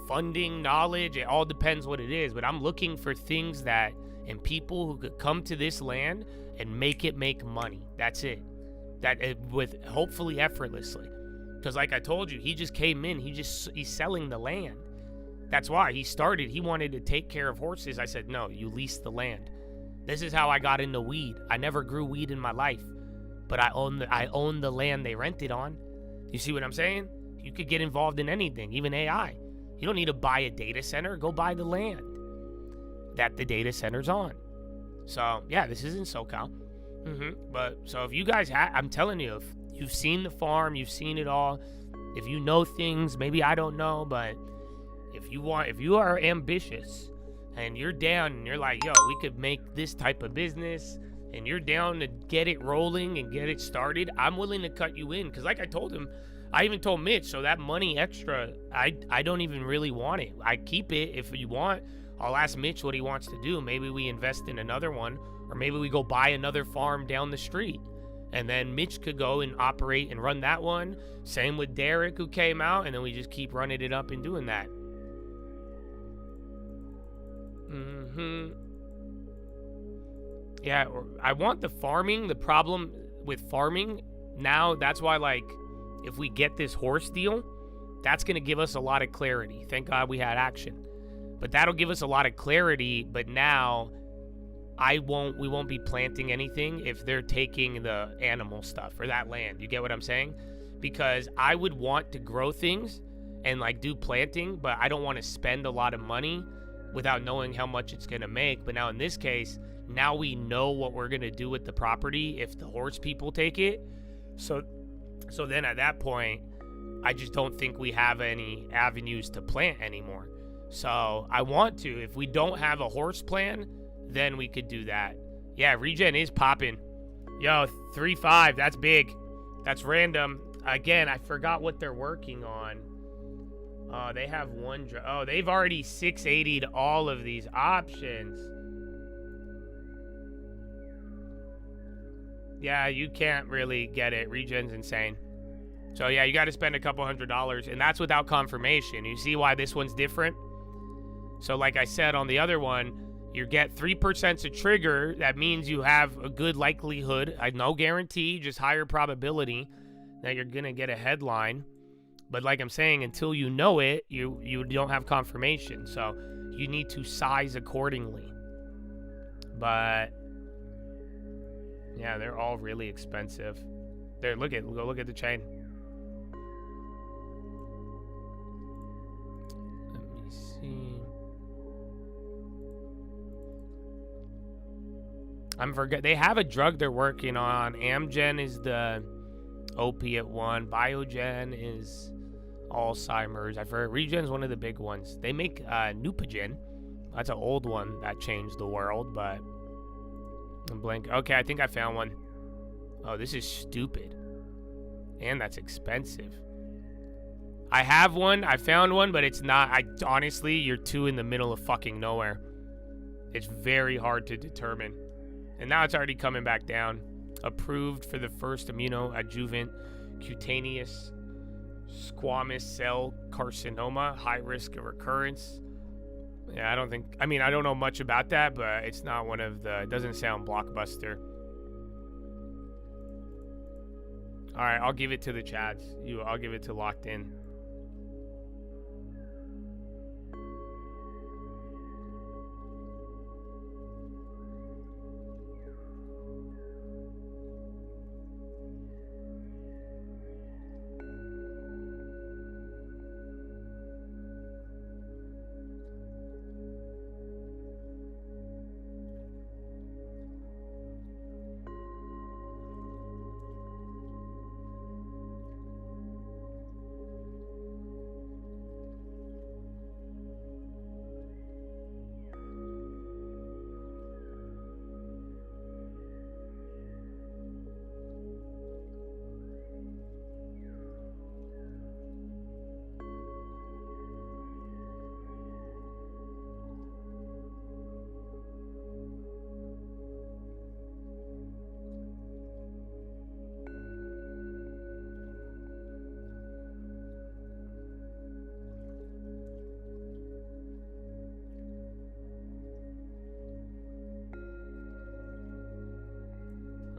funding, knowledge. It all depends what it is. But I'm looking for things that, and people who could come to this land and make money. That's it. With hopefully effortlessly. Because like I told you, he just came in. He's selling the land. That's why he started. He wanted to take care of horses. I said, no, you lease the land. This is how I got into weed. I never grew weed in my life, but I own the land they rented on. You see what I'm saying? You could get involved in anything, even AI. You don't need to buy a data center. Go buy the land that the data center's on. So yeah, this is in SoCal. But so if you guys I'm telling you, if you've seen the farm, you've seen it all. If you know things, maybe I don't know, but if you are ambitious and you're down and you're like, yo, we could make this type of business, and you're down to get it rolling and get it started, I'm willing to cut you in. Because like I told him, I even told Mitch, so that money extra, I don't even really want it. I keep it if you want. I'll ask Mitch what he wants to do. Maybe we invest in another one, or maybe we go buy another farm down the street. And then Mitch could go and operate and run that one. Same with Derek, who came out, and then we just keep running it up and doing that. Yeah, I want the farming. The problem with farming now, that's why, like, if we get this horse deal, that's going to give us a lot of clarity. Thank God we had action. But that'll give us a lot of clarity. But now we won't be planting anything if they're taking the animal stuff or that land. You get what I'm saying? Because I would want to grow things and like do planting, but I don't want to spend a lot of money without knowing how much it's going to make. But now in this case, now we know what we're going to do with the property if the horse people take it. So then at that point, I just don't think we have any avenues to plant anymore. So I want to, if we don't have a horse plan, then we could do that. Yeah, regen is popping. Yo, 3.5, that's big. That's random. Again, I forgot what they're working on. They have one. They've already 680'd all of these options. Yeah, you can't really get it. Regen's insane. So yeah, you got to spend a couple $100, and that's without confirmation. You see why this one's different? So like I said on the other one, you get 3% to trigger. That means you have a good likelihood, no guarantee, just higher probability that you're gonna get a headline. But like I'm saying, until you know it, you don't have confirmation. So you need to size accordingly. But yeah, they're all really expensive. There, go look at the chain. Let me see. They have a drug they're working on. Amgen is the opiate one. Biogen is Alzheimer's. I've heard Regen's one of the big ones. They make Neupogen. That's an old one that changed the world, but I'm blank. Okay, I think I found one. Oh, this is stupid. And that's expensive. I have one. I found one, but it's not. Honestly, you're too in the middle of fucking nowhere. It's very hard to determine. And now it's already coming back down. Approved for the first immunoadjuvant cutaneous squamous cell carcinoma, high risk of recurrence. Yeah, I don't know much about that, but it's not one of the, it doesn't sound blockbuster. All right, I'll give it to the Chads. I'll give it to Locked In.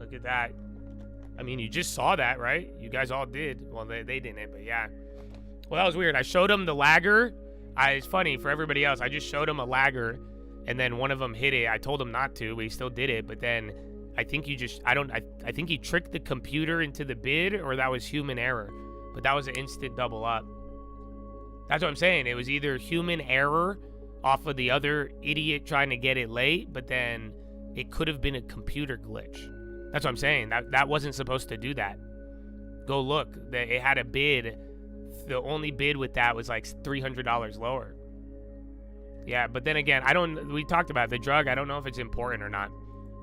Look at that. I mean, you just saw that, right? You guys all did. Well, they didn't, but yeah. Well, that was weird. I showed them the lagger. It's funny for everybody else. I just showed them a lagger, and then one of them hit it. I told him not to, but he still did it. But then I think you just, I think he tricked the computer into the bid, or that was human error. But that was an instant double up. That's what I'm saying. It was either human error off of the other idiot trying to get it late, but then it could have been a computer glitch. That's what I'm saying. That wasn't supposed to do that. Go look. It had a bid. The only bid with that was like $300 lower. Yeah, but then again, we talked about the drug. I don't know if it's important or not.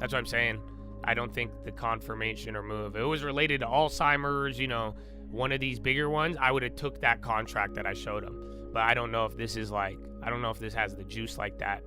That's what I'm saying. I don't think the confirmation or move. If it was related to Alzheimer's, you know, one of these bigger ones, I would have took that contract that I showed him. But I don't know if this is like, I don't know if this has the juice like that.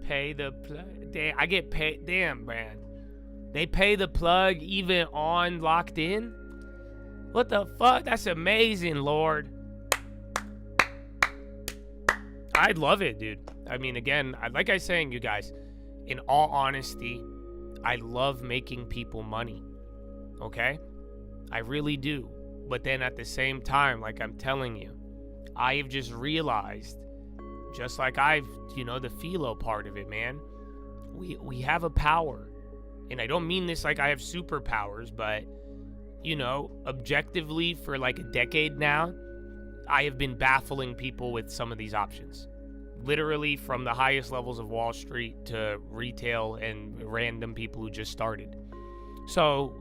Pay the plug. Damn, I get paid. Damn, man. They pay the plug even on locked in? What the fuck? That's amazing, Lord. I love it, dude. I mean, again, like I was saying, you guys, in all honesty, I love making people money. Okay? I really do. But then at the same time, like I'm telling you, I have just realized, just like the Philo part of it, man. We have a power. And I don't mean this like I have superpowers, but, objectively for like a decade now, I have been baffling people with some of these options. Literally from the highest levels of Wall Street to retail and random people who just started. So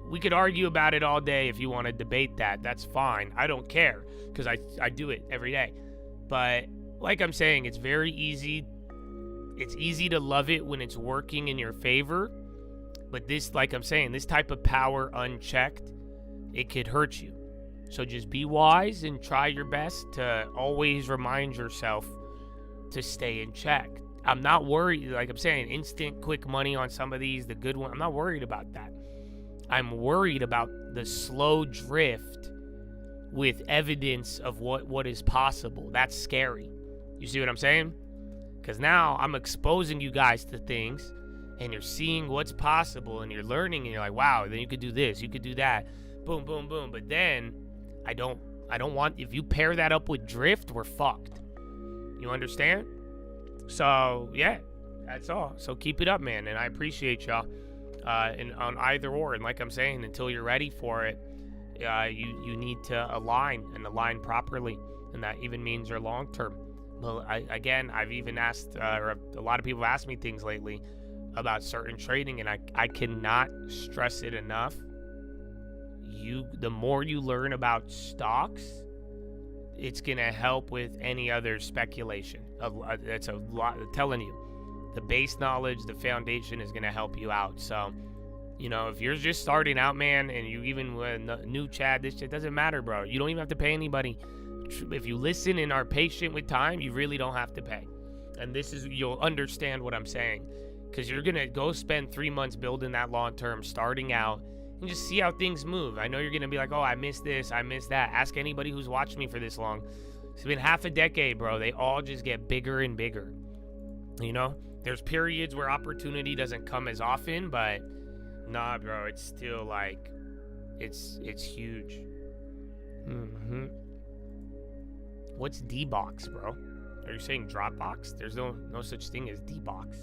we could argue about it all day if you want to debate that. That's fine. I don't care because I do it every day. But like I'm saying, it's very easy. It's easy to love it when it's working in your favor. But this, like I'm saying, this type of power unchecked, it could hurt you. So just be wise and try your best to always remind yourself to stay in check. I'm not worried, like I'm saying, instant quick money on some of these, the good one. I'm not worried about that. I'm worried about the slow drift with evidence of what is possible. That's scary. You see what I'm saying? Because now I'm exposing you guys to things and you're seeing what's possible and you're learning and you're like, wow, then you could do this, you could do that. Boom, boom, boom. But then I don't want, if you pair that up with drift, we're fucked. You understand? So, yeah, that's all. So keep it up, man. And I appreciate y'all on either or. And like I'm saying, until you're ready for it, you need to align properly. And that even means your long term. Well, I've even asked, or a lot of people have asked me things lately about certain trading, and I cannot stress it enough. The more you learn about stocks, it's gonna help with any other speculation. That's a lot. I'm telling you, the base knowledge, the foundation is gonna help you out. So, if you're just starting out, man, and you even with new Chad, this shit doesn't matter, bro. You don't even have to pay anybody. If you listen and are patient with time, you really don't have to pay. And you'll understand what I'm saying, because you're gonna go spend 3 months building that long term, starting out, and just see how things move. I know you're gonna be like, oh, I missed this, I missed that. Ask anybody who's watched me for this long. It's been half a decade, bro. They all just get bigger and bigger. There's periods where opportunity doesn't come as often, but nah, bro, it's still like, it's huge. What's D-Box, bro? Are you saying Dropbox? There's no such thing as D-Box.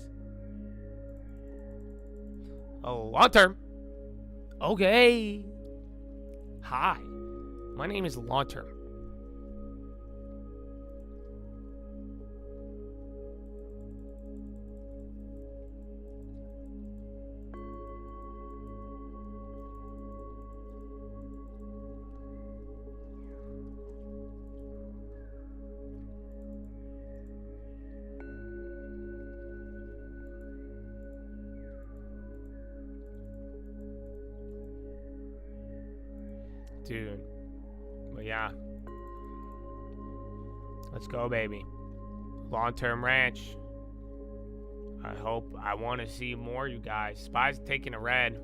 Oh, long term. Okay. Hi. My name is Long Term. Dude. But yeah. Let's go, baby. Long-term ranch. I want to see more, you guys. Spy's taking a red.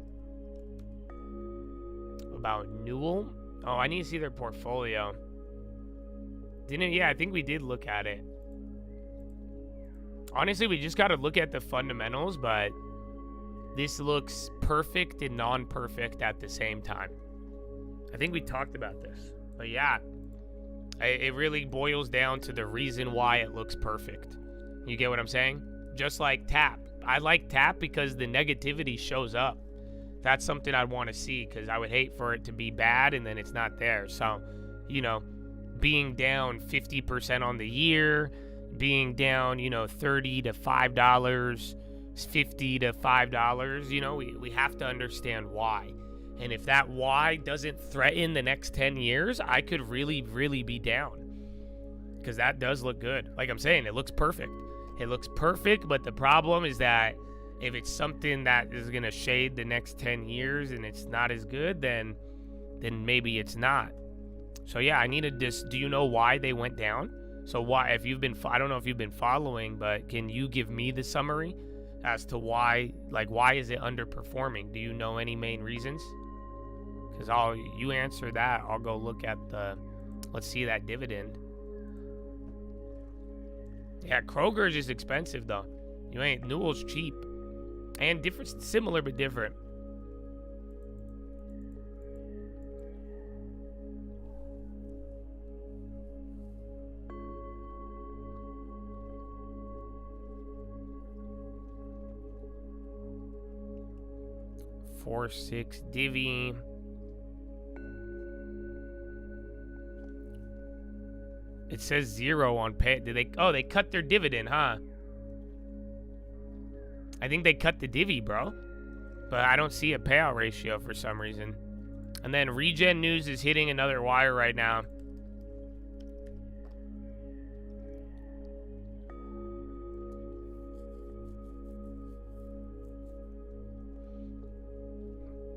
About Newell? Oh, I need to see their portfolio. Yeah, I think we did look at it. Honestly, we just got to look at the fundamentals, but this looks perfect and non-perfect at the same time. I think we talked about this. But yeah, it really boils down to the reason why it looks perfect. You get what I'm saying? Just like tap. I like tap because the negativity shows up. That's something I'd want to see, because I would hate for it to be bad and then it's not there. So, you know, being down 50% on the year, being down, you know, $30 to $5, $50 to $5, you know, we have to understand why. And if that why doesn't threaten the next 10 years, I could really, really be down. Because that does look good. Like I'm saying, it looks perfect. It looks perfect, but the problem is that if it's something that is going to shade the next 10 years and it's not as good, then maybe it's not. So yeah, I need to do you know why they went down? So why, if you've been, I don't know if you've been following, but can you give me the summary as to why, like, why is it underperforming? Do you know any main reasons? Because you answer that, I'll go look at let's see that dividend. Yeah, Kroger's is expensive though. Newell's cheap. And different, similar but different. Four, 6 divvy. It says 0 on pay. They cut their dividend, huh? I think they cut the divvy, bro. But I don't see a payout ratio for some reason. And then Regen News is hitting another wire right now.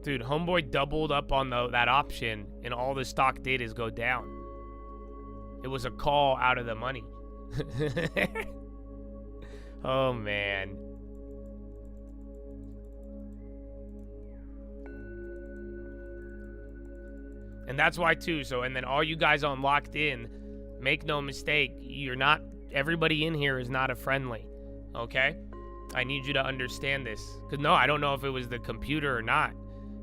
Dude, homeboy doubled up on that option, and all the stock did is go down. It was a call out of the money. Oh, man. And that's why, too. So, and then all you guys on Locked In, make no mistake, everybody in here is not a friendly, okay? I need you to understand this. Because, no, I don't know if it was the computer or not.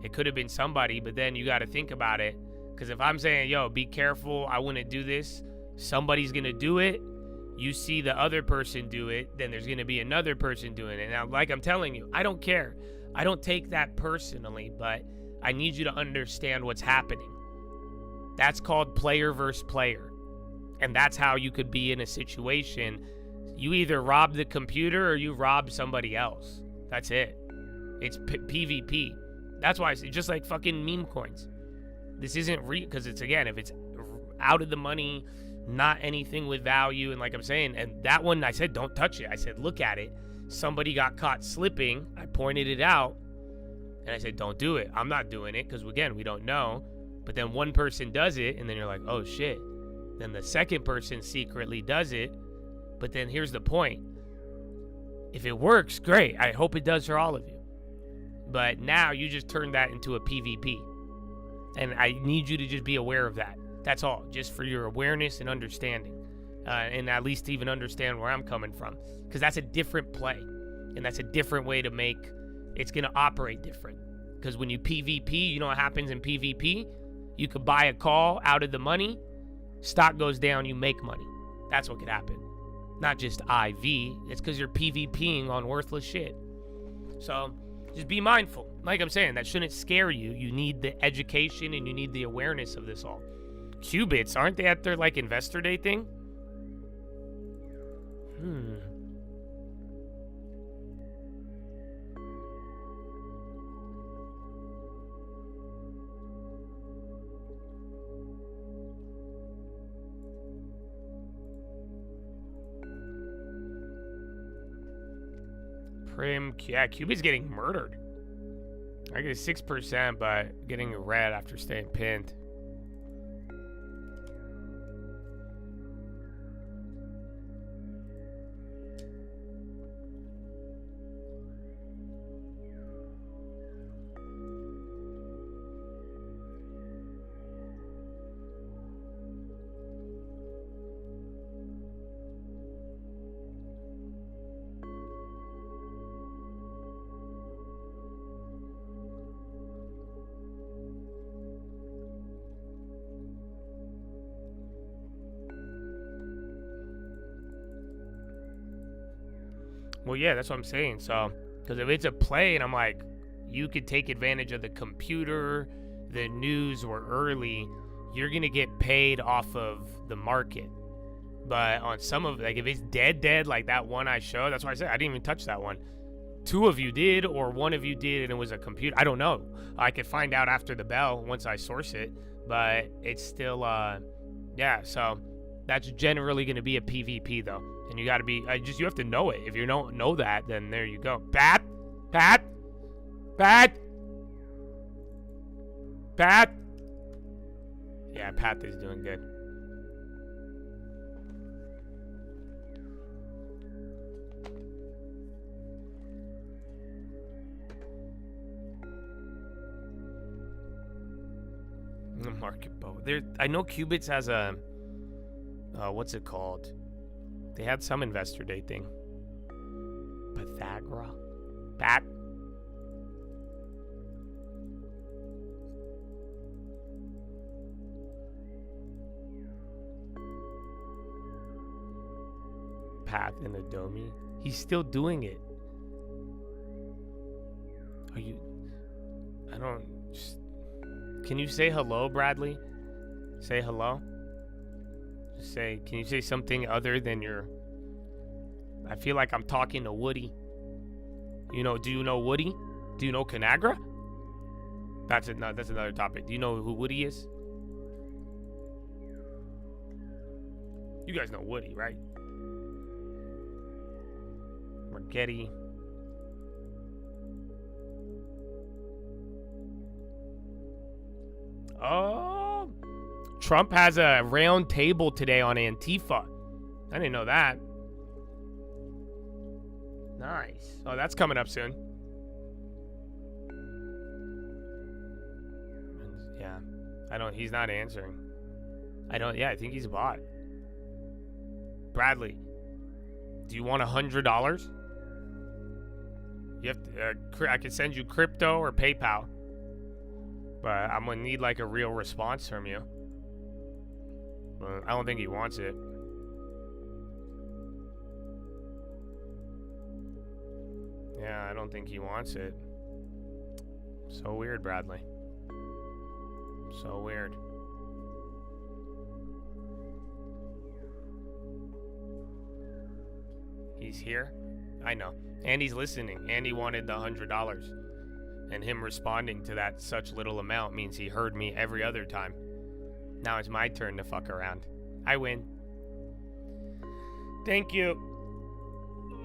It could have been somebody, but then you got to think about it. Because if I'm saying, yo, be careful, I wouldn't do this, somebody's going to do it, you see the other person do it, then there's going to be another person doing it. Now, like I'm telling you, I don't care. I don't take that personally, but I need you to understand what's happening. That's called player versus player. And that's how you could be in a situation. You either rob the computer or you rob somebody else. That's it. It's PvP. That's why it's just like fucking meme coins. This isn't because it's, again, if it's out of the money, not anything with value, and like I'm saying, and that one, I said, don't touch it. I said, look at it. Somebody got caught slipping. I pointed it out, and I said, don't do it. I'm not doing it because, again, we don't know. But then one person does it, and then you're like, oh, shit. Then the second person secretly does it. But then here's the point. If it works, great. I hope it does for all of you. But now you just turned that into a PvP. And I need you to just be aware of that. That's all. Just for your awareness and understanding. And at least even understand where I'm coming from. Because that's a different play. And that's a different way to make... It's going to operate different. Because when you PvP, you know what happens in PvP? You could buy a call out of the money. Stock goes down, you make money. That's what could happen. Not just IV. It's because you're PvPing on worthless shit. So... just be mindful. Like I'm saying, that shouldn't scare you. You need the education and you need the awareness of this all. Qubits, aren't they at their, like, investor day thing? Yeah, Qubit's getting murdered. I get 6%, but getting a red after staying pinned. Well, yeah, that's what I'm saying. So, because if it's a play and I'm like, you could take advantage of the computer, the news were early, you're going to get paid off of the market. But on some of, like, if it's dead, like that one I showed, that's why I said I didn't even touch that one. 2 of you did, or 1 of you did, and it was a computer. I don't know. I could find out after the bell once I source it, but it's still, yeah, so that's generally going to be a PvP, though. And you got to be, you have to know it. If you don't know that, then there you go. Pat! Yeah, Pat is doing good. The market boat. I know Qubits has a, what's it called? They had some investor day thing. Pythagoras? Pat? Pat and Adomi. He's still doing it. Are you... I don't... Just, can you say hello, Bradley? Say hello? Just say... Can you say something other than your... I feel like I'm talking to Woody. You know... Do you know Woody? Do you know Conagra? That's another topic. Do you know who Woody is? You guys know Woody, right? Margetti. Oh, Trump has a round table today on Antifa. I didn't know that. Nice. Oh, that's coming up soon. Yeah. He's not answering. Yeah, I think he's a bot. Bradley, do you want $100? You have to, I can send you crypto or PayPal. But I'm gonna need like a real response from you. But I don't think he wants it. Yeah, I don't think he wants it. So weird, Bradley. So weird. He's here? I know. And he's listening. And he wanted the $100. And him responding to that such little amount means he heard me every other time. Now it's my turn to fuck around. I win. Thank you.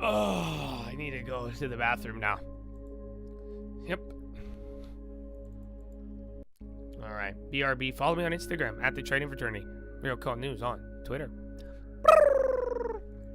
Oh, I need to go to the bathroom now. Yep. All right. BRB. Follow me on Instagram at the Trading Fraternity. Real Call News on Twitter.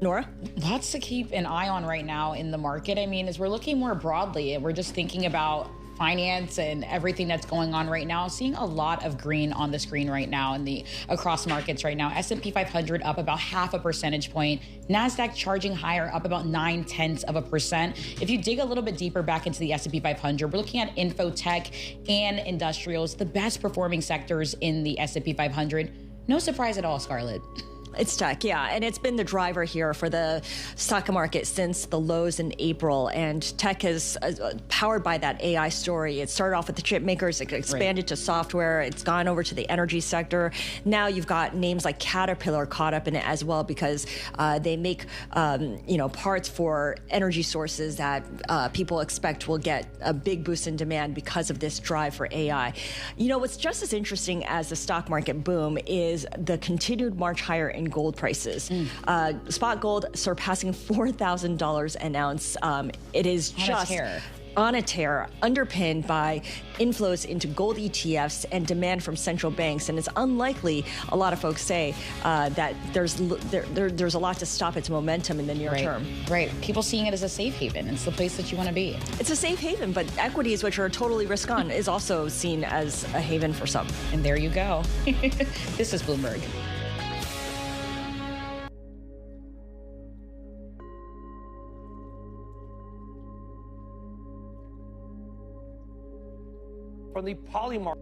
Nora? Lots to keep an eye on right now in the market. I mean, as we're looking more broadly and we're just thinking about finance and everything that's going on right now, seeing a lot of green on the screen right now in across markets right now. S&P 500 up about 0.5 percentage point. NASDAQ charging higher, up about 0.9%. If you dig a little bit deeper back into the S&P 500, we're looking at info tech and industrials, the best performing sectors in the S&P 500. No surprise at all, Scarlett. It's tech, yeah. And it's been the driver here for the stock market since the lows in April. And tech is powered by that AI story. It started off with the chip makers, it expanded to software, it's gone over to the energy sector. Now you've got names like Caterpillar caught up in it as well because they make parts for energy sources that people expect will get a big boost in demand because of this drive for AI. You know, what's just as interesting as the stock market boom is the continued march higher in gold prices. Spot gold surpassing $4,000 an ounce. It is just on a tear, underpinned by inflows into gold ETFs and demand from central banks. And it's unlikely, a lot of folks say, that there's a lot to stop its momentum in the near term. Right. People seeing it as a safe haven. It's the place that you want to be. It's a safe haven, but equities, which are totally risk on, is also seen as a haven for some. And there you go. This is Bloomberg. From the Polymarket,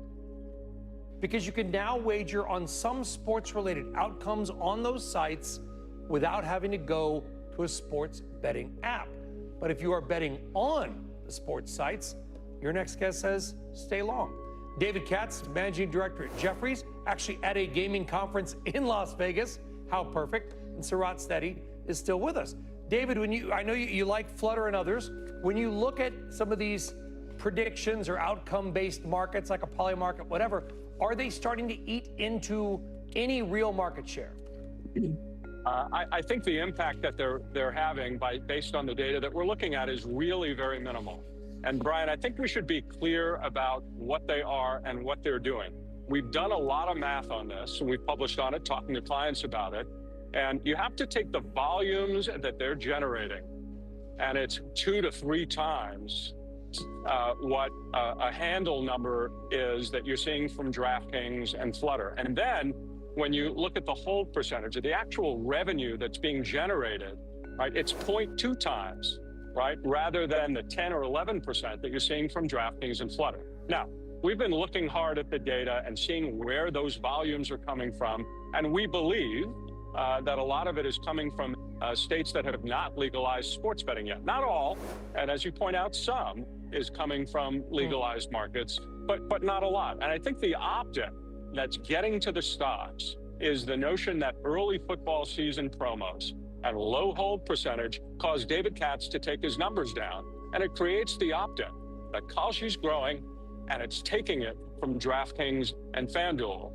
because you can now wager on some sports-related outcomes on those sites without having to go to a sports betting app. But if you are betting on the sports sites, your next guest says stay long. David Katz, managing director at Jefferies, actually at a gaming conference in Las Vegas. How perfect. And Sarat Steady is still with us. David, I know you like Flutter and others. When you look at some of these predictions or outcome-based markets like a Polymarket, whatever, are they starting to eat into any real market share? I think the impact that they're having based on the data that we're looking at is really very minimal. And Brian, I think we should be clear about what they are and what they're doing. We've done a lot of math on this, and we've published on it, talking to clients about it. And you have to take the volumes that they're generating, and it's 2 to 3 times what a handle number is that you're seeing from DraftKings and Flutter. And then when you look at the hold percentage of the actual revenue that's being generated, right, it's 0.2 times, right, rather than the 10 or 11% that you're seeing from DraftKings and Flutter. Now, we've been looking hard at the data and seeing where those volumes are coming from, and we believe that a lot of it is coming from states that have not legalized sports betting yet. Not all, and as you point out, some is coming from legalized markets, but not a lot. And I think the optic that's getting to the stocks is the notion that early football season promos and low hold percentage caused David Katz to take his numbers down. And it creates the optic that Kalshi's growing and it's taking it from DraftKings and FanDuel,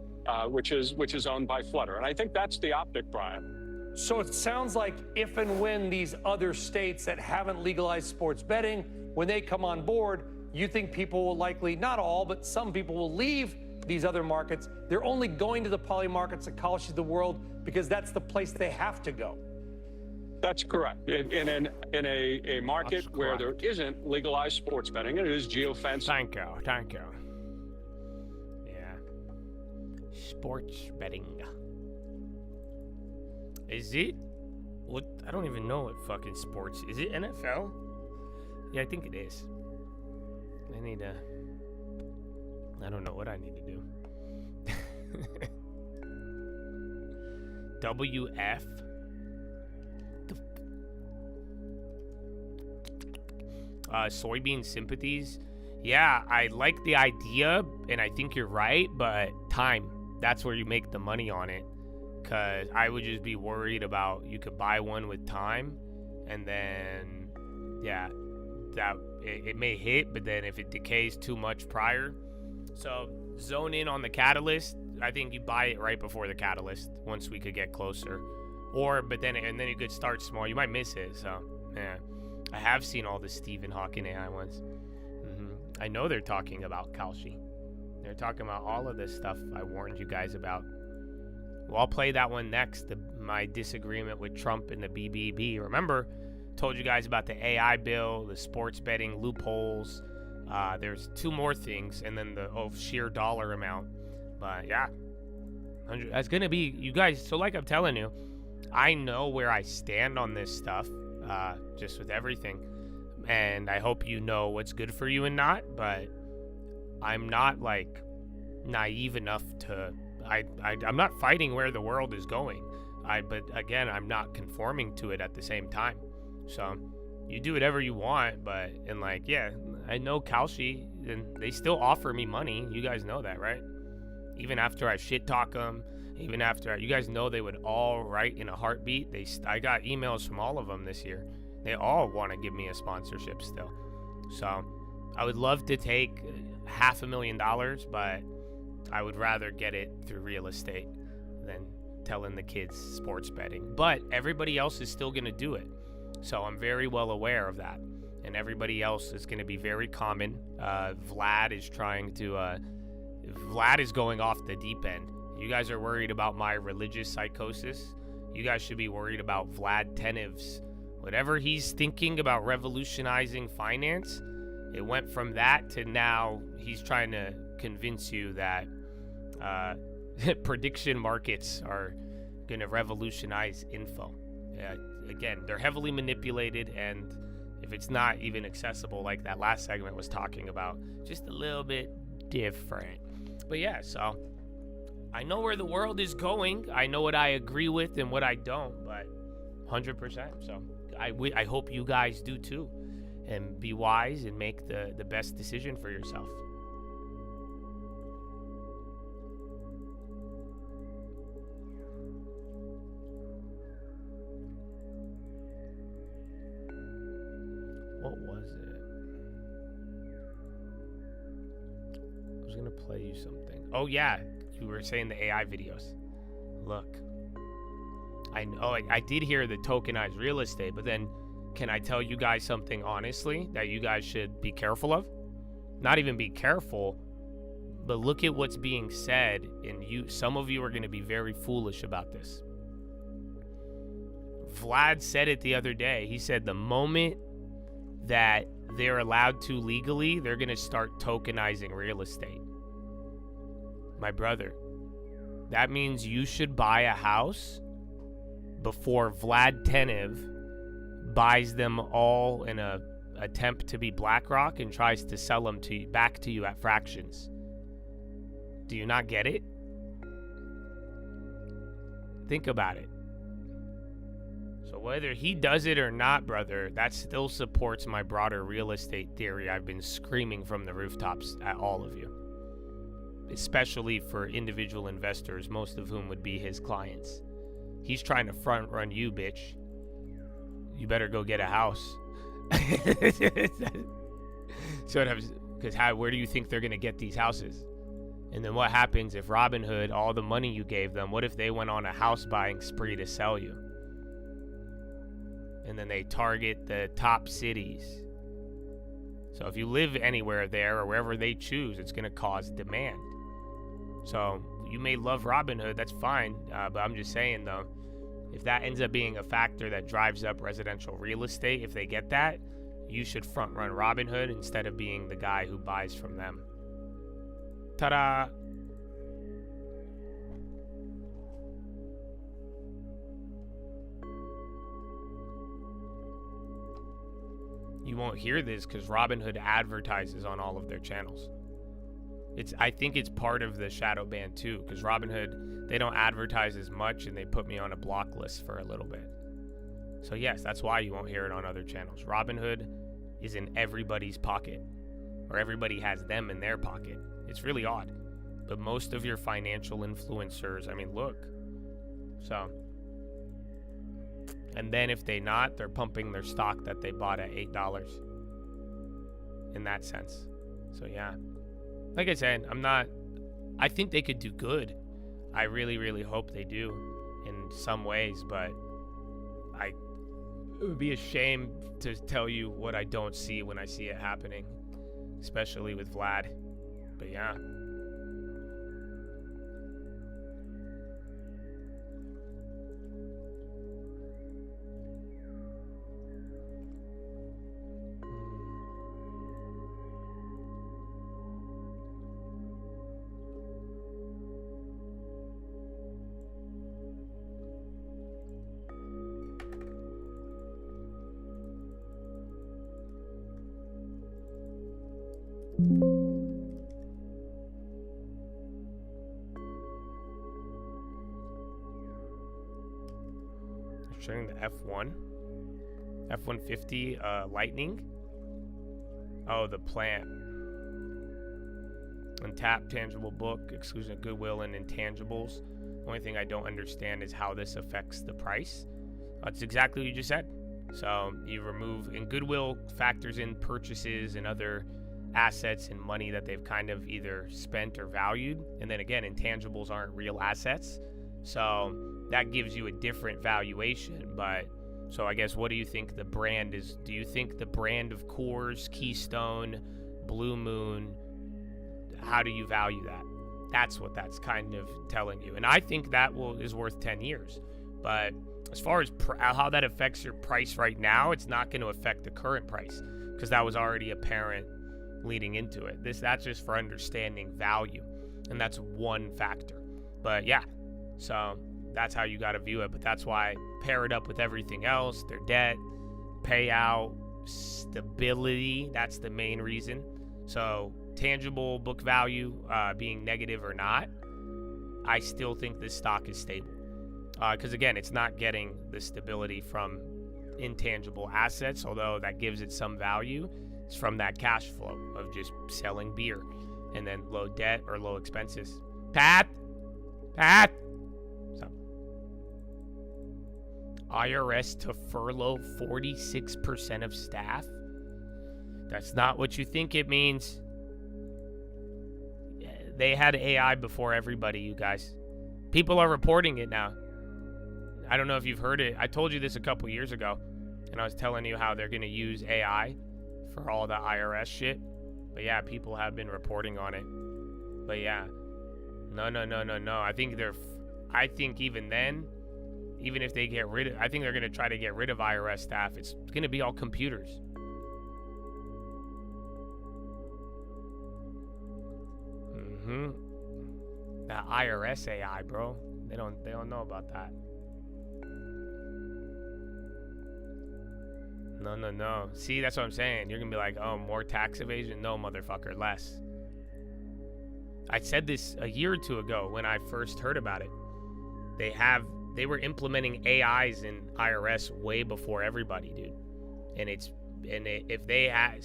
which is owned by Flutter. And I think that's the optic, Brian. So it sounds like if and when these other states that haven't legalized sports betting, when they come on board, you think people will likely, not all, but some people will leave these other markets. They're only going to the poly markets and Kalshi's of the world because that's the place they have to go. That's correct. In a market where there isn't legalized sports betting, it is geofenced. Thank you. Yeah. Sports betting. Is it? What? I don't even know what fucking sports. Is it NFL? Yeah, I think it is. I don't know what I need to do. WF? Soybean sympathies. Yeah, I like the idea, and I think you're right, but time. That's where you make the money on it. Because I would just be worried about you could buy one with time, and then, yeah, that it may hit, but then if it decays too much prior. So zone in on the catalyst. I think you buy it right before the catalyst once we could get closer. But then you could start small. You might miss it, so, yeah. I have seen all the Stephen Hawking AI ones. I know they're talking about Kalshi. They're talking about all of this stuff I warned you guys about. Well, I'll play that one next. My disagreement with Trump and the BBB. Remember, told you guys about the AI bill, the sports betting loopholes. There's 2 more things, and then the sheer dollar amount. But yeah, that's gonna be, you guys. So like I'm telling you, I know where I stand on this stuff. Just with everything, and I hope you know what's good for you and not, but I'm not like naive enough to I'm not fighting where the world is going, but again, I'm not conforming to it at the same time. So you do whatever you want, but yeah, I know Kalshi, and they still offer me money. You guys know that, right? Even after I shit talk them, even after you guys know they would all write in a heartbeat. I got emails from all of them this year. They all want to give me a sponsorship still. So I would love to take $500,000, but I would rather get it through real estate than telling the kids sports betting. But everybody else is still going to do it. So I'm very well aware of that. And everybody else is going to be very common. Vlad is going off the deep end. You guys are worried about my religious psychosis. You guys should be worried about Vlad Tenev's. Whatever he's thinking about revolutionizing finance, it went from that to now he's trying to convince you that prediction markets are going to revolutionize info. Again, they're heavily manipulated, and if it's not even accessible like that last segment was talking about, just a little bit different. But yeah, so I know where the world is going. I know what I agree with and what I don't, but 100%. So I hope you guys do too, and be wise and make the best decision for yourself. What was it? I was gonna play you something. Oh yeah, you were saying the AI videos. Look, I know I did hear the tokenized real estate, but then can I tell you guys something honestly that you guys should be careful of? Not even be careful, but look at what's being said, and some of you are gonna be very foolish about this. Vlad said it the other day. He said the moment that they're allowed to legally, they're going to start tokenizing real estate. My brother, that means you should buy a house before Vlad Tenev buys them all in a attempt to be BlackRock and tries to sell them back to you at fractions. Do you not get it? Think about it. So whether he does it or not, brother, that still supports my broader real estate theory I've been screaming from the rooftops at all of you. Especially for individual investors, most of whom would be his clients. He's trying to front run you, bitch. You better go get a house. So where do you think they're going to get these houses? And then what happens if Robinhood, all the money you gave them, what if they went on a house buying spree to sell you? And then they target the top cities. So if you live anywhere there or wherever they choose, it's going to cause demand. So you may love Robinhood, that's fine. But I'm just saying, though, if that ends up being a factor that drives up residential real estate, if they get that, you should front run Robinhood instead of being the guy who buys from them. Ta-da! You won't hear this because Robinhood advertises on all of their channels. I think it's part of the shadow ban too, because Robinhood, they don't advertise as much and they put me on a block list for a little bit. So yes, that's why you won't hear it on other channels. Robinhood is in everybody's pocket, or everybody has them in their pocket. It's really odd. But most of your financial influencers, I mean, look. So, and then if they're pumping their stock that they bought at $8 in that sense. So yeah, like I said, I think they could do good. I really, really hope they do in some ways, but it would be a shame to tell you what I don't see when I see it happening, especially with Vlad. But yeah. Showing the F-150 Lightning. Oh, the plant. Untapped tangible book, exclusion of goodwill and intangibles. The only thing I don't understand is how this affects the price. That's exactly what you just said. So you remove, and goodwill factors in purchases and other assets and money that they've kind of either spent or valued. And then again, intangibles aren't real assets. So that gives you a different valuation. But so I guess, what do you think the brand is? Do you think the brand of Coors, Keystone, Blue Moon, how do you value that? That's what that's kind of telling you. And I think that is worth 10 years. But as far as how that affects your price right now, it's not going to affect the current price because that was already apparent leading into it. That's just for understanding value. And that's one factor. But yeah, so that's how you got to view it. But that's why pair it up with everything else, their debt, payout, stability. That's the main reason. So tangible book value being negative or not, I still think this stock is stable. Because again, it's not getting the stability from intangible assets, although that gives it some value. It's from that cash flow of just selling beer and then low debt or low expenses. Pat! So, IRS to furlough 46% of staff? That's not what you think it means. They had AI before everybody, you guys. People are reporting it now. I don't know if you've heard it. I told you this a couple years ago, and I was telling you how they're going to use AI for all the IRS shit. But yeah, people have been reporting on it. But yeah, no. I think even then, even if they get rid of, I think they're going to try to get rid of IRS staff. It's going to be all computers. That IRS AI, bro. They don't know about that. No. See, that's what I'm saying. You're gonna be like, oh, more tax evasion? No, motherfucker, less. I said this a year or two ago when I first heard about it. They were implementing AIs in IRS way before everybody, dude. If they had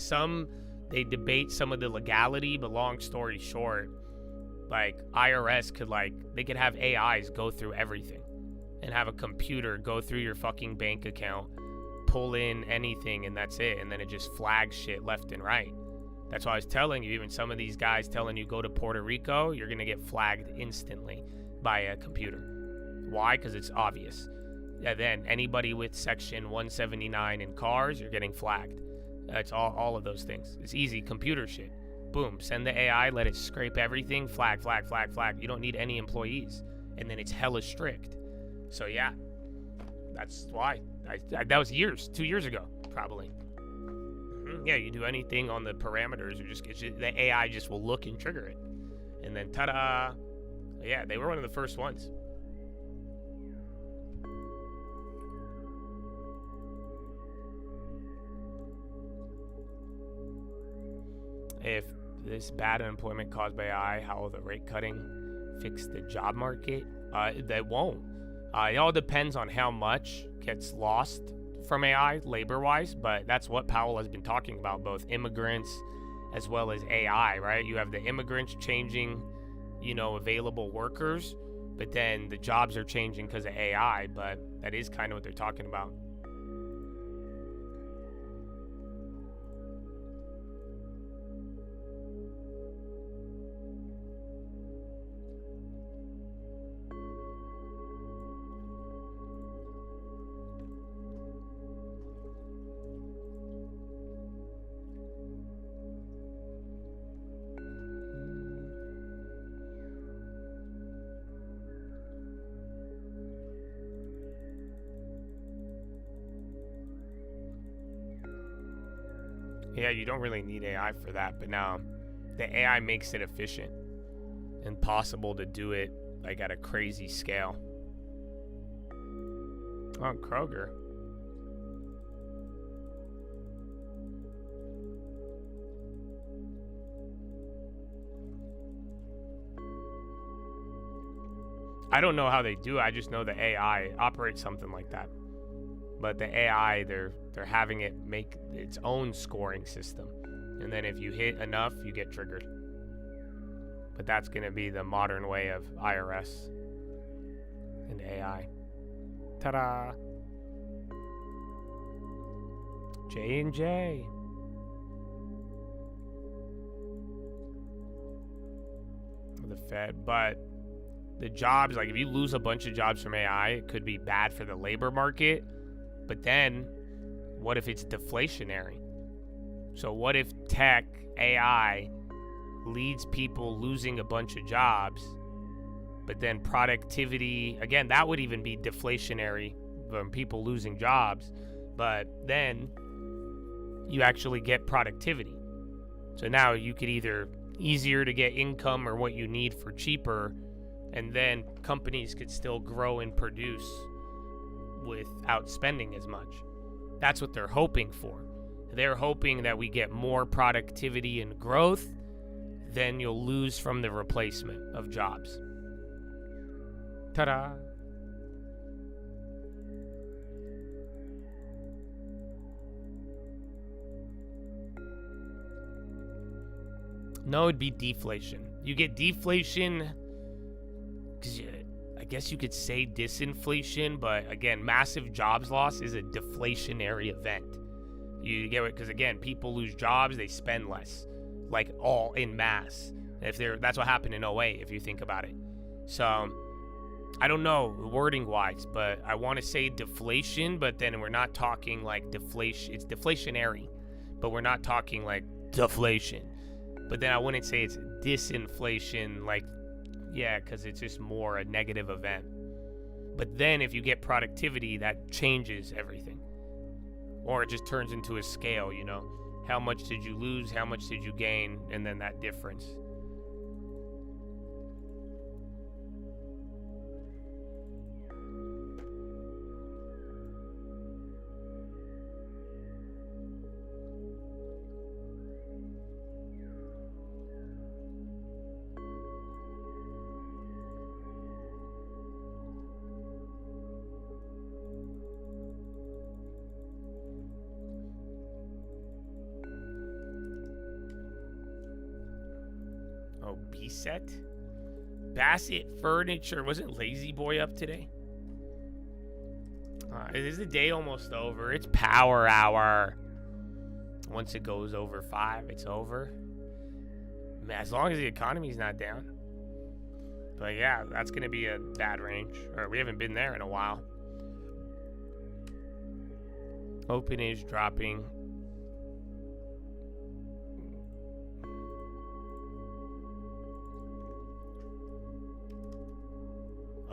they debate some of the legality, but long story short, like IRS they could have AIs go through everything and have a computer go through your fucking bank account, pull in anything, and that's it. And then it just flags shit left and right. That's why I was telling you, even some of these guys telling you go to Puerto Rico, you're going to get flagged instantly by a computer. Why? Because it's obvious. And then anybody with Section 179 in cars, you're getting flagged. It's all of those things. It's easy computer shit. Boom, send the AI, let it scrape everything, flag. You don't need any employees. And then it's hella strict. So yeah, that's why. That was 2 years ago, probably. Yeah, you do anything on the parameters, or the AI just will look and trigger it. And then ta-da! Yeah, they were one of the first ones. If this bad unemployment caused by AI, how will the rate cutting fix the job market? They won't. It all depends on how much gets lost from AI labor-wise, but that's what Powell has been talking about, both immigrants as well as AI, right? You have the immigrants changing, available workers, but then the jobs are changing because of AI, but that is kind of what they're talking about. Yeah, you don't really need AI for that, but now the AI makes it efficient and possible to do it at a crazy scale. Oh, Kroger. I don't know how they do it. I just know the AI operates something like that. But the AI, they're having it make its own scoring system. And then if you hit enough, you get triggered. But that's going to be the modern way of IRS and AI. Ta-da! J&J. The Fed. But the jobs, if you lose a bunch of jobs from AI, it could be bad for the labor market. But then, what if it's deflationary? So what if tech, AI, leads people losing a bunch of jobs, but then productivity, again, that would even be deflationary from people losing jobs, but then you actually get productivity. So now you could either easier to get income or what you need for cheaper, and then companies could still grow and produce without spending as much. That's what they're hoping for. They're hoping that we get more productivity and growth, then you'll lose from the replacement of jobs. Ta-da! No, it'd be deflation. You get deflation, because I guess you could say disinflation, but again, massive jobs loss is a deflationary event. You get it, because again, people lose jobs, they spend less, like all in mass. That's what happened in '08, if you think about it. So I don't know wording wise, but I want to say deflation, but then we're not talking like deflation. It's deflationary, but we're not talking like deflation. But then I wouldn't say it's disinflation, like, yeah, because it's just more a negative event. But then if you get productivity, that changes everything. Or it just turns into a scale, you know. How much did you lose? How much did you gain? And then that difference. Oh, B-set? Bassett Furniture. Wasn't Lazy Boy up today? Is the day almost over? It's power hour. Once it goes over 5, it's over. Man, as long as the economy's not down. But yeah, that's going to be a bad range. Or we haven't been there in a while. Open is dropping.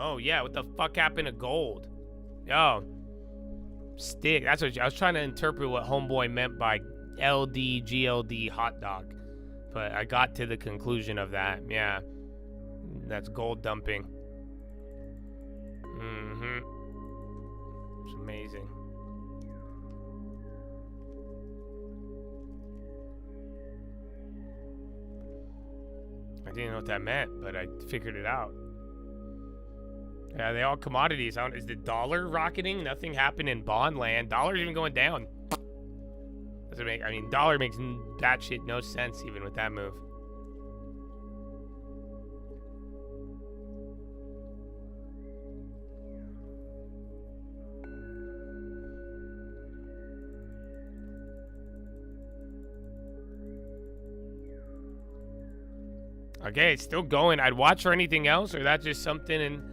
Oh, yeah. What the fuck happened to gold? Yo. Stick. That's what I was trying to interpret what homeboy meant by LD, GLD, hot dog. But I got to the conclusion of that. Yeah. That's gold dumping. Mm-hmm. It's amazing. I didn't know what that meant, but I figured it out. Yeah, they all commodities. Is the dollar rocketing? Nothing happened in bond land. Dollar's even going down. Doesn't make. I mean, dollar makes that shit no sense even with that move. Okay, it's still going. I'd watch for anything else, or that's just something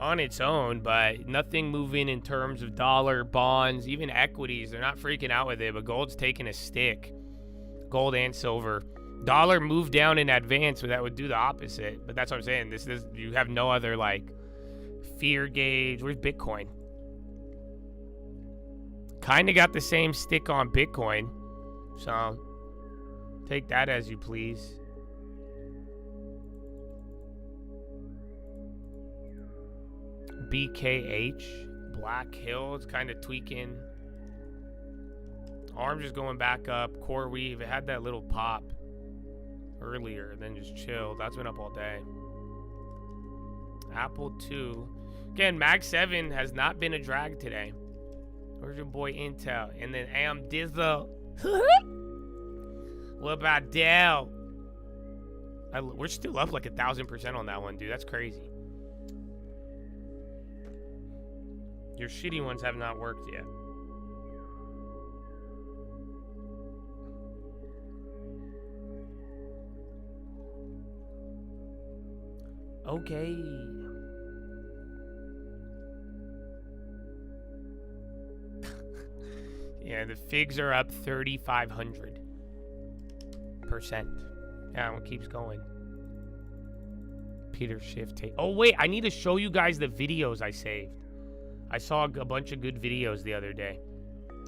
on its own, but nothing moving in terms of dollar, bonds, even equities. They're not freaking out with it, but gold's taking a stick. Gold and silver. Dollar moved down in advance, but that would do the opposite. But that's what I'm saying. This you have no other, like, fear gauge. Where's Bitcoin? Kind of got the same stick on Bitcoin. So, take that as you please. BKH, Black Hills, kind of tweaking. Arms just going back up. Core Weave, it had that little pop earlier, then just chilled. That's been up all day. Apple 2. Again, Mag 7 has not been a drag today. Where's your boy Intel? And then Am Dizzle. What about Dell? We're still up like 1,000% on that one, dude. That's crazy. Your shitty ones have not worked yet. Okay. Yeah, the figs are up 3,500%. Yeah, one keeps going. Peter Schiff take. Oh wait, I need to show you guys the videos I saved. I saw a bunch of good videos the other day,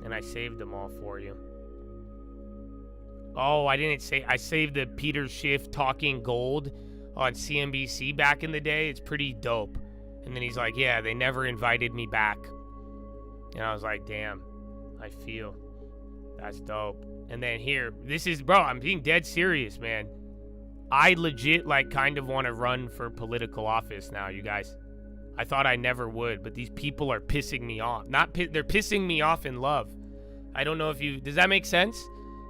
and I saved them all for you. Oh, I didn't say. I saved the Peter Schiff talking gold on CNBC back in the day. It's pretty dope. And then he's like, yeah, they never invited me back. And I was like, damn, I feel. That's dope. And then here, this is, bro, I'm being dead serious, man. I legit, like, kind of want to run for political office now, you guys. I thought I never would, but these people are pissing me off. They're pissing me off in love. I don't know if you, does that make sense?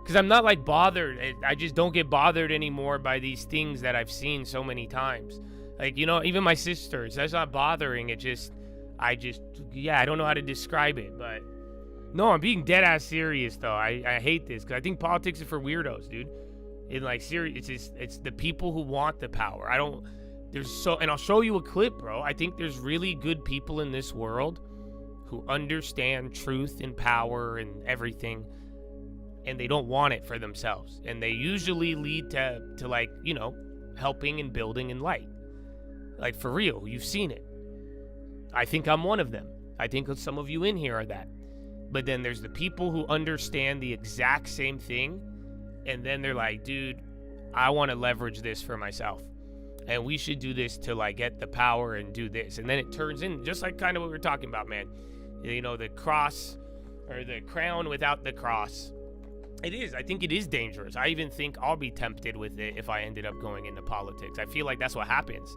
Because I'm not like bothered. I just don't get bothered anymore by these things that I've seen so many times. Like, you know, even my sisters, that's not bothering. I don't know how to describe it. But no, I'm being dead ass serious though. I hate this because I think politics is for weirdos, dude. It's the people who want the power. And I'll show you a clip, bro. I think there's really good people in this world who understand truth and power and everything, and they don't want it for themselves. And they usually lead to like, you know, helping and building in light. Like, for real, you've seen it. I think I'm one of them. I think some of you in here are that. But then there's the people who understand the exact same thing, and then they're like, dude, I want to leverage this for myself. And we should do this to like get the power and do this. And then it turns in just like kind of what we were talking about, man. You know, the cross or the crown without the cross. It is. I think it is dangerous. I even think I'll be tempted with it if I ended up going into politics. I feel like that's what happens.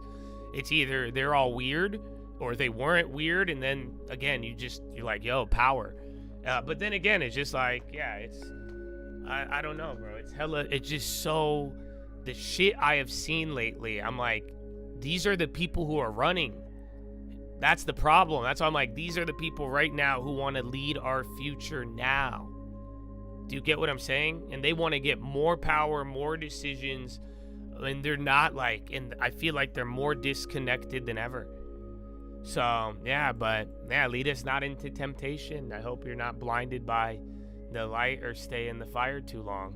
It's either they're all weird or they weren't weird. And then again, you're like, yo, power. But then again, it's just like, yeah, I don't know, bro. It's just so, the shit I have seen lately, I'm like, these are the people who are running. That's the problem. That's why I'm like, these are the people right now who want to lead our future now. Do you get what I'm saying? And they want to get more power, more decisions, and they're not like, and I feel like they're more disconnected than ever. So, yeah, but yeah, lead us not into temptation. I hope you're not blinded by the light or stay in the fire too long.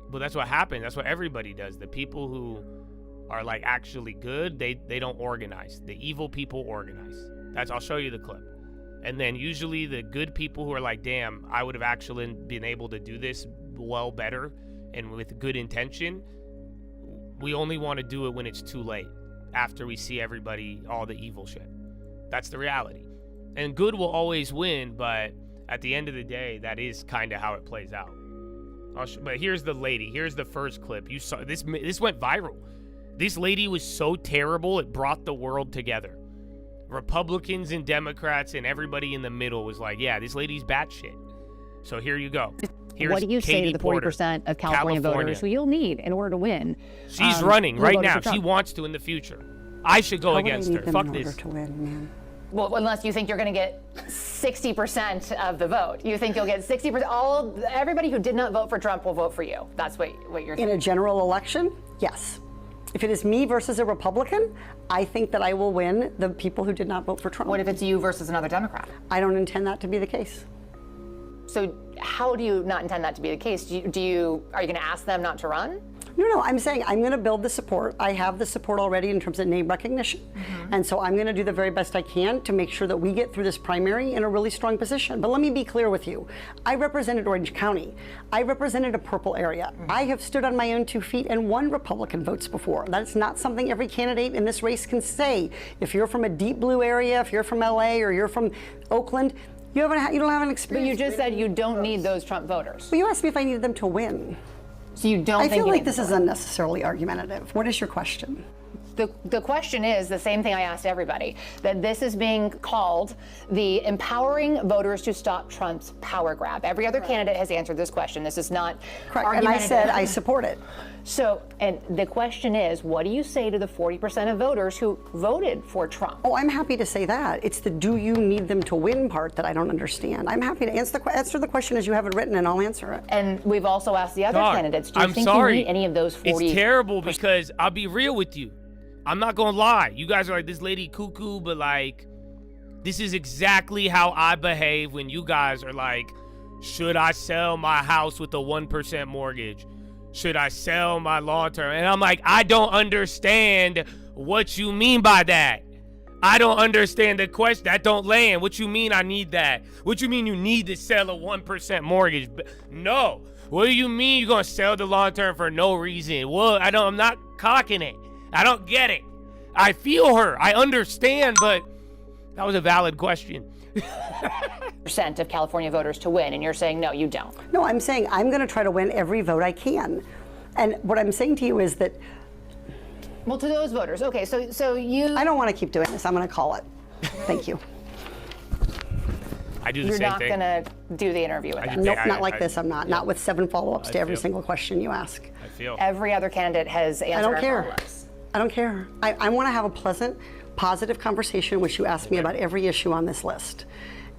But that's what happens. That's what everybody does. The people who are like actually good, they don't organize. The evil people organize. I'll show you the clip. And then usually the good people who are like, damn, I would have actually been able to do this well better and with good intention, we only want to do it when it's too late, after we see everybody, all the evil shit. That's the reality. And good will always win, but at the end of the day, that is kind of how it plays out. But here's the lady. Here's the first clip. You saw this. This went viral. This lady was so terrible, it brought the world together. Republicans and Democrats and everybody in the middle was like, yeah, this lady's batshit. So here you go. Here's what do you say Katie to the Porter, 40% of California voters who you'll need in order to win? She's running right now. She wants to in the future. I should go against her. Fuck this. To win, man? Well, unless you think you're going to get 60% of the vote. You think you'll get 60%. Everybody who did not vote for Trump will vote for you. That's what you're saying. In a general election, yes. If it is me versus a Republican, I think that I will win the people who did not vote for Trump. What if it's you versus another Democrat? I don't intend that to be the case. So how do you not intend that to be the case? Are you going to ask them not to run? No, I'm saying I'm going to build the support. I have the support already in terms of name recognition. And so I'm going to do the very best I can to make sure that we get through this primary in a really strong position. But let me be clear with you. I represented Orange County. I represented a purple area. I have stood on my own 2 feet and won Republican votes before. That's not something every candidate in this race can say. If you're from a deep blue area, if you're from LA or you're from Oakland, you don't have an experience. But you just said you don't need those Trump voters. Well, you asked me if I needed them to win. So you don't I think feel like this is unnecessarily argumentative. What is your question? The question is the same thing I asked everybody, that this is being called the empowering voters to stop Trump's power grab. Every other candidate has answered this question. This is not correct. And I said I support it. So, and the question is, what do you say to the 40% of voters who voted for Trump? Oh, I'm happy to say that. It's the do you need them to win part that I don't understand. I'm happy to answer the question as you have it written, and I'll answer it. And we've also asked the other candidates, do you think sorry. you need any of those 40%? It's terrible because I'll be real with you. I'm not gonna lie. You guys are like, this lady cuckoo, but like, this is exactly how I behave when you guys are like, should I sell my house with a 1% mortgage? Should I sell my long-term? And I'm like, I don't understand what you mean by that. I don't understand the question. That don't land. What you mean I need that? What you mean you need to sell a 1% mortgage? No. What do you mean you're gonna sell the long-term for no reason? Well, I'm not cocking it. I don't get it. I feel her. I understand, but that was a valid question. Percent of California voters to win, and you're saying no, you don't. No, I'm saying I'm going to try to win every vote I can. And what I'm saying to you is that... Well, to those voters, okay, so you... I don't want to keep doing this. I'm going to call it. Thank you. I do the You're same not thing. going to do the interview with them. Nope, not like this. I'm not. Not with 7 follow-ups to every feel- single question you ask. I feel. Every other candidate has answered I don't our care. follow-ups. I don't care. I want to have a pleasant, positive conversation in which you ask me about every issue on this list.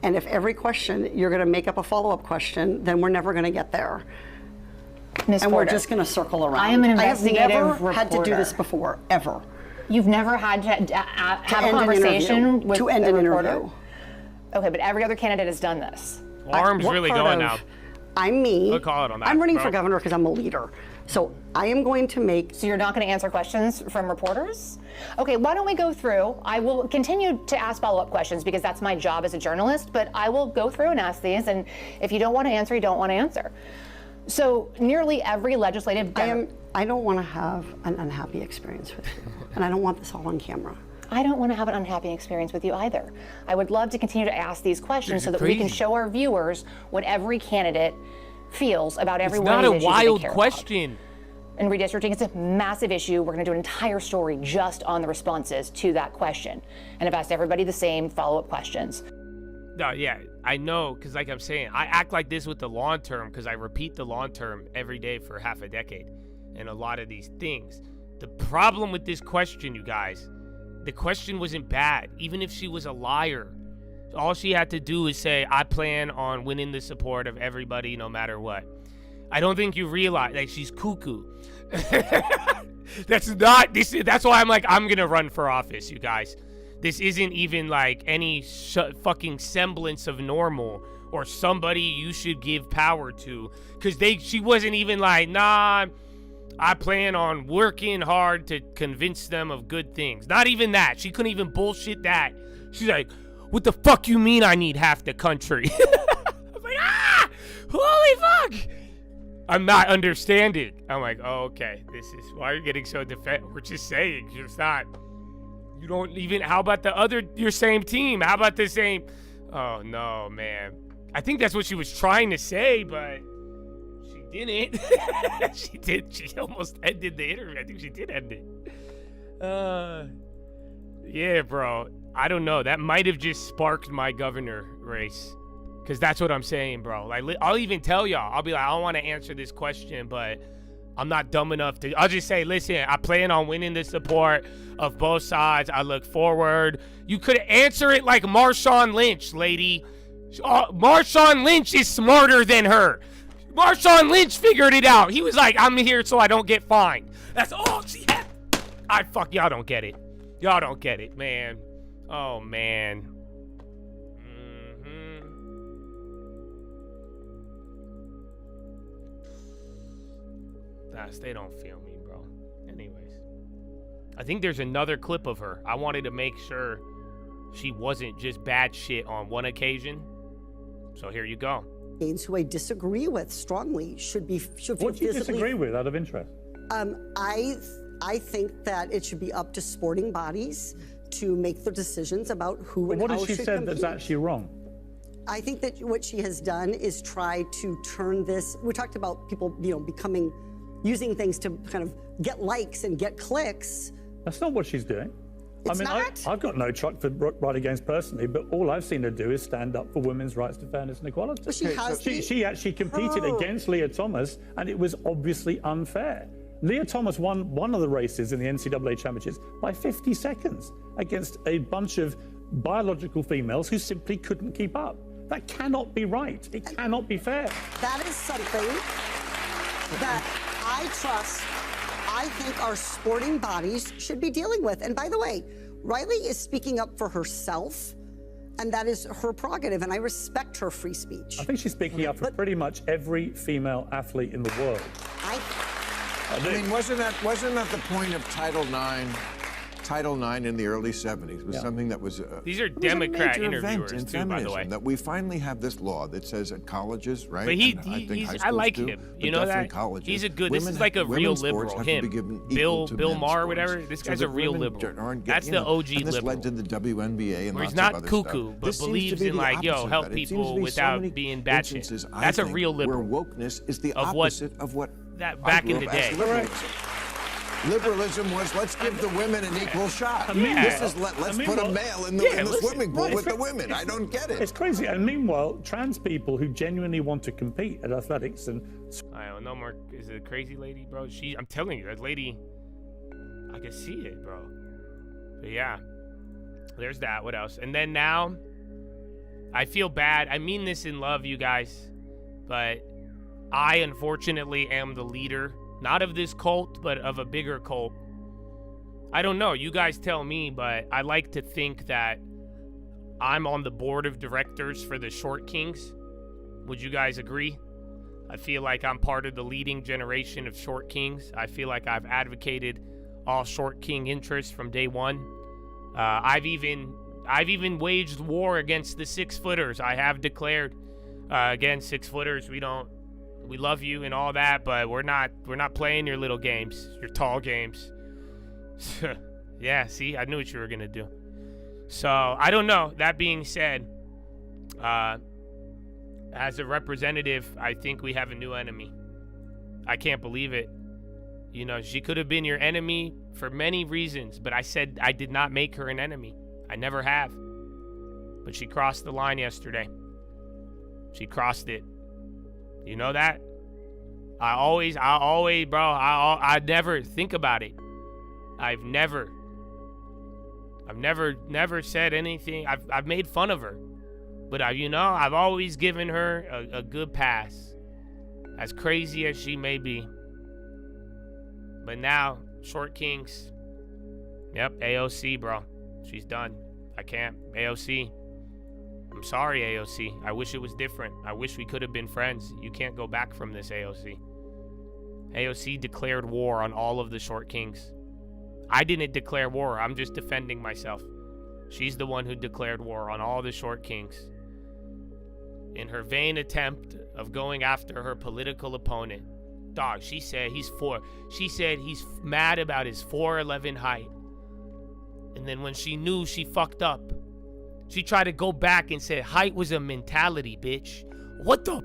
And if every question you're going to make up a follow-up question, then we're never going to get there. Ms. And we're Porter, just going to circle around. I am an investigative I have never had to do reporter. this before, ever. You've never had to have a end an conversation interview. with To end a an reporter? interview. Okay, but every other candidate has done this. Arms What really part going of- now. I'm me. We'll call it on that, I'm running bro. for governor because I'm a leader. So I am going to make. So you're not going to answer questions from reporters? Okay, why don't we go through? I will continue to ask follow-up questions because that's my job as a journalist, but I will go through and ask these, and if you don't want to answer, you don't want to answer. So nearly every legislative... I don't want to have an unhappy experience with you, and I don't want this all on camera. I don't want to have an unhappy experience with you either. I would love to continue to ask these questions so that we can crazy. show our viewers what every candidate feels about every It's one not of a these issues they wild care about. question. And redistricting, it's a massive issue. We're going to do an entire story just on the responses to that question. And I've asked everybody the same follow-up questions. No, yeah, I know, because like I'm saying, I act like this with the long term because I repeat the long term every day for half a decade and a lot of these things. The problem with this question, you guys, the question wasn't bad. Even if she was a liar, all she had to do is say, I plan on winning the support of everybody no matter what. I don't think you realize, like, she's cuckoo. That's why I'm like, I'm going to run for office, you guys. This isn't even like any fucking semblance of normal or somebody you should give power to. Because she wasn't even like, nah, I plan on working hard to convince them of good things. Not even that. She couldn't even bullshit that. She's like, what the fuck you mean I need half the country? I was like, holy fuck. I'm not understanding. I'm like, oh, okay. This is why you're getting so defensive. We're just saying. It's not. You don't even. How about your same team? How about the same? Oh, no, man. I think that's what she was trying to say, but she didn't. She did. She almost ended the interview. I think she did end it. Yeah, bro. I don't know. That might have just sparked my governor race. Because that's what I'm saying, bro. Like, I'll even tell y'all. I'll be like, I don't want to answer this question, but I'm not dumb enough to. I'll just say, listen, I plan on winning the support of both sides. I look forward. You could answer it like Marshawn Lynch, lady. Marshawn Lynch is smarter than her. Marshawn Lynch figured it out. He was like, I'm here so I don't get fined. That's all she had. Y'all don't get it. Y'all don't get it, man. Oh, man. They don't feel me, bro. Anyways, I think there's another clip of her. I wanted to make sure she wasn't just bad shit on one occasion. So here you go. Who I disagree with strongly should What do you disagree with out of interest? I think that it should be up to sporting bodies to make the decisions about who and What how has she should said compete. that's actually wrong? I think that what she has done is try to turn this. We talked about people, using things to kind of get likes and get clicks. That's not what she's doing. It's not? I've got no truck for right against personally, but all I've seen her do is stand up for women's rights to fairness and equality. But she actually competed against Leah Thomas, and it was obviously unfair. Leah Thomas won one of the races in the NCAA championships by 50 seconds against a bunch of biological females who simply couldn't keep up. That cannot be right. It cannot be fair. That is something that I think our sporting bodies should be dealing with. And by the way, Riley is speaking up for herself, and that is her prerogative, and I respect her free speech. I think she's speaking up for pretty much every female athlete in the world. I mean, wasn't that the point of Title IX? Title IX in the early 70s was something that was These are Democrat interviewers, in too, by the way. That we finally have this law that says at colleges, right? But and I like too, him. but You know definitely that? Colleges, He's a good, this is like a real liberal. Him, Bill Maher, whatever. This guy's a real liberal. That's the OG and this liberal. led to the WNBA and Where lots he's not of other cuckoo, stuff. but This seems to believes be in the like, yo, opposite of help that. It seems to people be so without many being batshit. instances, I That's a think, real liberal. Where wokeness is the Of what- opposite of what that I back grew in the up as day. liberals. Liberalism was let's give the women an equal shot. Yeah. This is let's put a male in the swimming pool with the women. I don't get it. It's crazy. And meanwhile, trans people who genuinely want to compete at athletics and I don't know, Mark. Is it a crazy lady, bro? I'm telling you, that lady, I can see it, bro. But yeah, there's that. What else? And then now, I feel bad. I mean this in love, you guys, but I unfortunately am the leader, not of this cult, but of a bigger cult. I don't know. You guys tell me, but I like to think that I'm on the board of directors for the Short Kings. Would you guys agree? I feel like I'm part of the leading generation of Short Kings. I feel like I've advocated all Short King interests from day one. I've even waged war against the 6-footers. I have declared, again, 6-footers, we love you and all that, but we're not playing your little games, your tall games. Yeah, see, I knew what you were gonna do. So I don't know. That being said, as a representative, I think we have a new enemy. I can't believe it. You know, she could have been your enemy for many reasons, but I said I did not make her an enemy. I never have. But she crossed the line yesterday. She crossed it. You know that? I always, bro, I never think about it. I've never said anything. I've made fun of her. But I've always given her a good pass. As crazy as she may be. But now, Short Kings. Yep, AOC, bro. She's done. I can't. AOC. I'm sorry, AOC. I wish it was different. I wish we could have been friends. You can't go back from this, AOC. AOC declared war on all of the Short Kings. I didn't declare war. I'm just defending myself. She's the one who declared war on all the Short Kings. In her vain attempt of going after her political opponent. Dog, she said he's mad about his 4'11" height. And then when she knew she fucked up, she tried to go back and said height was a mentality, bitch. What the?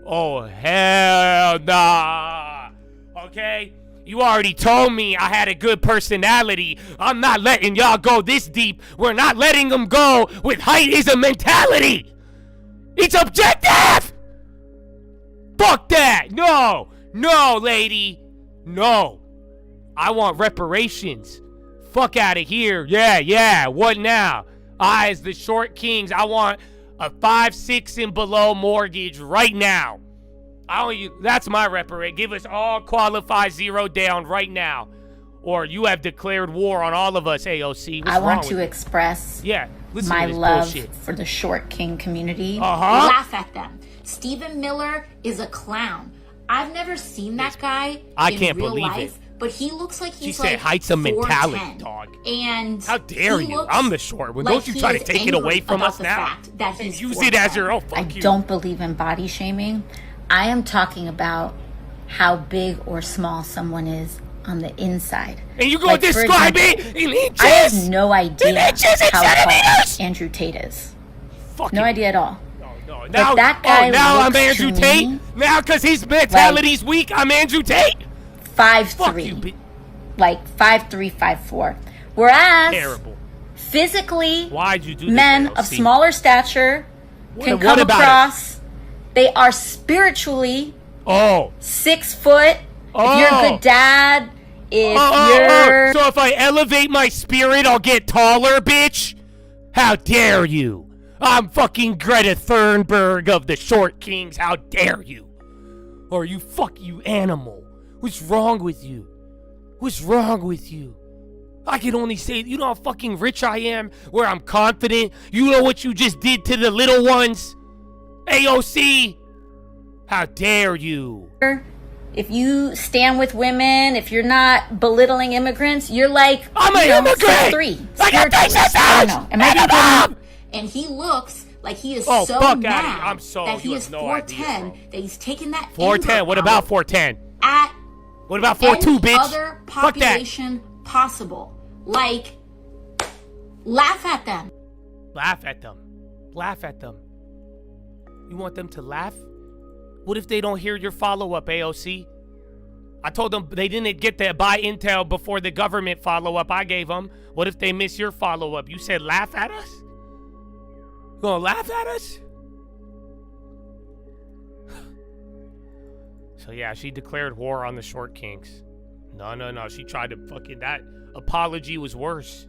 Oh, hell nah. Okay? You already told me I had a good personality. I'm not letting y'all go this deep. We're not letting them go with height is a mentality. It's objective. Fuck that. No, lady. No. I want reparations. Fuck out of here. Yeah. What now? I, as the Short Kings, I want a 5-6 and below mortgage right now. That's my reparation. Give us all qualified 0 down right now. Or you have declared war on all of us, AOC. I want to express my love for the Short King community. Laugh at them. Stephen Miller is a clown. I've never seen that guy in real life, but he looks like he's like 4'10". Height's a mentality, dog. And how dare you? I'm the short one. Don't you try to take it away from us now. And use it as your own. I don't believe in body shaming. I am talking about how big or small someone is on the inside. And you gonna describe it in inches? I have no idea how tall Andrew Tate is. No idea at all. No. Now I'm Andrew Tate? Now because his mentality's weak, I'm Andrew Tate? 5'3". Like 5'3", 5'4". Whereas physically, why'd you do men of smaller stature can come across. They are spiritually 6 foot. If you're a good dad, so if I elevate my spirit, I'll get taller, bitch? How dare you? I'm fucking Greta Thunberg of the Short Kings. How dare you? Or you animal. What's wrong with you? What's wrong with you? I can only say, you know how fucking rich I am? Where I'm confident? You know what you just did to the little ones? AOC! How dare you? If you stand with women, if you're not belittling immigrants, you're like, I'm an immigrant! 6'3". I got I don't know. Am I being and he looks like he is so mad that he is 4'10", that he's taking that 4'10". What about 4'10"? What about 4'2", bitch? Other population possible. Like, laugh at them. Laugh at them. Laugh at them. You want them to laugh? What if they don't hear your follow-up, AOC? I told them they didn't get to buy intel before the government follow-up I gave them. What if they miss your follow-up? You said laugh at us? You gonna laugh at us? So yeah, she declared war on the short kinks. No. She tried to fucking... That apology was worse.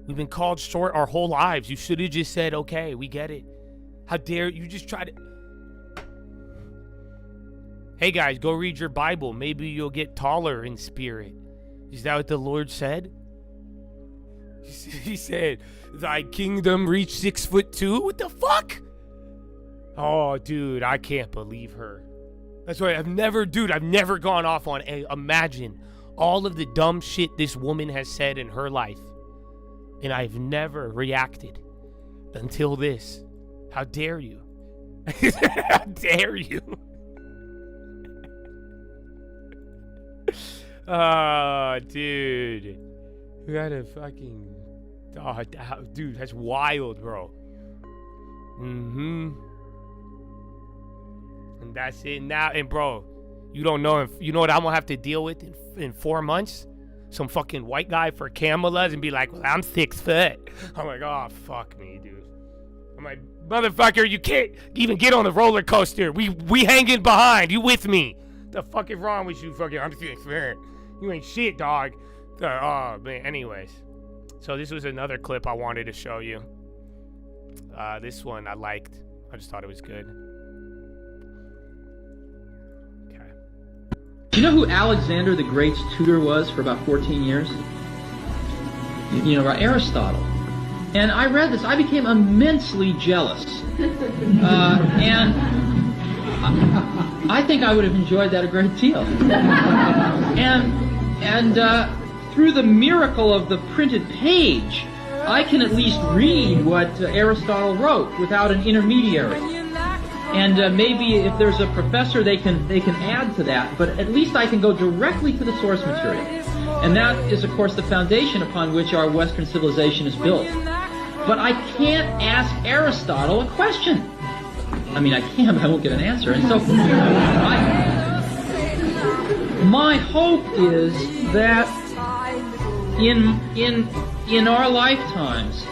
We've been called short our whole lives. You should have just said, okay, we get it. How dare you just try to... Hey guys, go read your Bible. Maybe you'll get taller in spirit. Is that what the Lord said? He said, thy kingdom reach 6'2"? What the fuck? Oh, dude, I can't believe her. That's why I've never gone off on imagine all of the dumb shit this woman has said in her life. And I've never reacted until this. How dare you? How dare you? Oh, dude. You gotta fucking... Oh, dude, that's wild, bro. And that's it now. And, bro, you don't know if... You know what I'm gonna have to deal with in 4 months? Some fucking white guy for Camelot and be like, well, I'm 6 foot. I'm like, oh, fuck me, dude. I'm like, motherfucker, you can't even get on the roller coaster. We hanging behind. You with me? The fuck is wrong with you, fucking? I'm 6 foot. You ain't shit, dog. Oh, man. Anyways. So this was another clip I wanted to show you. This one I liked. I just thought it was good. Okay. Do you know who Alexander the Great's tutor was for about 14 years? You know, Aristotle. And I read this. I became immensely jealous. And I think I would have enjoyed that a great deal. And through the miracle of the printed page, I can at least read what Aristotle wrote without an intermediary. And maybe if there's a professor, they can add to that. But at least I can go directly to the source material. And that is, of course, the foundation upon which our Western civilization is built. But I can't ask Aristotle a question. I mean, I can, but I won't get an answer. And so, my hope is that in our lifetimes,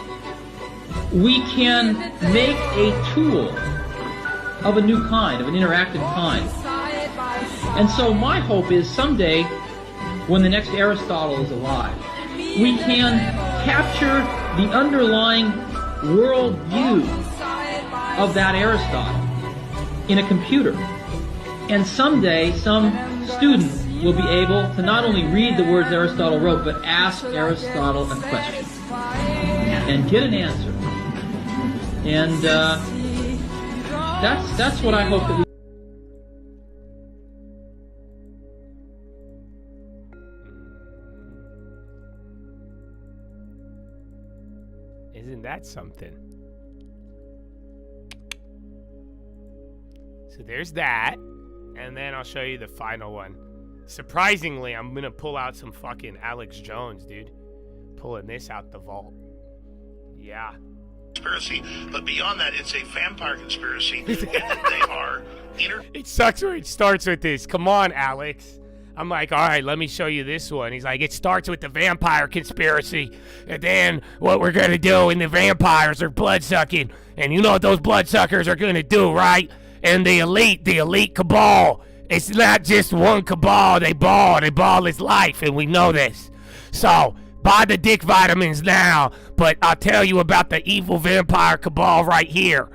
we can make a tool of a new kind, of an interactive kind. And so my hope is someday, when the next Aristotle is alive, we can capture the underlying worldview of that Aristotle in a computer. And someday, some student will be able to not only read the words Aristotle wrote, but ask Aristotle a question and get an answer. And that's what I hope that we... Isn't that something? So there's that. And then I'll show you the final one. Surprisingly, I'm going to pull out some fucking Alex Jones, dude. Pulling this out the vault. Yeah. Conspiracy, but beyond that, it's a vampire conspiracy. And that they are It sucks where it starts with this. Come on, Alex. I'm like, all right, let me show you this one. He's like, it starts with the vampire conspiracy. And then what we're going to do, and the vampires are blood-sucking. And you know what those bloodsuckers are going to do, right? And the elite cabal. It's not just one cabal. They ball is life, and we know this. So, buy the dick vitamins now, but I'll tell you about the evil vampire cabal right here.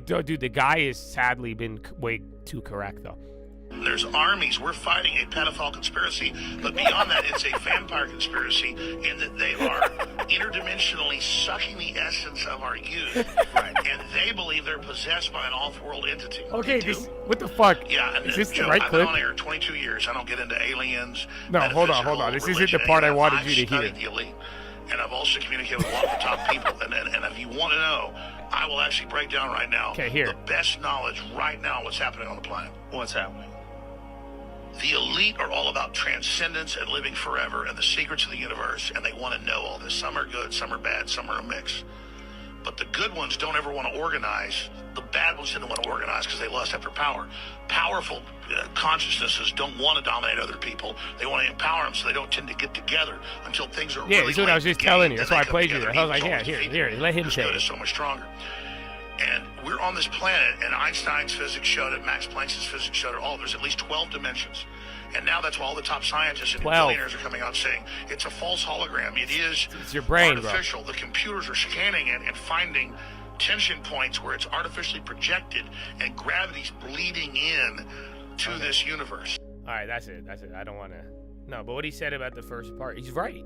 Dude, the guy has sadly been way too correct, though. There's armies. We're fighting a pedophile conspiracy, but beyond that, it's a vampire conspiracy in that they are interdimensionally sucking the essence of our youth, right? And they believe they're possessed by an off-world entity. Okay, what the fuck? Yeah, and is this Joe, the right I've clip? been on air 22 years. I don't get into aliens. No, hold on. This isn't the part I wanted you to hear. The elite, and I've also communicated with a lot of the top people. And if you want to know, I will actually break down right now the best knowledge right now what's happening on the planet. What's happening? The elite are all about transcendence and living forever and the secrets of the universe, and they want to know all this. Some are good, some are bad, some are a mix. But the good ones don't ever want to organize. The bad ones tend to want to organize because they lust after power. Powerful consciousnesses don't want to dominate other people. They want to empower them, so they don't tend to get together until things are really that's what I was just telling you. That's why I played you there. I was like, yeah, here, let him say it. It Is so much stronger. And we're on this planet, and Einstein's physics showed it, Max Planck's physics showed it all. There's at least 12 dimensions. And now that's why all the top scientists and billionaires are coming out saying it's a false hologram. It's your brain, artificial. Bro. The computers are scanning it and finding tension points where it's artificially projected and gravity's bleeding in to this universe. All right, that's it. I don't want to. No, but what he said about the first part, he's right.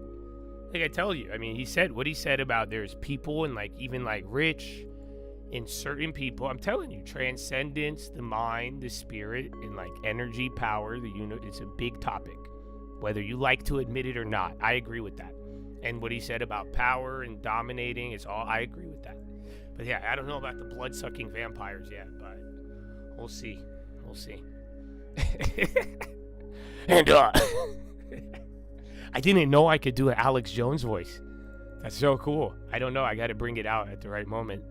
Like I tell you, I mean, he said what he said about there's people and like even like rich in certain people. I'm telling you, transcendence, the mind, the spirit, and like energy, power, the unit. It's a big topic, whether you like to admit it or not. I agree with that. And what he said about power and dominating, it's all. I agree with that. But yeah, I don't know about the blood-sucking vampires yet, but we'll see. We'll see. And I didn't know I could do an Alex Jones voice. That's so cool. I don't know. I got to bring it out at the right moment.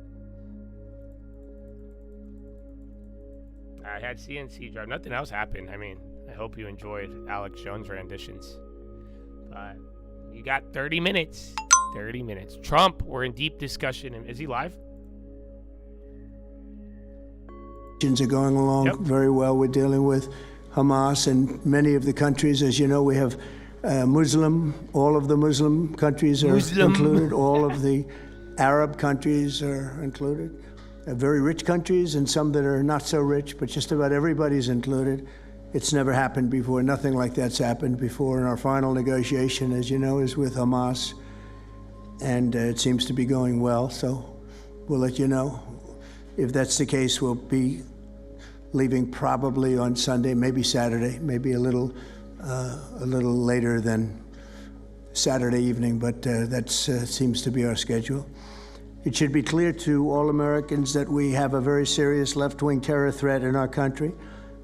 I had CNC drive. Nothing else happened. I mean, I hope you enjoyed Alex Jones renditions. But you got 30 minutes. 30 minutes. Trump, we're in deep discussion. Is he live? Are going along very well. We're dealing with Hamas and many of the countries. As you know, we have all of the Muslim countries are included. All of the Arab countries are included. Very rich countries and some that are not so rich, but just about everybody's included. It's never happened before. Nothing like that's happened before. And our final negotiation, as you know, is with Hamas. And it seems to be going well, so we'll let you know. If that's the case, we'll be leaving probably on Sunday, maybe Saturday, maybe a little later than Saturday evening, but that seems to be our schedule. It should be clear to all Americans that we have a very serious left-wing terror threat in our country.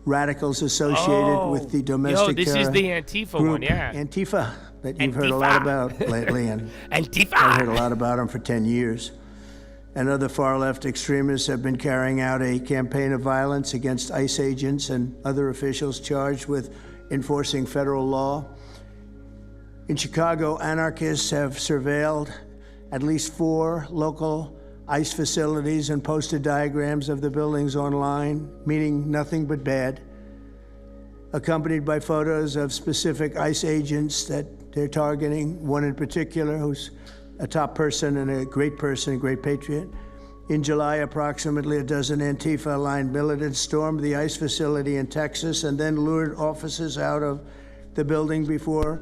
Radicals associated with the domestic terror. This is the Antifa group, one, yeah. Antifa, that you've heard a lot about lately. And Antifa! I've heard a lot about them for 10 years. And other far-left extremists have been carrying out a campaign of violence against ICE agents and other officials charged with enforcing federal law. In Chicago, anarchists have surveilled at least 4 local ICE facilities and posted diagrams of the buildings online, meaning nothing but bad, accompanied by photos of specific ICE agents that they're targeting, one in particular who's a top person and a great patriot. In July, approximately a dozen Antifa-aligned militants stormed the ICE facility in Texas and then lured officers out of the building before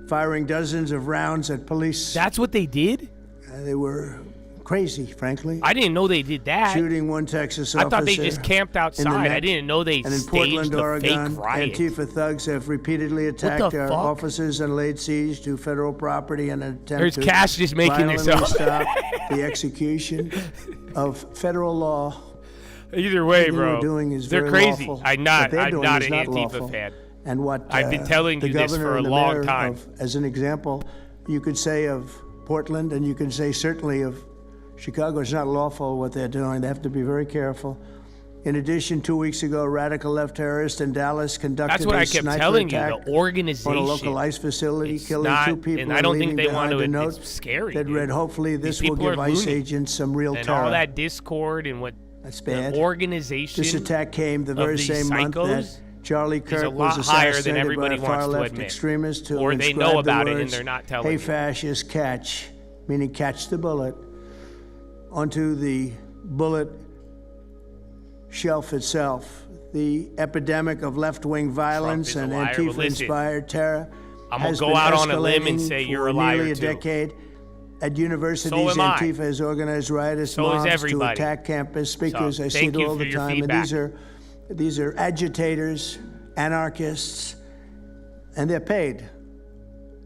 firing dozens of rounds at police. That's what they did? They were crazy, frankly. I didn't know they did that. Shooting one Texas officer. I thought they just camped outside. I didn't know they staged Portland, the Oregon, fake riot. Antifa thugs have repeatedly attacked our officers and laid siege to federal property in an attempt There's to Cash just making this up. stop the execution of federal law. Either way, bro, they're doing is they're very crazy. lawful. I'm not an Antifa lawful fan. And what I've been telling the you this governor for a and the long mayor time. As an example, you could say of Portland, and you can say certainly of Chicago, it's not lawful what they're doing. They have to be very careful. In addition, 2 weeks ago, a radical left terrorist in Dallas conducted That's what a I kept sniper telling you. attack The organization on a local ICE facility, it's killing not, 2 people and I don't think leaving they want behind to. a note It's scary. that read, "Hopefully this These will people give are ICE loony. agents some real and terror." all that discord and what That's bad. the organization. This attack came the of very these same month psychos that Charlie is a Kirk lot was higher than assassinated by everybody a wants to far-left admit. extremist who Or they inscribed know the about it and words, they're not telling "Hey, you." fascist, catch," meaning catch the bullet, onto the bullet shelf itself. The epidemic of left-wing violence and Antifa-inspired terror I'm gonna has go been out on a limb and escalating say for you're a liar nearly a too. decade. At universities, So am I. Antifa has organized riotous So is mobs to everybody. attack campus speakers. So, I see thank it you all for the your time. feedback. And these are agitators, anarchists, and they're paid.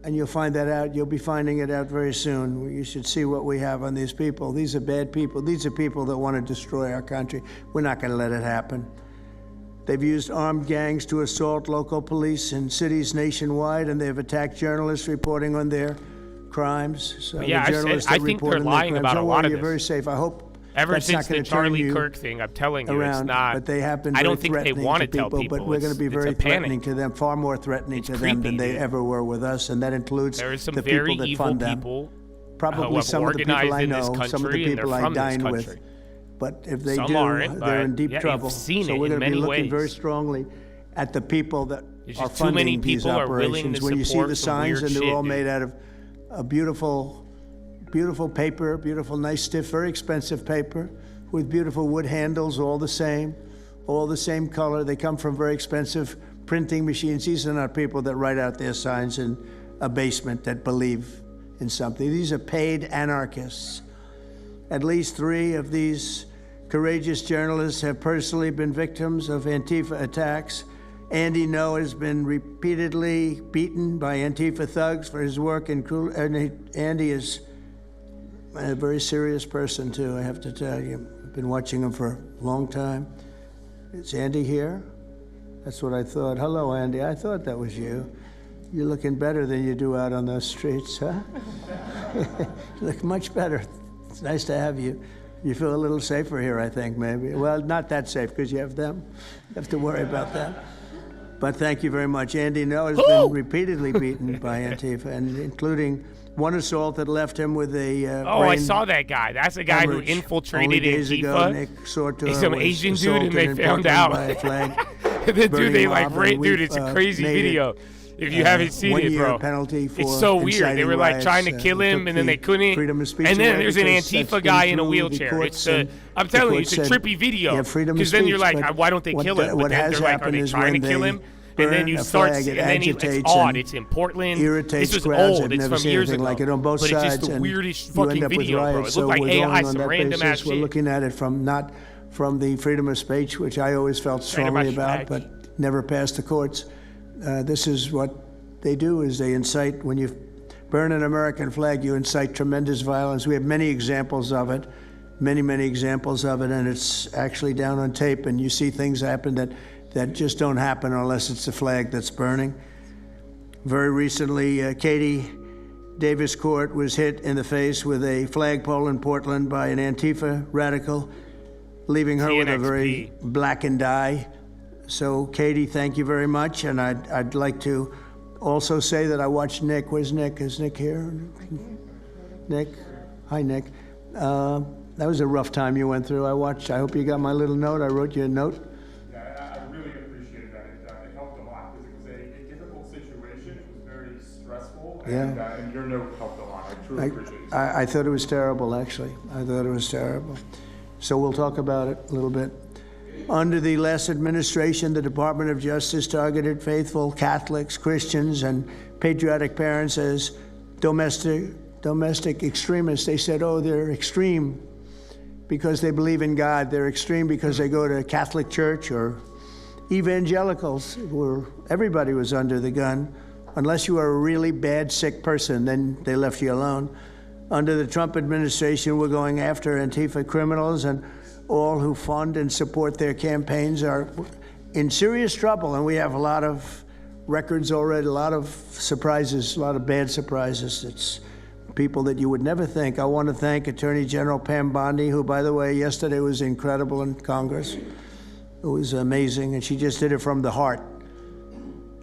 And you'll find that out. You'll be finding it out very soon. You should see what we have on these people. These are bad people. These are people that want to destroy our country. We're not going to let it happen. They've used armed gangs to assault local police in cities nationwide, and they've attacked journalists reporting on their crimes. So yeah, I think they're lying about a lot of this. You're very safe. I hope. Ever since the Charlie Kirk thing, I'm telling you, around, it's not. But they have been I don't think they want to tell people. But we're going to be very threatening to them, far more threatening to them than they ever were with us, and that includes the people that fund them. Probably some of the people I know, some of the people I dine with. But if they do, they're in deep trouble. So we're going to be looking very strongly at the people that are funding these operations. When you see the signs, and they're all made out of a beautiful paper, beautiful, nice, stiff, very expensive paper with beautiful wood handles, all the same color. They come from very expensive printing machines. These are not people that write out their signs in a basement that believe in something. These are paid anarchists. At least 3 of these courageous journalists have personally been victims of Antifa attacks. Andy Ngo has been repeatedly beaten by Antifa thugs for his work in Andy is a very serious person, too, I have to tell you. I've been watching him for a long time. Is Andy here? That's what I thought. Hello, Andy. I thought that was you. You're looking better than you do out on those streets, huh? You look much better. It's nice to have you. You feel a little safer here, I think, maybe. Well, not that safe, because you have them. You have to worry about that. But thank you very much. Andy Ngo has been repeatedly beaten by Antifa, and including one assault that left him with a I saw that guy. That's a guy who infiltrated Antifa. He's some Asian dude, and they found out. The dude, dude, it's a crazy video. If you haven't seen it, bro, it's so weird. They were like trying to kill him, and then they couldn't. And then there's an Antifa guy in a wheelchair. I'm telling you, it's a trippy video. Because then you're like, why don't they kill him? But then they're like, are they trying to kill him? And then you start, and then it's odd. It's in Portland. This was old. It's from years ago. Like it on both but sides, it's just the weirdest fucking video, bro. It so looked like AI, some random ass shit. We're looking at it not from the freedom of speech, which I always felt strongly about, but never passed the courts. This is what they do: is they incite. When you burn an American flag, you incite tremendous violence. We have many examples of it, many examples of it, and it's actually down on tape. And you see things happen that just don't happen unless it's the flag that's burning. Very recently, Katie Davis Court was hit in the face with a flagpole in Portland by an Antifa radical, leaving her with a very blackened eye. So, Katie, thank you very much. And I'd like to also say that I watched Nick. Where's Nick? Is Nick here? Nick? Hi, Nick. That was a rough time you went through. I hope you got my little note. I wrote you a note. And your note helped a lot. I truly appreciate it. I thought it was terrible, actually. I thought it was terrible. So we'll talk about it a little bit. Under the last administration, the Department of Justice targeted faithful Catholics, Christians, and patriotic parents as domestic extremists. They said, they're extreme because they believe in God. They're extreme because they go to Catholic church, or evangelicals, where everybody was under the gun. Unless you are a really bad, sick person, then they left you alone. Under the Trump administration, we're going after Antifa criminals, and all who fund and support their campaigns are in serious trouble. And we have a lot of records already, a lot of surprises, a lot of bad surprises. It's people that you would never think. I want to thank Attorney General Pam Bondi, who, by the way, yesterday was incredible in Congress. It was amazing, and she just did it from the heart.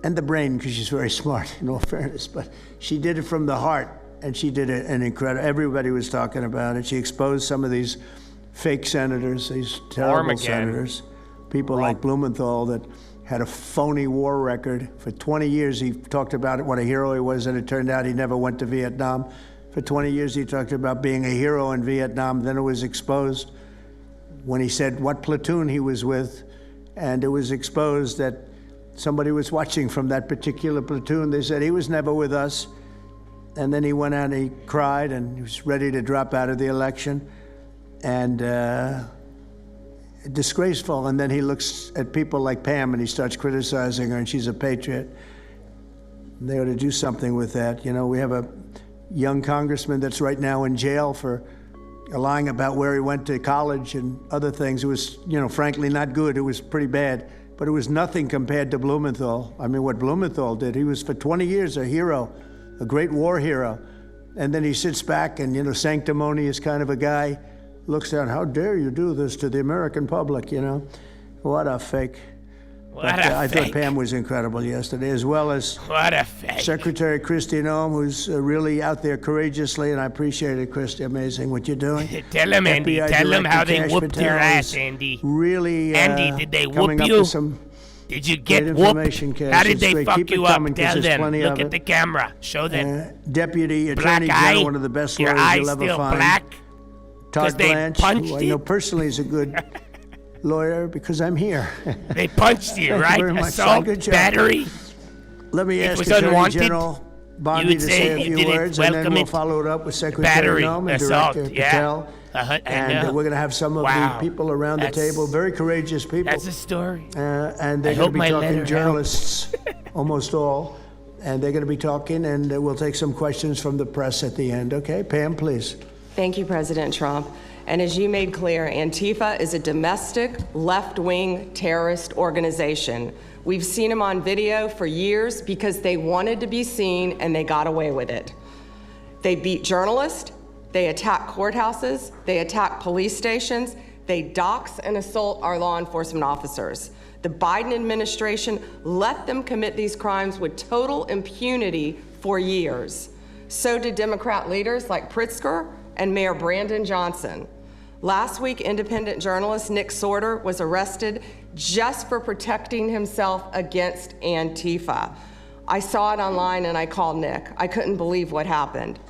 And the brain, because she's very smart, in all fairness. But she did it from the heart, and she did an incredible. Everybody was talking about it. She exposed some of these fake senators, these terrible senators, people like Blumenthal that had a phony war record. For 20 years, he talked about what a hero he was, and it turned out he never went to Vietnam. For 20 years, he talked about being a hero in Vietnam. Then it was exposed when he said what platoon he was with, and it was exposed that somebody was watching from that particular platoon. They said he was never with us. And then he went out and he cried, and he was ready to drop out of the election. And disgraceful. And then he looks at people like Pam and he starts criticizing her, and she's a patriot. They ought to do something with that. You know, we have a young congressman that's right now in jail for lying about where he went to college and other things. It was, frankly not good. It was pretty bad. But it was nothing compared to Blumenthal. I mean, what Blumenthal did, he was for 20 years a hero, a great war hero. and then he sits back and, sanctimonious kind of a guy, looks down, how dare you do this to the American public, What a fake. I thought Pam was incredible yesterday, as well as what a fake. Secretary Kristi Noem, who's really out there courageously, and I appreciate it, Kristi. Amazing what you're doing. Tell him, Andy. FBI Tell him how they Cash whooped Patel your ass, is Andy. Really, Andy, did they coming whoop up you? with some Did you get great whooped? information, Cash. How did It's they great. fuck Keep you it up? coming, 'cause Tell there's them. plenty Look of at it. the camera. Show them. Deputy Black Attorney eye? General, one of the best Your lawyers eye's you'll ever still find. black? Todd they Blanche, punched who I you? know personally is a good lawyer because I'm here. They punched you, Thank right? you very much. Assault, Good job. battery. Let me It ask was Attorney unwanted. General You Bondi would to say say a you few didn't words, and then welcome we'll it. follow it up with Secretary Battery, Noem and assault, Director yeah. Patel. I And know. we're going to have some of Wow. the people around the That's- table, very courageous people. That's a story. And I they're hope going to my be letter talking journalists, almost all. And they're going to be talking, and we'll take some questions from the press at the end. Okay, Pam, please. Thank you, President Trump. And as you made clear, Antifa is a domestic left-wing terrorist organization. We've seen them on video for years because they wanted to be seen and they got away with it. They beat journalists, they attack courthouses, they attack police stations, they dox and assault our law enforcement officers. The Biden administration let them commit these crimes with total impunity for years. So did Democrat leaders like Pritzker and Mayor Brandon Johnson. Last week, independent journalist Nick Sorter was arrested just for protecting himself against Antifa. I saw it online and I called Nick. I couldn't believe what happened.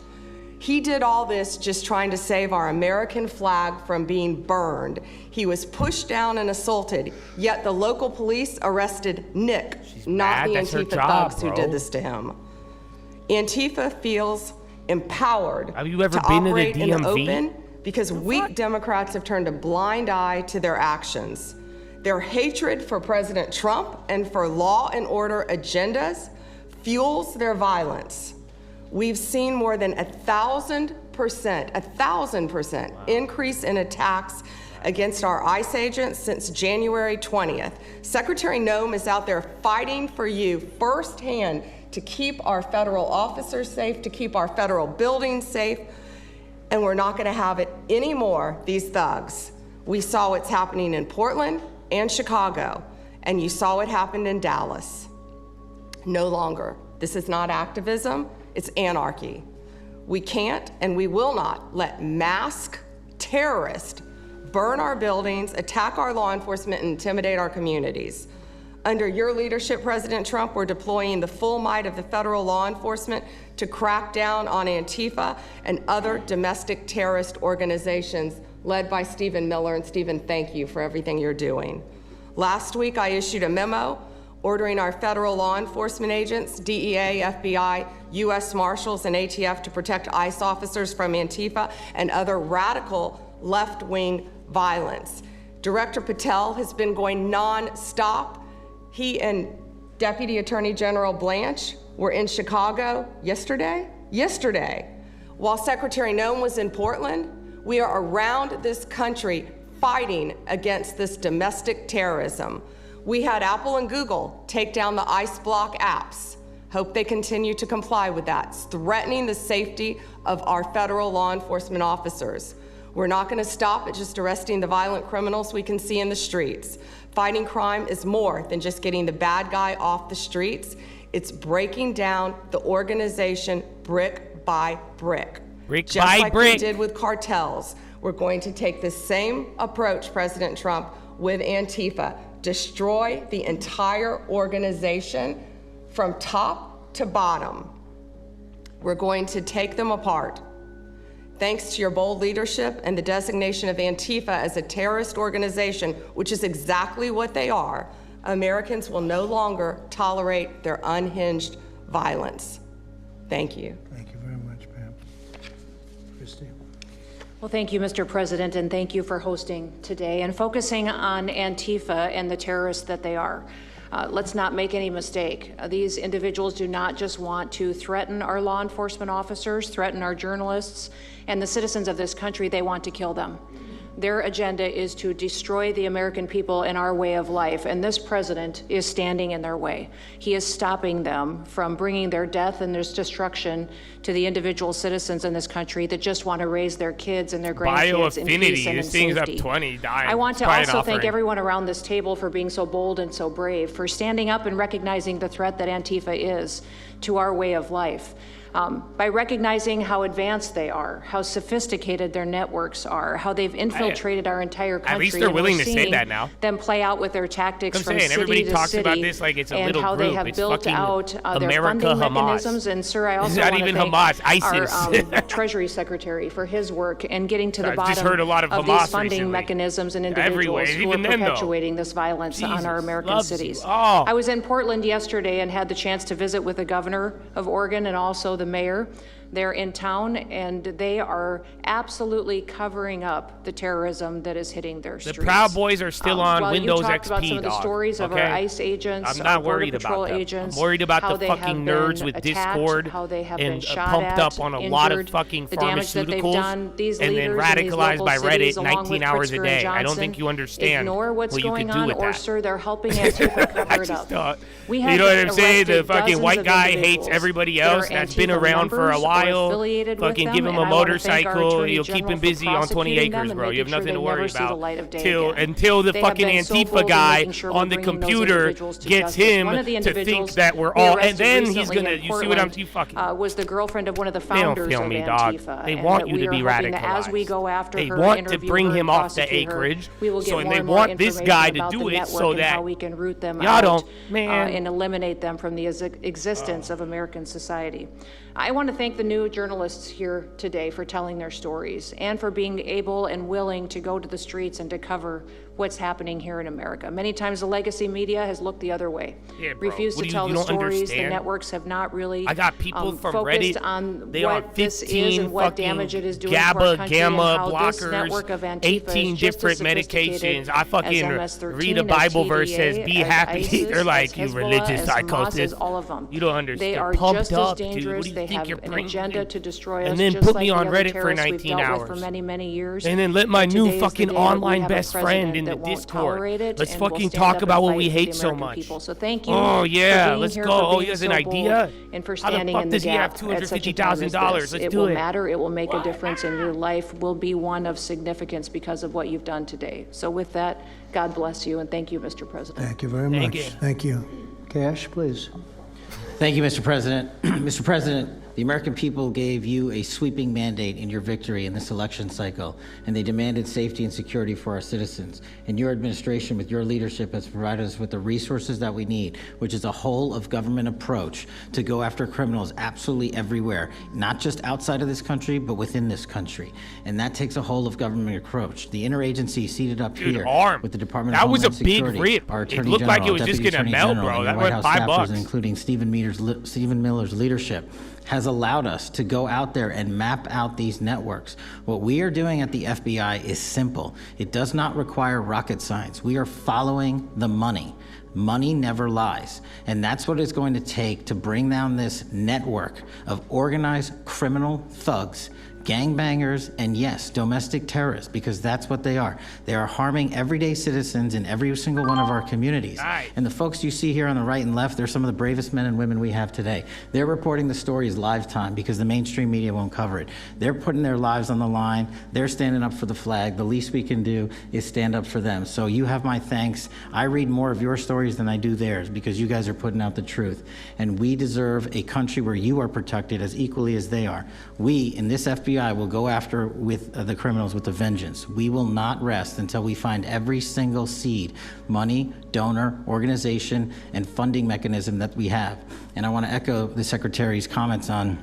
He did all this just trying to save our American flag from being burned. He was pushed down and assaulted, yet the local police arrested Nick, not the Antifa thugs who did this to him. Antifa feels empowered Have you ever to been to the operate in the DMV? open because weak Democrats have turned a blind eye to their actions. Their hatred for President Trump and for law and order agendas fuels their violence. We've seen more than 1,000% increase in attacks against our ICE agents since January 20th. Secretary Noem is out there fighting for you firsthand to keep our federal officers safe, to keep our federal buildings safe, and we're not gonna have it anymore, these thugs. We saw what's happening in Portland and Chicago, and you saw what happened in Dallas. No longer. This is not activism, it's anarchy. We can't and we will not let masked terrorists burn our buildings, attack our law enforcement, and intimidate our communities. Under your leadership, President Trump, we're deploying the full might of the federal law enforcement to crack down on Antifa and other domestic terrorist organizations led by Stephen Miller. And Stephen, thank you for everything you're doing. Last week, I issued a memo ordering our federal law enforcement agents, DEA, FBI, U.S. Marshals, and ATF to protect ICE officers from Antifa and other radical left-wing violence. Director Patel has been going non-stop. He and Deputy Attorney General Blanche were in Chicago yesterday. While Secretary Noem was in Portland, we are around this country fighting against this domestic terrorism. We had Apple and Google take down the ICE block apps. Hope they continue to comply with that. It's threatening the safety of our federal law enforcement officers. We're not going to stop at just arresting the violent criminals we can see in the streets. Fighting crime is more than just getting the bad guy off the streets. It's breaking down the organization brick by brick. Just like we did with cartels, we're going to take the same approach, President Trump, with Antifa. Destroy the entire organization from top to bottom. We're going to take them apart. Thanks to your bold leadership and the designation of Antifa as a terrorist organization, which is exactly what they are, Americans will no longer tolerate their unhinged violence. Thank you. Thank you very much, Pam. Kristi. Well, thank you, Mr. President, and thank you for hosting today and focusing on Antifa and the terrorists that they are. Let's not make any mistake. These individuals do not just want to threaten our law enforcement officers, threaten our journalists, and the citizens of this country. They want to kill them. Their agenda is to destroy the American people and our way of life, and this president is standing in their way. He is stopping them from bringing their death and their destruction to the individual citizens in this country that just want to raise their kids and their grandkids in peace and in this thing's up safety. 20, dying. I want It's to probably an also thank offering. everyone around this table for being so bold and so brave, for standing up and recognizing the threat that Antifa is to our way of life. By recognizing how advanced they are, how sophisticated their networks are, how they've infiltrated our entire country. At least they're and we're willing to say seeing that now. them play out with their tactics I'm from saying, city everybody to talks city, about this like it's a and little how they group. have It's built fucking out their America, funding Hamas. mechanisms. And sir, I also Not want to even thank Hamas, our Treasury Secretary for his work and getting to the I've bottom just heard a lot of these Hamas funding recently. mechanisms and Everywhere, individuals who are even then, though. perpetuating this violence on our American loves you. cities. Oh. I was in Portland yesterday and had the chance to visit with the governor of Oregon and also the mayor. They're in town, and they are absolutely covering up the terrorism that is hitting their streets. The Proud Boys are still on well, Windows you talked XP, about some of the dog, stories of okay? our ICE agents, I'm our not Border worried Patrol about them. agents. I'm worried about how the they fucking have nerds been with attacked, Discord how they have and been shot pumped at, up on a lot of injured, fucking the damage that they've pharmaceuticals done. These and then leaders in these radicalized local by cities, Reddit along 19 with hours a Pritzker day. and I don't Johnson, think you understand ignore what's what you going can do on, with or that. sir, they're helping Antifa cover it up. We You have know what I'm saying? The arrested fucking dozens white of guy hates individuals everybody that are else that's been Antifa around for a members or while. affiliated with Fucking them, give him and a I wanna thank our motorcycle. Attorney You'll keep General him for busy on 20 prosecuting them acres, and bro. You have making sure nothing to they worry never see the about. light of day again. Until the They have fucking been so bold Antifa in guy making sure we're on the bringing those computer individuals to gets justice. him One of the to think individuals that we're we all, and arrested then he's recently gonna. in You see what I'm Portland, you fucking. was the girlfriend of one of the They don't founders feel of me, dog. Antifa. They and want that you we to are be hoping that as we radicalized. go after They her, want to interview bring her, him and off the prosecute her, acreage. we will get So more they and more want this guy information to about do the it network so and that how we can root them y'all out don't, man. and eliminate them from the existence of American society. I want to thank the new journalists here today for telling their stories and for being able and willing to go to the streets and to cover what's happening here in America. Many times the legacy media has looked the other way, Yeah, bro. refused What to do tell you the don't stories. understand? The networks have not really I got people from focused Reddit. on They are what this is 15 and what fucking damage it is doing to our GABA, country gamma and how this blockers, network of Antifa 18 is just different as sophisticated medications. I fucking as MS-13, read a Bible verse says, TDA, "Be as happy." ISIS, They're like, as "You Hezbollah, religious as Hamas, psychosis." as all of them. You don't understand. They are Pumped just up, as dangerous. dude. What do you They think have you're an bringing? agenda to destroy us, And then just put like me the on other Reddit for terrorists we've 19 dealt with hours. for many, many years. And then let my And new today is the fucking day that we online have a best friend president in the that won't Discord. tolerate it Let's and will fucking stand talk up about and what fight we for the hate so American much. people. So thank you Oh for yeah, being let's here, go. for Oh, being he has so an idea. bold, and for How the standing fuck in the does he have gap at such a time as $250,000? this. Let's It do will it. matter. It will make a difference, and your life will be one of significance because of what you've done today. So with that, God bless you, and thank you, Mr. President. Thank you very much. Thank you. Cash, please. Thank you, Mr. President. Mr. President, the American people gave you a sweeping mandate in your victory in this election cycle, and they demanded safety and security for our citizens. And your administration, with your leadership, has provided us with the resources that we need, which is a whole-of-government approach to go after criminals absolutely everywhere, not just outside of this country, but within this country. And that takes a whole-of-government approach. The interagency seated up here with the Department of That was Homeland a big Security, rip. our It Attorney looked like General, it was just Deputy gonna Attorney melt, General, bro. and That your went White House $5. staffers, including Stephen Miller's leadership, has allowed us to go out there and map out these networks. What we are doing at the FBI is simple. It does not require rocket science. We are following the money. Money never lies. And that's what it's going to take to bring down this network of organized criminal thugs, gangbangers, and yes, domestic terrorists, because that's what they are. They are harming everyday citizens in every single one of our communities. And the folks you see here on the right and left, they're some of the bravest men and women we have today. They're reporting the stories live time because the mainstream media won't cover it. They're putting their lives on the line. They're standing up for the flag. The least we can do is stand up for them. So you have my thanks. I read more of your stories than I do theirs because you guys are putting out the truth. And we deserve a country where you are protected as equally as they are. We, in this FBI, will go after with the criminals with a vengeance. We will not rest until we find every single seed, money, donor, organization, and funding mechanism that we have. And I want to echo the Secretary's comments on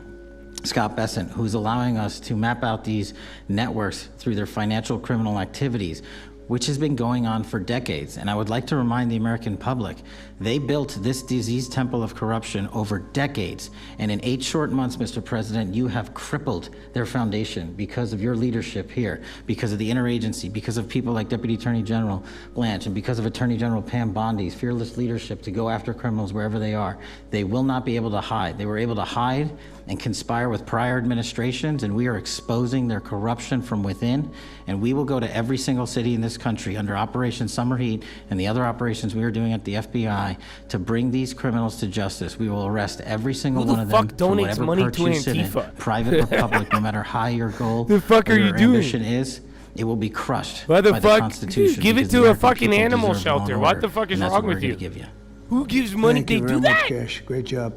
Scott Bessent, who's allowing us to map out these networks through their financial criminal activities, which has been going on for decades. And I would like to remind the American public, they built this diseased temple of corruption over decades. And in 8 short months, Mr. President, you have crippled their foundation because of your leadership here, because of the interagency, because of people like Deputy Attorney General Blanche, and because of Attorney General Pam Bondi's fearless leadership to go after criminals wherever they are. They will not be able to hide. They were able to hide and conspire with prior administrations, and we are exposing their corruption from within. And we will go to every single city in this country under Operation Summer Heat and the other operations we are doing at the FBI to bring these criminals to justice. We will arrest every single one of them for whatever perch you sit in, private or public, no matter how your goal the fuck or are you your doing? ambition is. It will be crushed Why the by fuck? the Constitution. Give it because to the a American fucking people animal deserve law and shelter. What order, the fuck is and that's wrong what we're with you? gonna give you? Who gives money? Thank you They very do much, that? Cash. Great job.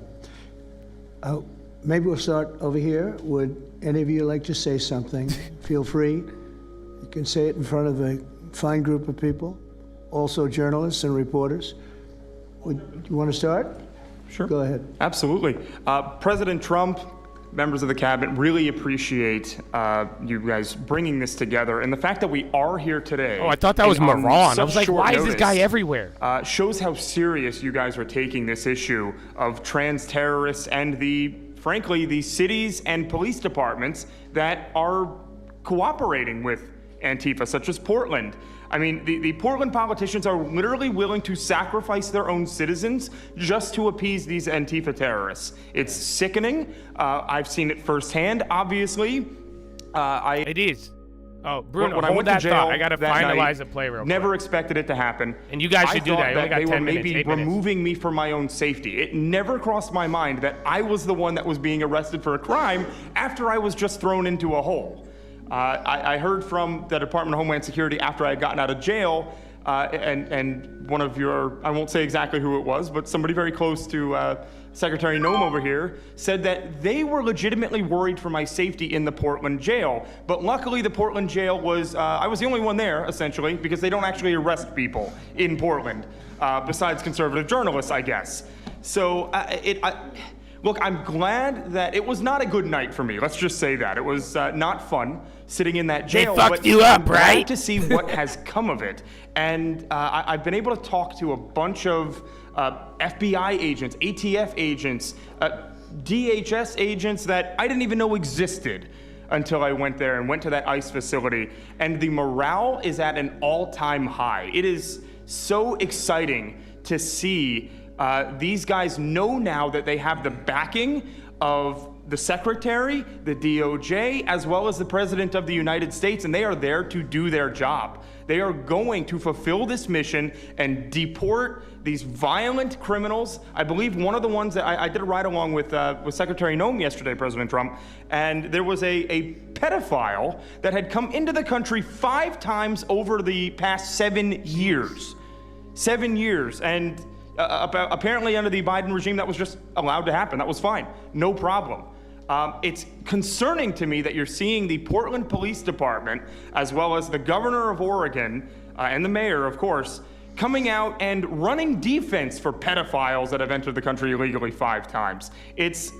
Maybe we'll start over here. Would any of you like to say something? Feel free. You can say it in front of a fine group of people, also journalists and reporters. You want to start? Sure. Go ahead. Absolutely. President Trump, members of the cabinet, really appreciate you guys bringing this together. And the fact that we are here today. Oh, I thought that was on Moran. I such was like, short why is this notice, guy everywhere? Shows how serious you guys are taking this issue of trans terrorists and frankly, the cities and police departments that are cooperating with Antifa, such as Portland. I mean, the Portland politicians are literally willing to sacrifice their own citizens just to appease these Antifa terrorists. It's sickening. I've seen it firsthand, obviously. It is. Oh, Bruno, when I hold went that to jail thought. I got to that finalize night, the play real quick. Never expected it to happen. And you guys should do that. You only got They 10 were minutes, maybe 8 minutes. removing me for my own safety. It never crossed my mind that I was the one that was being arrested for a crime after I was just thrown into a hole. I heard from the Department of Homeland Security after I had gotten out of jail, and one of your, I won't say exactly who it was, but somebody very close to Secretary Noem over here said that they were legitimately worried for my safety in the Portland jail. But luckily the Portland jail was, I was the only one there, essentially, because they don't actually arrest people in Portland, besides conservative journalists, I guess. So look, I'm glad that it was not a good night for me. Let's just say that. It was not fun sitting in that jail. They fucked you up, I'm glad right? to see what has come of it. And I've been able to talk to a bunch of FBI agents, ATF agents, DHS agents that I didn't even know existed until I went there and went to that ICE facility. And the morale is at an all-time high. It is so exciting to see these guys know now that they have the backing of the Secretary, the DOJ, as well as the President of the United States, and they are there to do their job. They are going to fulfill this mission and deport these violent criminals. I believe one of the ones that I did a ride along with Secretary Noem yesterday, President Trump, and there was a pedophile that had come into the country 5 times over the past 7 years. 7 years, and apparently under the Biden regime that was just allowed to happen. That was fine, no problem. It's concerning to me that you're seeing the Portland Police Department, as well as the governor of Oregon, and the mayor, of course, coming out and running defense for pedophiles that have entered the country illegally 5 times. It's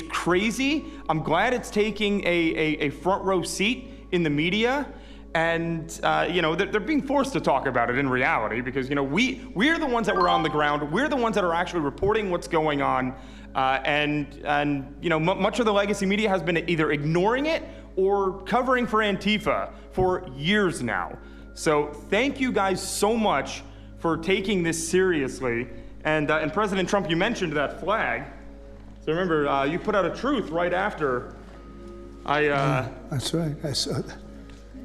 crazy. I'm glad it's taking a front row seat in the media. And, they're being forced to talk about it in reality because, we're the ones that were on the ground. We're the ones that are actually reporting what's going on. Much of the legacy media has been either ignoring it or covering for Antifa for years now. So thank you guys so much for taking this seriously. And President Trump, you mentioned that flag. So remember, you put out a truth right after That's right. I saw that.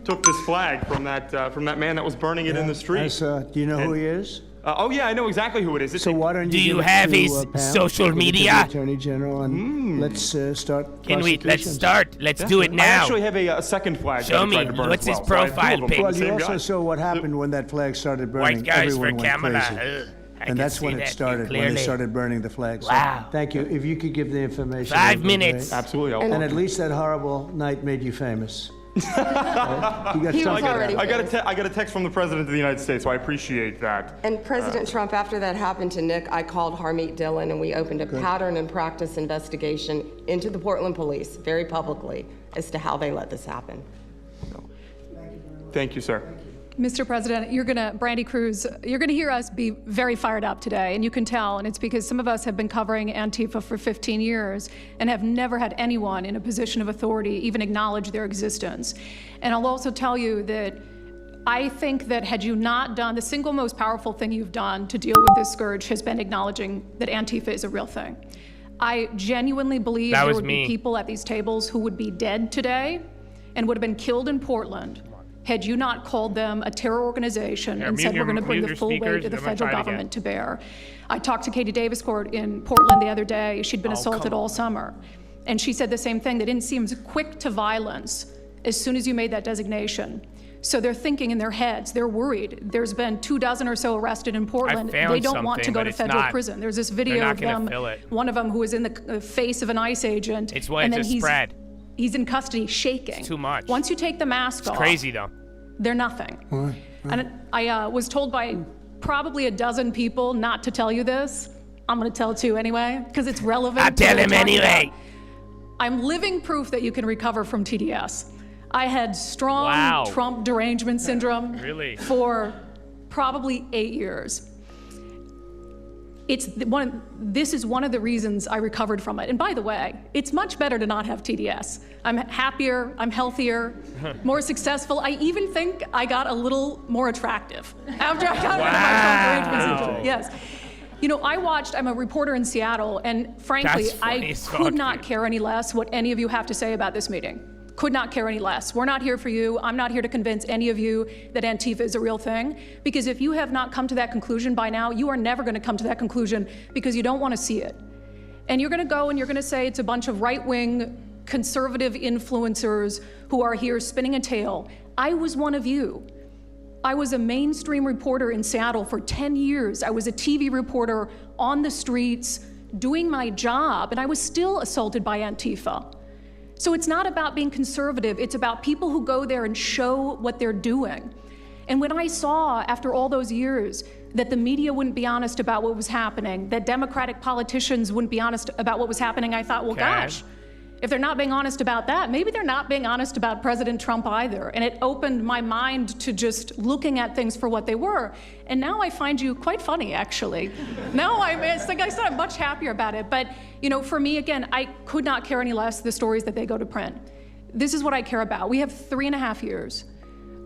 Took this flag from that man that was burning it in the street. I saw. Do you know who he is? Oh yeah, I know exactly who it is. So why don't you? Do you have his social media? Attorney General, and let's start. Let's start. Let's do it now. I actually have a second flag. Show me. What's his profile pic? Well, you also saw what happened when that flag started burning. White guys Everyone for went Kamala. crazy. And that's when it started, when they started burning the flags. Wow. So, thank you. If you could give the information. 5 minutes. Absolutely. And at least that horrible night made you famous. I got a text from the President of the United States, so I appreciate that. And President Trump, after that happened to Nick, I called Harmeet Dillon and we opened a pattern and practice investigation into the Portland police very publicly as to how they let this happen. Thank you, sir. Mr. President, Brandy Cruz, you're gonna hear us be very fired up today, and you can tell, and it's because some of us have been covering Antifa for 15 years and have never had anyone in a position of authority even acknowledge their existence. And I'll also tell you that I think that had you not done, the single most powerful thing you've done to deal with this scourge has been acknowledging that Antifa is a real thing. I genuinely believe That there was would me. be people at these tables who would be dead today and would have been killed in Portland had you not called them a terror organization Here, and mute said your- we're going to bring mute the your full weight speakers, of the I'm gonna federal try it again. government to bear. I talked to Katie Davis Court in Portland the other day. She'd been assaulted all summer. And she said the same thing. They didn't seem quick to violence as soon as you made that designation. So they're thinking in their heads, they're worried. There's been 24 or so arrested in Portland. found They don't want to something, go but to it's federal not- prison. There's this they're video not of gonna them, fill it. one of them who was in the face of an ICE agent. It's what and it's then a spread. He's in custody shaking. It's too much. Once you take the mask It's off, crazy though. they're nothing. And I was told by probably a dozen people not to tell you this. I'm going to tell it to you anyway, because it's relevant. I'll to tell what him we're talking anyway. about. I'm living proof that you can recover from TDS. I had strong Wow. Trump derangement syndrome Really? for probably 8 years. This is one of the reasons I recovered from it. And by the way, it's much better to not have TDS. I'm happier, I'm healthier, more successful. I even think I got a little more attractive after I got rid of my Trump derangement syndrome. Yes. You know, I'm a reporter in Seattle, and frankly, That's funny I as fuck, could not dude. care any less what any of you have to say about this meeting. Could not care any less. We're not here for you. I'm not here to convince any of you that Antifa is a real thing, because if you have not come to that conclusion by now, you are never going to come to that conclusion because you don't want to see it. And you're going to go and you're going to say it's a bunch of right-wing conservative influencers who are here spinning a tale. I was one of you. I was a mainstream reporter in Seattle for 10 years. I was a TV reporter on the streets doing my job, and I was still assaulted by Antifa. So it's not about being conservative, it's about people who go there and show what they're doing. And when I saw, after all those years, that the media wouldn't be honest about what was happening, that Democratic politicians wouldn't be honest about what was happening, I thought, well, gosh, if they're not being honest about that, maybe they're not being honest about President Trump either. And it opened my mind to just looking at things for what they were. And now I find you quite funny, actually. Now it's like I said, I'm much happier about it. But, you know, for me, again, I could not care any less the stories that they go to print. This is what I care about. We have 3.5 years.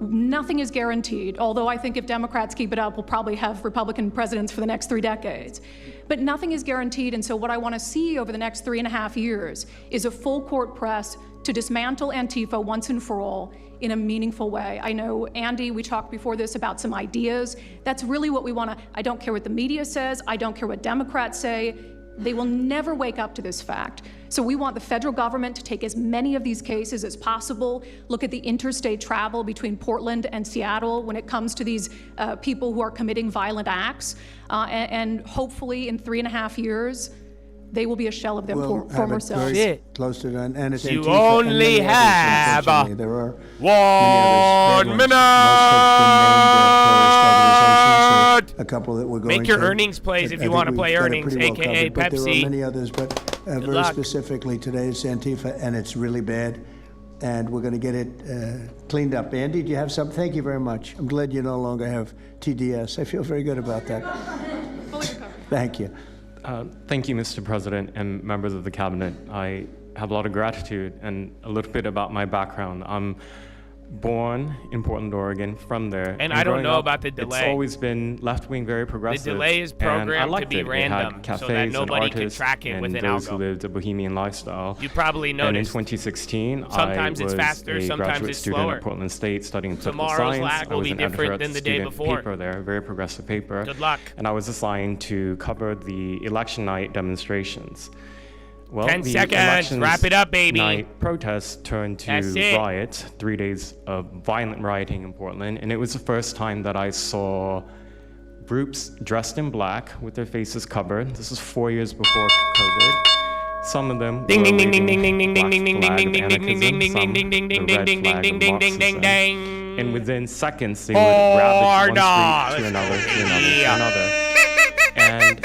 Nothing is guaranteed, although I think if Democrats keep it up, we'll probably have Republican presidents for the next 3 decades. But nothing is guaranteed, and so what I want to see over the next 3.5 years is a full court press to dismantle Antifa once and for all in a meaningful way. I know, Andy, we talked before this about some ideas. That's really what we want to. I don't care what the media says. I don't care what Democrats say. They will never wake up to this fact. So we want the federal government to take as many of these cases as possible, look at the interstate travel between Portland and Seattle when it comes to these people who are committing violent acts, and hopefully in 3.5 years, they will be a shell of their former selves. Very close to done, and it's You Antifa and only many others, have unfortunately. There are 1 minute. A couple that we're going Make your to. earnings plays if I you think want to we've play got it earnings, pretty well aka covered, but there Pepsi. are many others, but very luck. specifically today it's Antifa, and it's really bad, and we're going to get it cleaned up. Andy, do you have something? Thank you very much. I'm glad you no longer have TDS. I feel very good about that. Thank you. Thank you, Mr. President and members of the cabinet. I have a lot of gratitude, and a little bit about my background. I'm born in Portland, Oregon, from there. And I don't growing know up, about the delay. It's always been left-wing, very progressive. The delay is and programmed I liked to be it. random, It had cafes so that nobody and can artists track it and with an those algo. who lived a bohemian lifestyle. You probably And in noticed. 2016, Sometimes I it's was faster, a sometimes graduate it's student slower. at Portland State studying political Tomorrow's science. lag will I was be an editor different at than the day student before. paper there, a very progressive paper. Good luck. And I was assigned to cover the election night demonstrations. Well, 10 the seconds. elections Wrap it up, baby. Night protests turned to That's it. riot, 3 days of violent rioting in Portland, and it was the first time that I saw groups dressed in black with their faces covered. This was 4 years before COVID. Some of them Ding were ding ding waving ding ding ding black ding ding flag ding of ding ding ding ding anarchism, ding ding ding some ding the red ding flag ding of ding ding ding Marxism. ding. And within seconds, they would grab it one street to another, to another, to another. And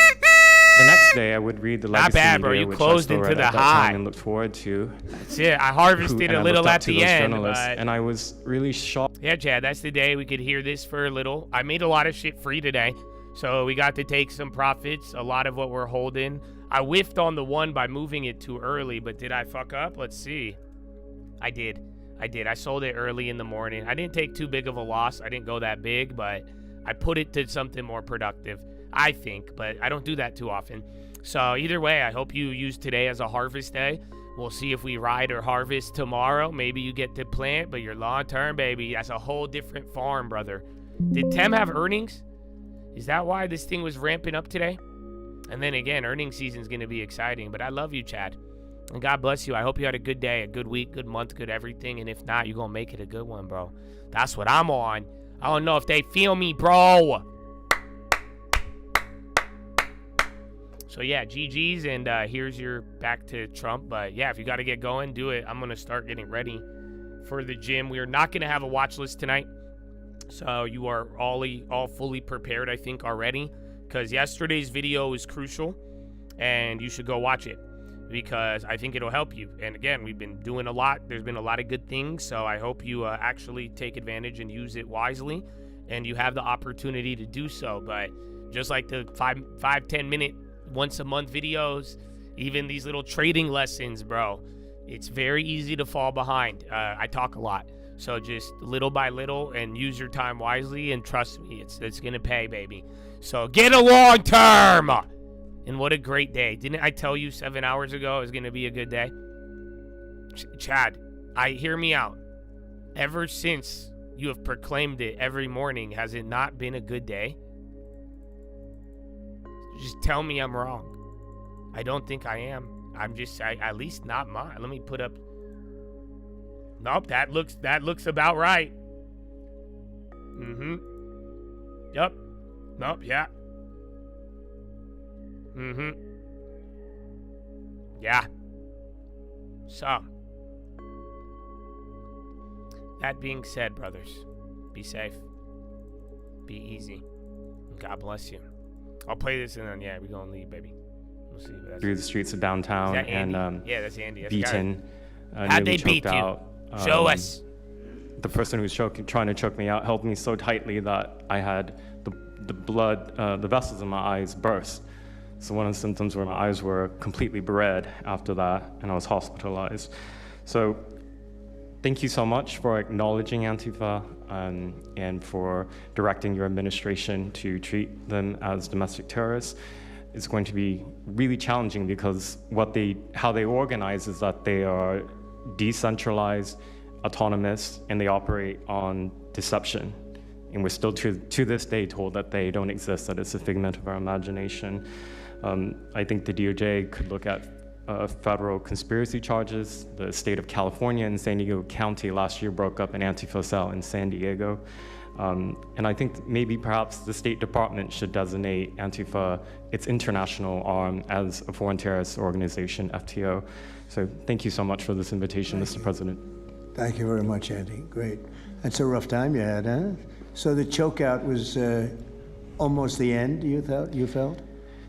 the next day, I would read the Not legacy bad, bro. media, You which closed I still into read the at that high. time and looked forward to. That's it. I harvested And a I little looked up at to the those end, journalists, but and I was really shocked. yeah, Chad, that's the day we could hear this for a little. I made a lot of shit free today, so we got to take some profits. A lot of what we're holding. I whiffed on the one by moving it too early, but did I fuck up? Let's see. I did. I sold it early in the morning. I didn't take too big of a loss. I didn't go that big, but I put it to something more productive, I think, but I don't do that too often. So either way, I hope you use today as a harvest day. We'll see if we ride or harvest tomorrow. Maybe you get to plant, but your long-term, baby, that's a whole different farm, brother. Did Tem have earnings? Is that why this thing was ramping up today? And then again, earnings season is going to be exciting. But I love you, Chad. And God bless you. I hope you had a good day, a good week, good month, good everything. And if not, you're going to make it a good one, bro. That's what I'm on. I don't know if they feel me, bro. So, yeah, GG's, and here's your back to Trump. But, yeah, if you got to get going, do it. I'm going to start getting ready for the gym. We are not going to have a watch list tonight. So you are all fully prepared, I think, already. Because yesterday's video is crucial, and you should go watch it. Because I think it'll help you. And, again, we've been doing a lot. There's been a lot of good things. So I hope you actually take advantage and use it wisely. And you have the opportunity to do so. But just like the 5-10 minute once a month videos, even these little trading lessons, bro, it's very easy to fall behind. I talk a lot, so just little by little, and use your time wisely, and trust me, it's gonna pay, baby. So get a long term. And what a great day. Didn't I tell you 7 hours ago it was gonna be a good day? Chad, hear me out. Ever since you have proclaimed it every morning, has it not been a good day? Just tell me I'm wrong. I don't think I am. I'm just at least not mine. Let me put up. Nope, that looks about right. Yep. Nope, yeah. Yeah. So, that being said, brothers, be safe. Be easy. God bless you. I'll play this and then, yeah, we're going to leave, baby. We'll see. Through the streets of downtown and yeah, that's Andy. That's beaten. How'd they beat out. you? Show us. The person who was trying to choke me out held me so tightly that I had the blood, the vessels in my eyes burst. So one of the symptoms were my eyes were completely red after that, and I was hospitalized. So thank you so much for acknowledging Antifa and for directing your administration to treat them as domestic terrorists. It's going to be really challenging because how they organize is that they are decentralized, autonomous, and they operate on deception. And we're still to this day told that they don't exist, that it's a figment of our imagination. I think the DOJ could look at federal conspiracy charges. The state of California and San Diego County last year broke up an Antifa cell in San Diego. And I think maybe perhaps the State Department should designate Antifa, its international arm, as a foreign terrorist organization, FTO. So thank you so much for this invitation, Mr. President. Thank you very much, Andy. Great. That's a rough time you had, huh? So the chokeout was almost the end, you felt?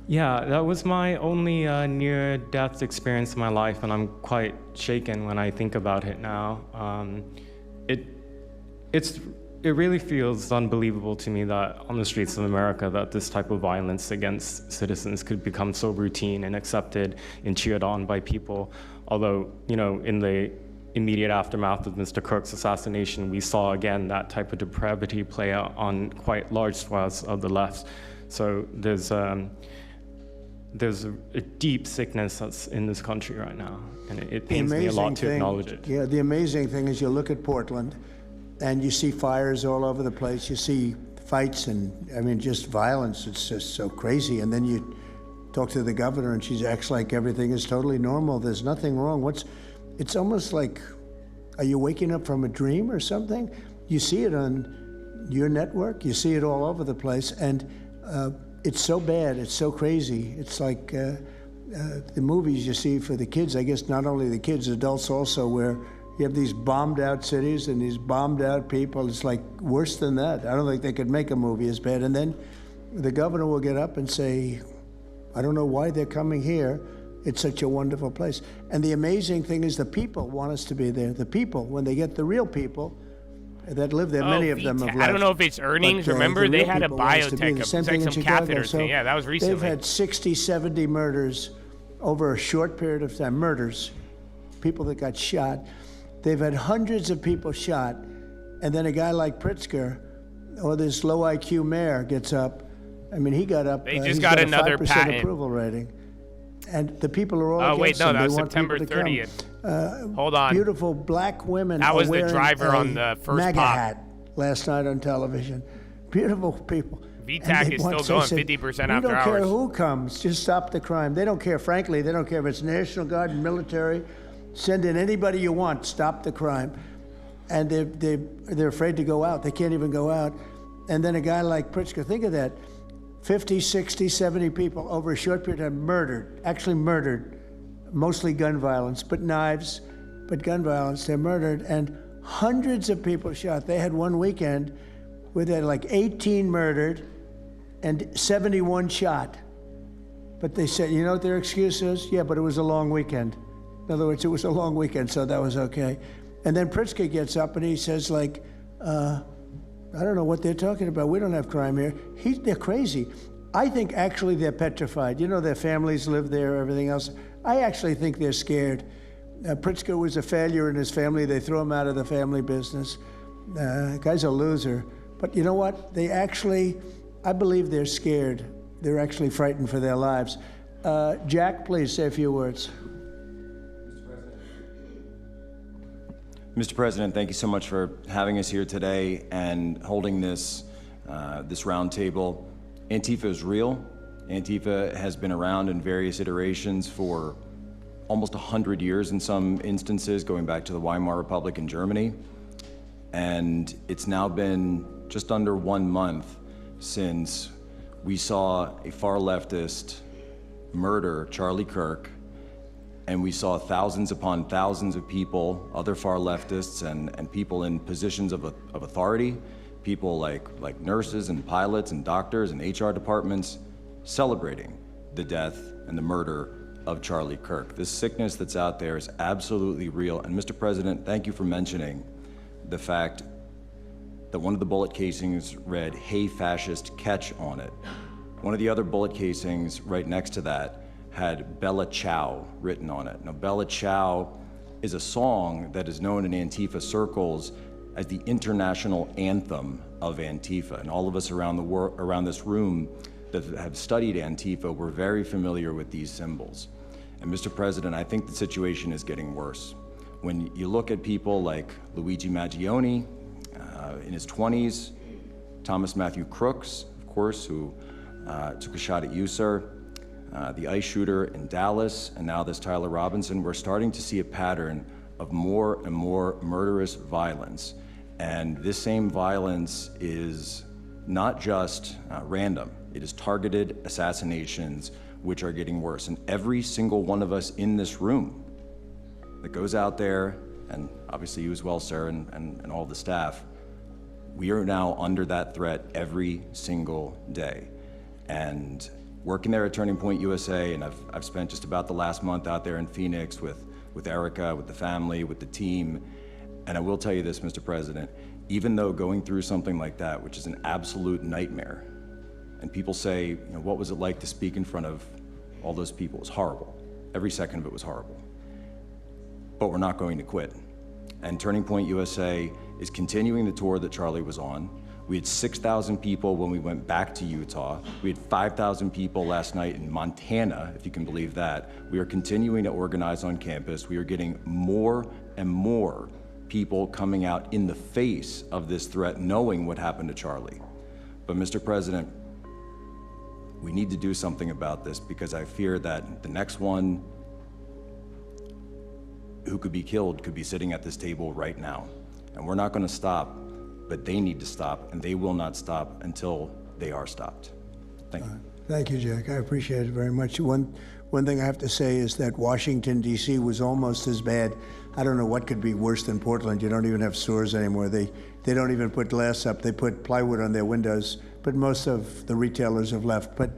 Yeah, that was my only near-death experience in my life, and I'm quite shaken when I think about it now. It really feels unbelievable to me that on the streets of America that this type of violence against citizens could become so routine and accepted and cheered on by people. Although, in the immediate aftermath of Mr. Kirk's assassination, we saw again that type of depravity play out on quite large swaths of the left. So there's a deep sickness that's in this country right now, and it pains me a lot to acknowledge it. Yeah, the amazing thing is you look at Portland, and you see fires all over the place. You see fights and, just violence. It's just so crazy. And then you talk to the governor, and she acts like everything is totally normal. There's nothing wrong. It's almost like, are you waking up from a dream or something? You see it on your network. You see it all over the place. And it's so bad. It's so crazy. It's like the movies you see for the kids, I guess not only the kids, adults also, where you have these bombed out cities and these bombed out people. It's like worse than that. I don't think they could make a movie as bad. And then the governor will get up and say, I don't know why they're coming here. It's such a wonderful place. And the amazing thing is the people want us to be there. The people, when they get the real people that live there, many of them have left. I don't know if it's earnings. Remember, they had a biotech, it's like some catheter thing. Yeah, that was recently. They've had 60, 70 murders over a short period of time. Murders, people that got shot. They've had hundreds of people shot. And then a guy like Pritzker, or this low IQ mayor, gets up. I mean, he got up. They just got another 5% patent. approval rating. And the people are all Oh, wait, against no, them. that They was want September people to 30th. come. Hold on. Beautiful black women That was are the wearing driver a on the first MAGA pop. hat last night on television. Beautiful people. VTAC is still going 50% after hours. We don't care hours. who comes, just stop the crime. They don't care, frankly, they don't care if it's National Guard, military. Send in anybody you want, stop the crime. And they're afraid to go out. They can't even go out. And then a guy like Pritzker, think of that. 50, 60, 70 people over a short period of time murdered, actually murdered. Mostly gun violence, but knives, but gun violence. They're murdered, and hundreds of people shot. They had one weekend where they had like 18 murdered and 71 shot. But they said, you know what their excuse is? Yeah, but it was a long weekend. In other words, it was a long weekend, so that was okay. And then Pritzker gets up and he says, like, I don't know what they're talking about. We don't have crime here. They're crazy. I think actually they're petrified. You know, their families live there, everything else. I actually think they're scared. Pritzker was a failure in his family. They threw him out of the family business. Guy's a loser. But you know what? They actually, I believe they're scared. They're actually frightened for their lives. Jack, please say a few words. Mr. President, thank you so much for having us here today and holding this roundtable. Antifa is real. Antifa has been around in various iterations for almost 100 years in some instances, going back to the Weimar Republic in Germany. And it's now been just under 1 month since we saw a far leftist murder Charlie Kirk, and we saw thousands upon thousands of people, other far leftists and people in positions of authority, people like nurses and pilots and doctors and HR departments, celebrating the death and the murder of Charlie Kirk. This sickness that's out there is absolutely real. And Mr. President, thank you for mentioning the fact that one of the bullet casings read, "Hey fascist, catch" on it. One of the other bullet casings right next to that had Bella Ciao written on it. Now, Bella Ciao is a song that is known in Antifa circles as the international anthem of Antifa. And all of us around this room that have studied Antifa, we're very familiar with these symbols. And Mr. President, I think the situation is getting worse. When you look at people like Luigi Maggioni, in his 20s, Thomas Matthew Crooks, of course, who took a shot at you, sir, the ICE shooter in Dallas, and now this Tyler Robinson, we're starting to see a pattern of more and more murderous violence. And this same violence is not just random. It is targeted assassinations, which are getting worse. And every single one of us in this room that goes out there, and obviously you as well, sir, and all the staff, we are now under that threat every single day. And working there at Turning Point USA, and I've spent just about the last month out there in Phoenix with Erica, with the family, with the team. And I will tell you this, Mr. President, even though going through something like that, which is an absolute nightmare, and people say, you know, what was it like to speak in front of all those people? It was horrible. Every second of it was horrible. But we're not going to quit. And Turning Point USA is continuing the tour that Charlie was on. We had 6,000 people when we went back to Utah. We had 5,000 people last night in Montana, if you can believe that. We are continuing to organize on campus. We are getting more and more people coming out in the face of this threat, knowing what happened to Charlie. But Mr. President, we need to do something about this, because I fear that the next one who could be killed could be sitting at this table right now. And we're not going to stop, but they need to stop, and they will not stop until they are stopped. Thank you. Thank you, Jack. I appreciate it very much. One thing I have to say is that Washington, D.C. was almost as bad. I don't know what could be worse than Portland. You don't even have stores anymore. They don't even put glass up. They put plywood on their windows, but most of the retailers have left. But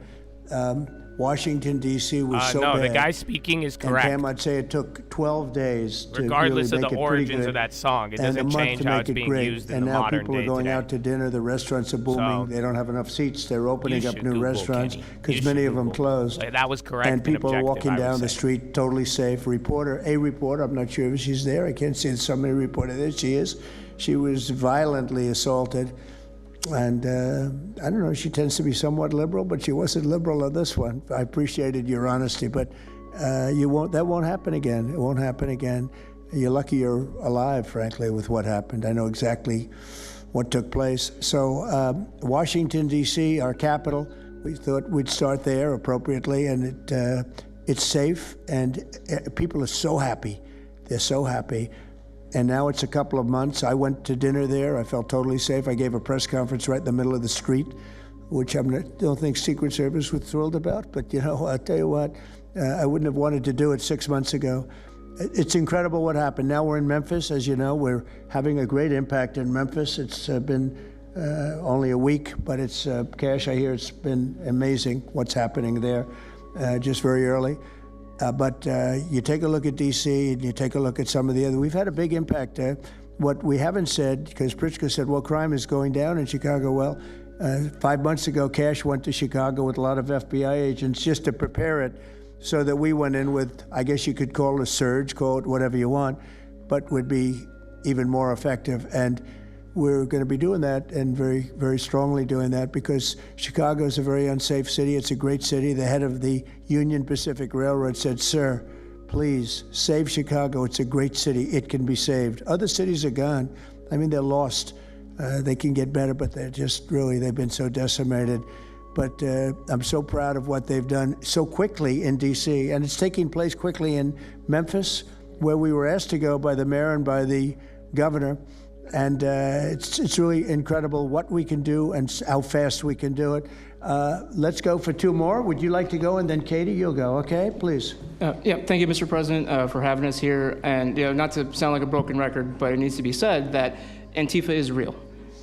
Washington, D.C. was so bad. No, the guy speaking is correct. And Pam, I'd say it took 12 days to regardless really of the origins of that song. It doesn't change how it's being used in the modern day. And now people are going out to dinner. The restaurants are booming. They don't have enough seats. They're opening up new restaurants because many of them closed. That was correct. And people are walking down the street totally safe. A reporter, I'm not sure if she's there. I can't see somebody reported there. She is. She was violently assaulted. And I don't know, she tends to be somewhat liberal, but she wasn't liberal on this one. I appreciated your honesty, but That won't happen again. It won't happen again. You're lucky you're alive, frankly, with what happened. I know exactly what took place. So Washington, D.C., our capital, we thought we'd start there appropriately, and it's safe, and people are so happy. They're so happy. And now it's a couple of months. I went to dinner there. I felt totally safe. I gave a press conference right in the middle of the street, which I don't think Secret Service was thrilled about. But, I'll tell you what, I wouldn't have wanted to do it 6 months ago. It's incredible what happened. Now we're in Memphis. As you know, we're having a great impact in Memphis. It's been only a week, but it's, Cash, I hear it's been amazing what's happening there, just very early. But you take a look at D.C. and you take a look at some of the other. We've had a big impact. What we haven't said, because Pritzker said, well, crime is going down in Chicago. Well, 5 months ago, Cash went to Chicago with a lot of FBI agents just to prepare it, so that we went in with, I guess you could call it a surge, call it whatever you want, but would be even more effective. And we're going to be doing that, and very, very strongly doing that, because Chicago is a very unsafe city. It's a great city. The head of the Union Pacific Railroad said, sir, please save Chicago. It's a great city. It can be saved. Other cities are gone. I mean, they're lost. They can get better, but they're just really, they've been so decimated. But I'm so proud of what they've done so quickly in D.C., and it's taking place quickly in Memphis, where we were asked to go by the mayor and by the governor. And it's really incredible what we can do and how fast we can do it. Let's go for two more. Would you like to go? And then Katie, you'll go, okay? Please. Thank you, Mr. President, for having us here. And not to sound like a broken record, but it needs to be said that Antifa is real.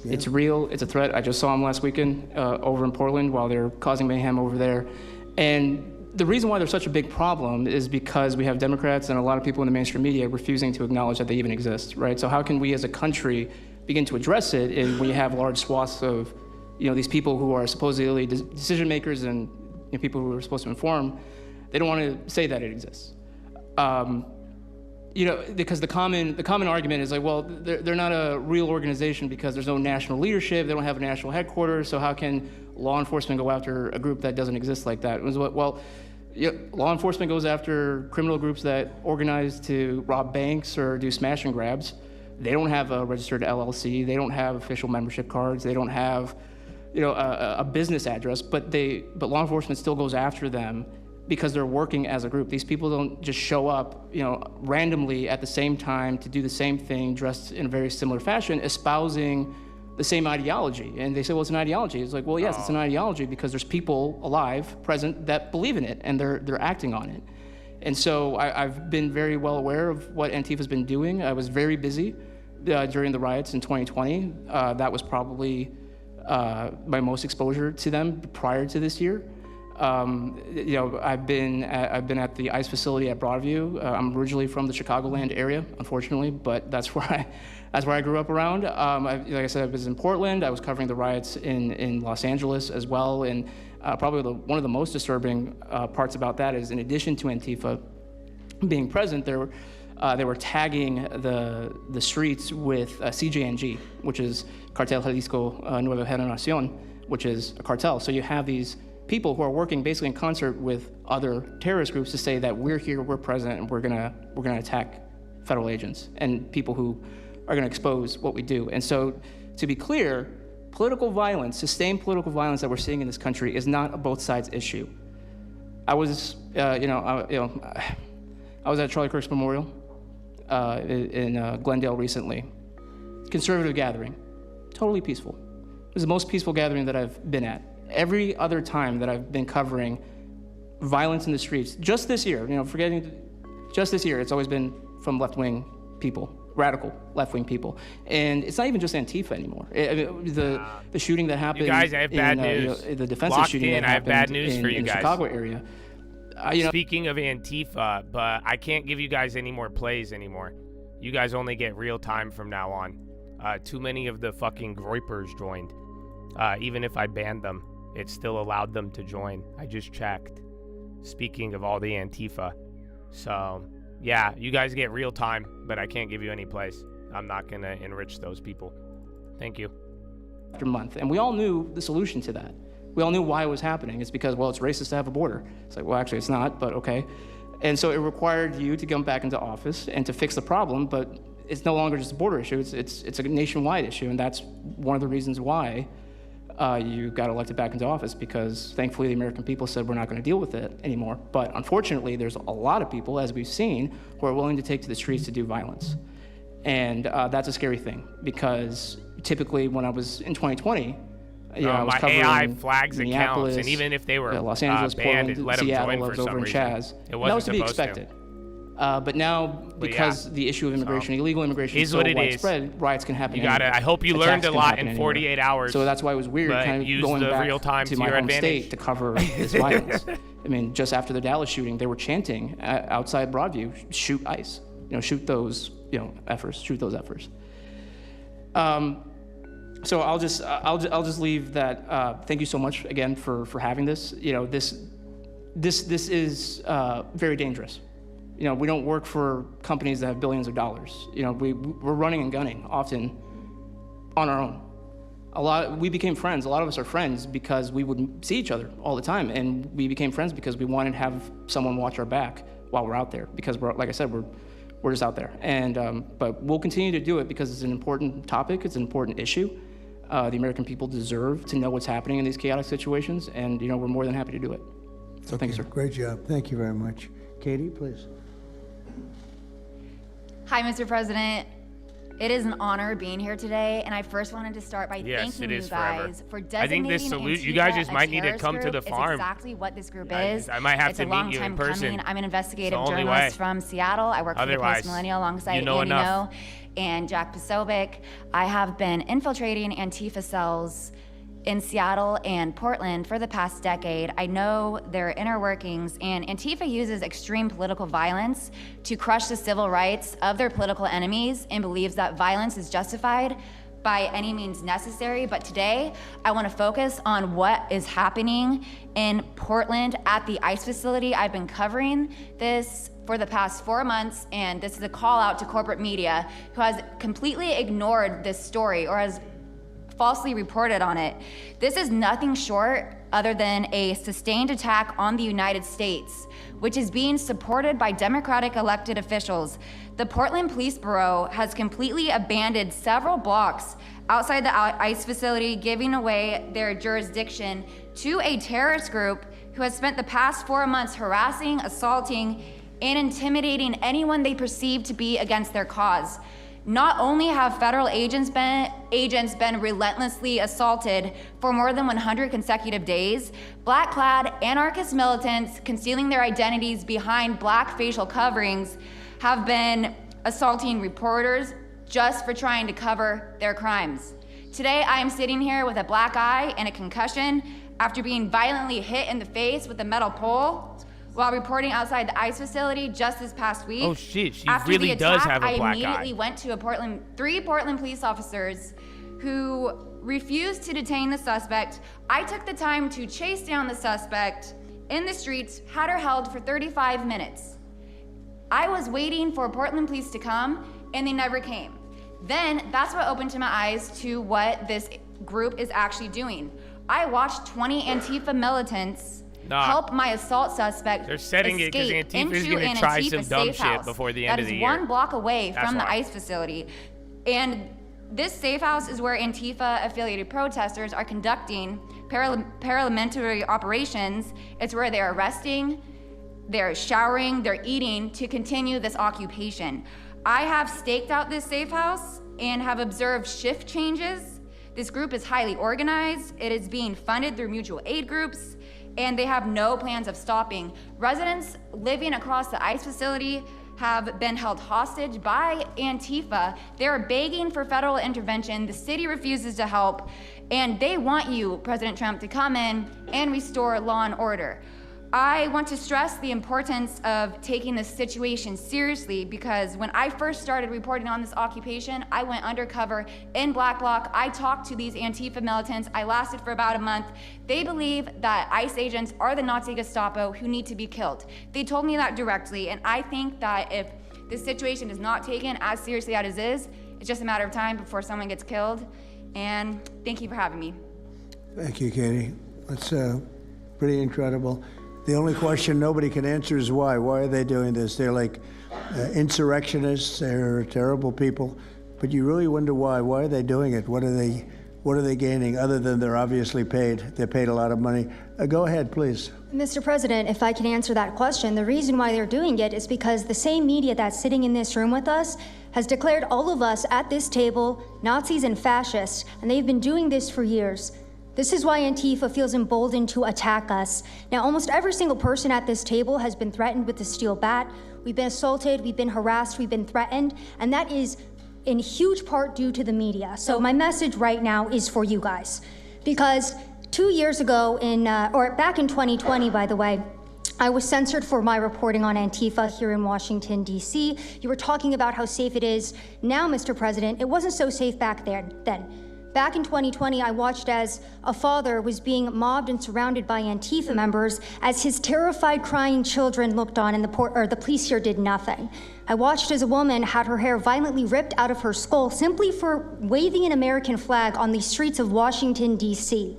Yeah. It's real. It's a threat. I just saw them last weekend over in Portland while they're causing mayhem over there. And the reason why they're such a big problem is because we have Democrats and a lot of people in the mainstream media refusing to acknowledge that they even exist, right? So how can we as a country begin to address it when you have large swaths of, these people who are supposedly decision makers and people who are supposed to inform, they don't want to say that it exists. Because the common argument is like, well, they're not a real organization because there's no national leadership, they don't have a national headquarters, so how can law enforcement go after a group that doesn't exist like that? Well, law enforcement goes after criminal groups that organize to rob banks or do smash and grabs. They don't have a registered LLC, they don't have official membership cards, they don't have a business address, but law enforcement still goes after them because they're working as a group. These people don't just show up, randomly at the same time to do the same thing, dressed in a very similar fashion, espousing the same ideology. And they say, well, it's an ideology. It's like, well, yes, it's an ideology because there's people alive, present, that believe in it, and they're acting on it. And so I've been very well aware of what Antifa's been doing. I was very busy during the riots in 2020. That was probably my most exposure to them prior to this year. I've been at the ICE facility at Broadview. I'm originally from the Chicagoland area, unfortunately, but that's where I grew up around. Like I said, I was in Portland. I was covering the riots in Los Angeles as well. And probably one of the most disturbing parts about that is, in addition to Antifa being present, they were tagging the streets with CJNG, which is Cartel Jalisco Nueva Generación, which is a cartel. So you have these people who are working basically in concert with other terrorist groups to say that we're here, we're present, and we're gonna attack federal agents and people who are gonna expose what we do. And so, to be clear, political violence, sustained political violence that we're seeing in this country is not a both sides issue. I was, I was at Charlie Kirk's memorial in Glendale recently. Conservative gathering, totally peaceful. It was the most peaceful gathering that I've been at. Every other time that I've been covering violence in the streets, just this year, just this year, it's always been from left-wing people, radical left-wing people. And it's not even just Antifa anymore. The shooting that happened. You guys, I have bad news. The defensive shooting that happened I have bad news for you in the guys. Chicago area. Speaking of Antifa, but I can't give you guys any more plays anymore. You guys only get real time from now on. Too many of the fucking groypers joined. Even if I banned them, it still allowed them to join. I just checked. Speaking of all the Antifa. So, yeah, you guys get real time, but I can't give you any plays. I'm not going to enrich those people. Thank you. After a month. And we all knew the solution to that. We all knew why it was happening. It's because, well, it's racist to have a border. It's like, well, actually, it's not, but okay. And so it required you to come back into office and to fix the problem, but it's no longer just a border issue, it's a nationwide issue, and that's one of the reasons why you got elected back into office, because thankfully the American people said we're not going to deal with it anymore. But unfortunately, there's a lot of people, as we've seen, who are willing to take to the streets to do violence. And that's a scary thing, because typically when I was in 2020, I was my covering AI flags Minneapolis, accounts, and even if they were Los Angeles, banned, Portland, let them Seattle, join I for was some over in reason. Chaz. It That wasn't was to be supposed to. expected. But now, because the issue of immigration, illegal immigration is so what it is. widespread, riots can happen. You gotta. anywhere. I hope you Attacks learned a can lot happen in anywhere. 48 hours. So that's why it was weird but kind of use going the back real time to to my your home advantage. state to cover this violence. I mean, just after the Dallas shooting, they were chanting outside Broadview, "Shoot ICE." Shoot those, effers. Shoot those effers. So I'll just leave that. Thank you so much again for having this. This is very dangerous. We don't work for companies that have billions of dollars. We're running and gunning often on our own. We became friends. A lot of us are friends because we would see each other all the time, and we became friends because we wanted to have someone watch our back while we're out there. Because like I said, we're just out there. And but we'll continue to do it because it's an important topic. It's an important issue. The American people deserve to know what's happening in these chaotic situations, and we're more than happy to do it. So thank you, sir. Great job. Thank you very much. Katie, please. Hi, Mr. President. It is an honor being here today, and I first wanted to start by thanking you guys for designating I think this you guys just might need to come to the farm. It's exactly what this group is. I might have it's to a long meet you time in person. coming. I'm an investigative It's the only journalist way. from Seattle. I work for the Otherwise, Post Millennial alongside you know Andy enough. No and Jack Posobiec. I have been infiltrating Antifa cells in Seattle and Portland for the past decade. I know their inner workings, and Antifa uses extreme political violence to crush the civil rights of their political enemies and believes that violence is justified by any means necessary. But today, I want to focus on what is happening in Portland at the ICE facility. I've been covering this for the past 4 months, and this is a call out to corporate media who has completely ignored this story or has falsely reported on it. This is nothing short other than a sustained attack on the United States, which is being supported by Democratic elected officials. The Portland Police Bureau has completely abandoned several blocks outside the ICE facility, giving away their jurisdiction to a terrorist group who has spent the past 4 months harassing, assaulting, and intimidating anyone they perceive to be against their cause. Not only have federal agents been relentlessly assaulted for more than 100 consecutive days, black-clad anarchist militants concealing their identities behind black facial coverings have been assaulting reporters just for trying to cover their crimes. Today, I am sitting here with a black eye and a concussion after being violently hit in the face with a metal pole while reporting outside the ICE facility just this past week. Oh shit, she After really the does attack, have a black I immediately eye. went to three Portland police officers who refused to detain the suspect. I took the time to chase down the suspect in the streets, had her held for 35 minutes. I was waiting for Portland police to come, and they never came. Then that's what opened my eyes to what this group is actually doing. I watched 20 Antifa militants help my assault suspect They're setting it 'cause escape Antifa is into gonna an try Antifa some dumb safe shit house before the end of the year. That is 1 block away That's from the why. ICE facility. And this safe house is where Antifa-affiliated protesters are conducting paramilitary operations. It's where they're arresting, they're showering, they're eating to continue this occupation. I have staked out this safe house and have observed shift changes. This group is highly organized. It is being funded through mutual aid groups, and they have no plans of stopping. Residents living across the ICE facility have been held hostage by Antifa. They're begging for federal intervention. The city refuses to help, and they want you, President Trump, to come in and restore law and order. I want to stress the importance of taking this situation seriously, because when I first started reporting on this occupation, I went undercover in Black Bloc. I talked to these Antifa militants. I lasted for about a month. They believe that ICE agents are the Nazi Gestapo who need to be killed. They told me that directly, and I think that if this situation is not taken as seriously as it is, it's just a matter of time before someone gets killed. And thank you for having me. Thank you, Katie. That's pretty incredible. The only question nobody can answer is why. Why are they doing this? They're like insurrectionists. They're terrible people. But you really wonder why. Why are they doing it? What are they gaining other than they're obviously paid? They're paid a lot of money. Go ahead, please. Mr. President, if I can answer that question, the reason why they're doing it is because the same media that's sitting in this room with us has declared all of us at this table Nazis and fascists, and they've been doing this for years. This is why Antifa feels emboldened to attack us. Now, almost every single person at this table has been threatened with a steel bat. We've been assaulted, we've been harassed, we've been threatened, and that is in huge part due to the media. So my message right now is for you guys, because 2 years ago back in 2020, by the way, I was censored for my reporting on Antifa here in Washington, D.C. You were talking about how safe it is now, Mr. President. It wasn't so safe back then. Back in 2020, I watched as a father was being mobbed and surrounded by Antifa members as his terrified, crying children looked on and the police here did nothing. I watched as a woman had her hair violently ripped out of her skull simply for waving an American flag on the streets of Washington, D.C.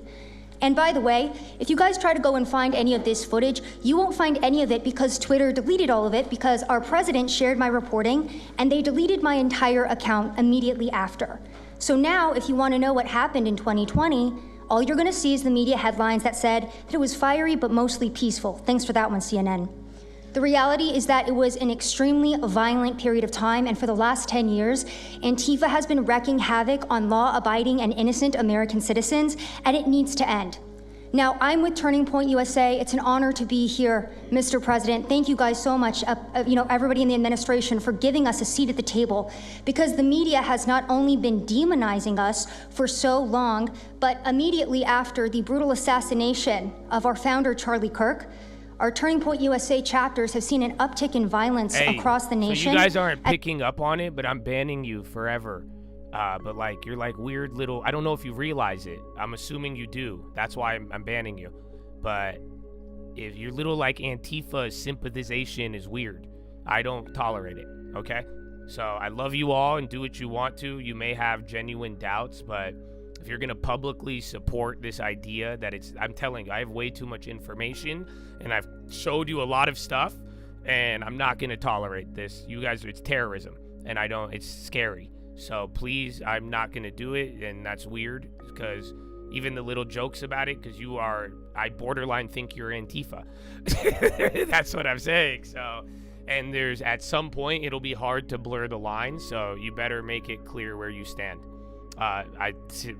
And by the way, if you guys try to go and find any of this footage, you won't find any of it because Twitter deleted all of it because our president shared my reporting and they deleted my entire account immediately after. So now, if you want to know what happened in 2020, all you're going to see is the media headlines that said that it was fiery but mostly peaceful. Thanks for that one, CNN. The reality is that it was an extremely violent period of time, and for the last 10 years, Antifa has been wreaking havoc on law-abiding and innocent American citizens, and it needs to end. Now, I'm with Turning Point USA. It's an honor to be here, Mr. President. Thank you guys so much, everybody in the administration, for giving us a seat at the table, because the media has not only been demonizing us for so long, but immediately after the brutal assassination of our founder, Charlie Kirk, our Turning Point USA chapters have seen an uptick in violence across the nation. So you guys aren't picking up on it, but I'm banning you forever. But like, you're like weird little, I don't know if you realize it. I'm assuming you do. That's why I'm banning you. But if your little like Antifa sympathization is weird, I don't tolerate it, okay? So I love you all and do what you want to. You may have genuine doubts, but if you're gonna publicly support this idea that I'm telling you, I have way too much information and I've showed you a lot of stuff and I'm not gonna tolerate this. You guys, it's terrorism and it's scary. So please, I'm not gonna do it, and that's weird because even the little jokes about it, because I borderline think you're Antifa. That's what I'm saying. So, and at some point, it'll be hard to blur the lines, so you better make it clear where you stand.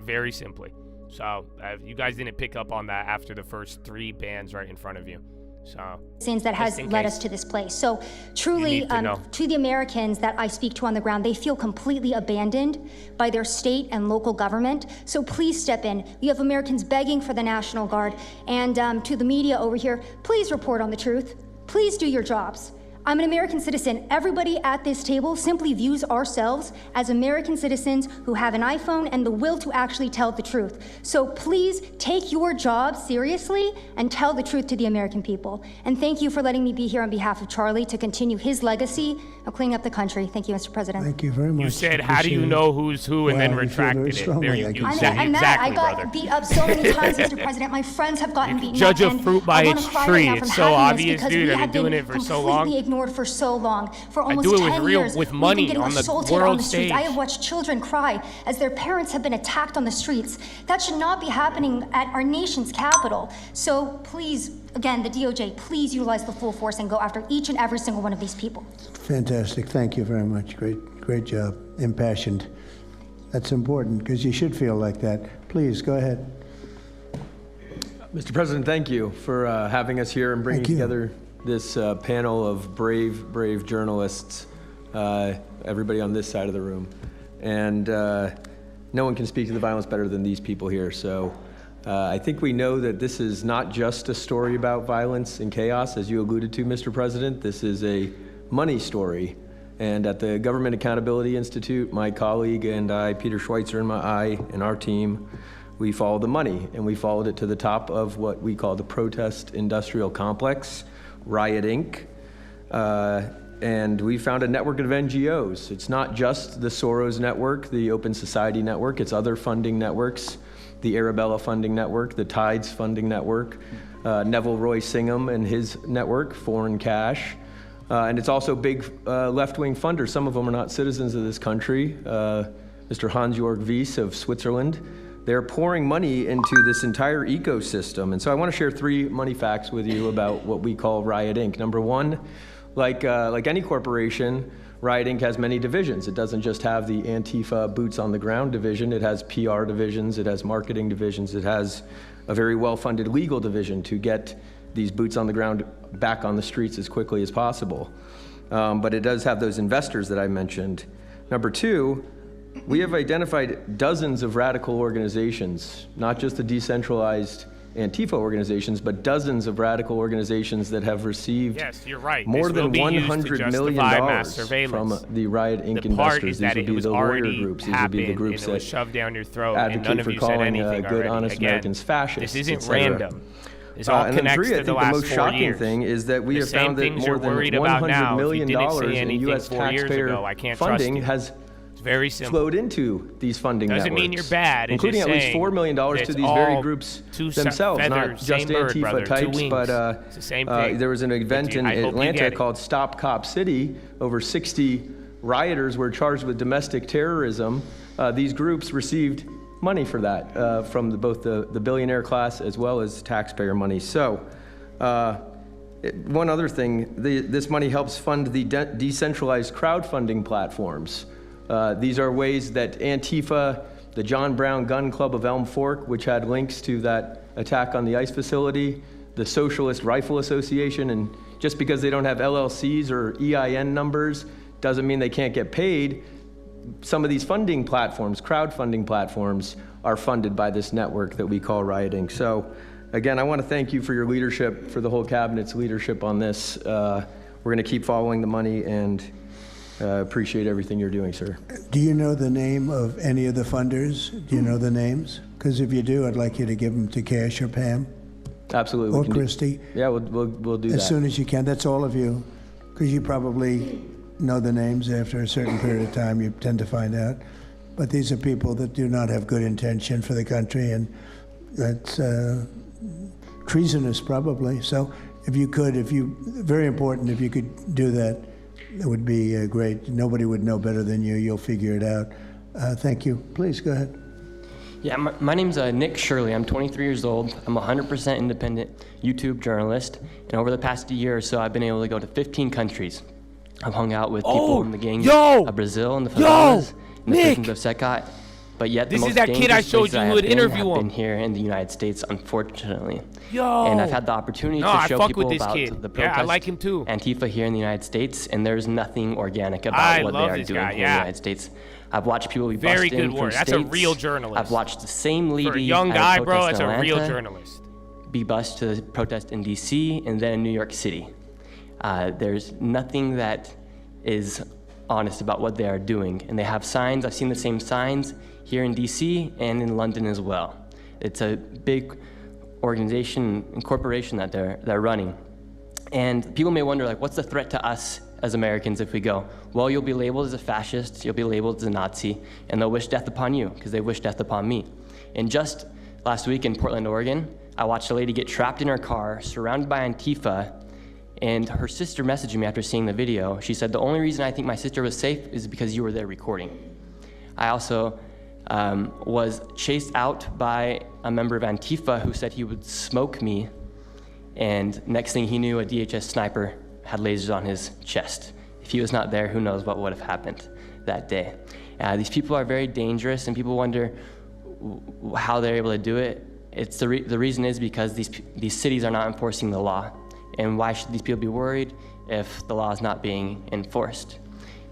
Very simply. So you guys didn't pick up on that after the first 3 bans right in front of you. So that has led us to this place. So truly, to the Americans that I speak to on the ground, they feel completely abandoned by their state and local government. So please step in. You have Americans begging for the National Guard. And to the media over here, please report on the truth. Please do your jobs. I'm an American citizen. Everybody at this table simply views ourselves as American citizens who have an iPhone and the will to actually tell the truth. So please take your job seriously and tell the truth to the American people. And thank you for letting me be here on behalf of Charlie to continue his legacy of cleaning up the country. Thank you, Mr. President. Thank you very much. You said, how do you know who's who, and then retracted it. There you go. I'm mad. I got beat up so many times, Mr. President. My friends have gotten beaten up. Judge a fruit by its tree. It's so obvious, dude. I've been doing it for so long. Ignored for so long, for almost 10 years. With money we've been getting on assaulted the world on the streets. stage. I have watched children cry as their parents have been attacked on the streets. That should not be happening at our nation's capital. So please, again, the DOJ, please utilize the full force and go after each and every single one of these people. Fantastic. Thank you very much. Great job. Impassioned. That's important because you should feel like that. Please, go ahead. Mr. President, thank you for having us here and bringing together this panel of brave journalists, everybody on this side of the room. And no one can speak to the violence better than these people here. So I think we know that this is not just a story about violence and chaos, as you alluded to, Mr. President. This is a money story. And at the Government Accountability Institute, my colleague and I, Peter Schweitzer and our team, we followed the money, and we followed it to the top of what we call the protest industrial complex, Riot Inc. And we found a network of NGOs. It's not just the Soros network, the Open Society network, it's other funding networks, the Arabella funding network, the Tides funding network, Neville Roy Singham and his network, Foreign Cash. And it's also big left-wing funders. Some of them are not citizens of this country. Mr. Hans-Jörg Wyss of Switzerland. They're pouring money into this entire ecosystem. And so I want to share 3 money facts with you about what we call Riot Inc. Number 1, like any corporation, Riot Inc. has many divisions. It doesn't just have the Antifa boots on the ground division. It has PR divisions. It has marketing divisions. It has a very well-funded legal division to get these boots on the ground back on the streets as quickly as possible. But it does have those investors that I mentioned. Number 2, we have identified dozens of radical organizations, not just the decentralized Antifa organizations, but dozens of radical organizations that have received more than $100 million from the Riot Inc. investors. These would be the lawyer groups. These would be the groups that shoved down your throat, advocate for calling good, honest Americans fascists. This isn't random. This all and connects then 3, to the I think last the most 4 shocking years. thing is that we have found that more than $100 million in U.S. taxpayer funding has very flowed into these funding networks. Doesn't mean you're bad. Including at least $4 million to these very groups themselves, not just Antifa types, but there was an event in Atlanta called Stop Cop City. Over 60 rioters were charged with domestic terrorism. These groups received money for that from both the billionaire class as well as taxpayer money. So one other thing, this money helps fund the decentralized crowdfunding platforms. These are ways that Antifa, the John Brown Gun Club of Elm Fork, which had links to that attack on the ICE facility, the Socialist Rifle Association, and just because they don't have LLCs or EIN numbers doesn't mean they can't get paid. Some of these funding platforms, crowdfunding platforms, are funded by this network that we call Riot Inc. So again, I want to thank you for your leadership, for the whole cabinet's leadership on this. We're going to keep following the money and appreciate everything you're doing, sir. Do you know the name of any of the funders? Do you know the names? Because if you do, I'd like you to give them to Cash or Pam. Absolutely. Or Christy. Yeah, we'll do that. As soon as you can. That's all of you. Because you probably know the names after a certain period of time. You tend to find out. But these are people that do not have good intention for the country, and that's treasonous probably. So if you could, very important, if you could do that, it would be great. Nobody would know better than you. You'll figure it out. Thank you. Please, go ahead. Yeah, my name's Nick Shirley. I'm 23 years old. I'm a 100% independent YouTube journalist. And over the past year or so, I've been able to go to 15 countries. I've hung out with people in the gangs of Brazil and the favelas and the prisons of Secot. But yet the most dangerous places I have been here in the United States, unfortunately. And I've had the opportunity to show people about the protest, I like him too. Antifa here in the United States, and there's nothing organic about what they are doing here in the United States. I've watched people be busted in from states. That's a real journalist. I've watched the same lady for a young guy, bro. That's a real journalist. Be bused to protest in D.C. and then in New York City. There's nothing that is honest about what they are doing, and they have signs. I've seen the same signs here in D.C. and in London as well. It's a big organization and corporation that they're running. And people may wonder, like, what's the threat to us as Americans if we go? Well, you'll be labeled as a fascist, you'll be labeled as a Nazi, and they'll wish death upon you because they wish death upon me. And just last week in Portland, Oregon, I watched a lady get trapped in her car, surrounded by Antifa, and her sister messaged me after seeing the video. She said, the only reason I think my sister was safe is because you were there recording. I also was chased out by a member of Antifa who said he would smoke me, and next thing he knew, a DHS sniper had lasers on his chest. If he was not there, who knows what would have happened that day. These people are very dangerous, and people wonder how they're able to do it. It's the reason is because these cities are not enforcing the law. And why should these people be worried if the law is not being enforced?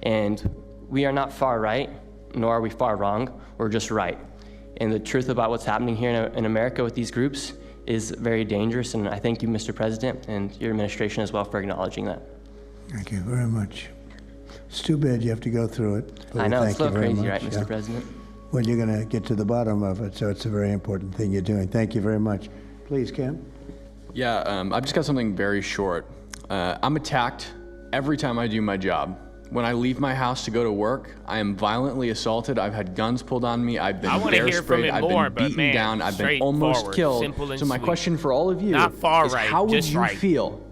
And we are not far right, nor are we far wrong. We're just right. And the truth about what's happening here in America with these groups is very dangerous. And I thank you, Mr. President, and your administration as well for acknowledging that. Thank you very much. It's too bad you have to go through it. I know, it's a little crazy, right, Mr. President? Well, you're going to get to the bottom of it, so it's a very important thing you're doing. Thank you very much. Please, Cam. Yeah, I've just got something very short. I'm attacked every time I do my job When I leave my house to go to work, I am violently assaulted. I've had guns pulled on me. I've been bear sprayed. I've been beaten down. I've been almost killed. So my question for all of you is, how would you feel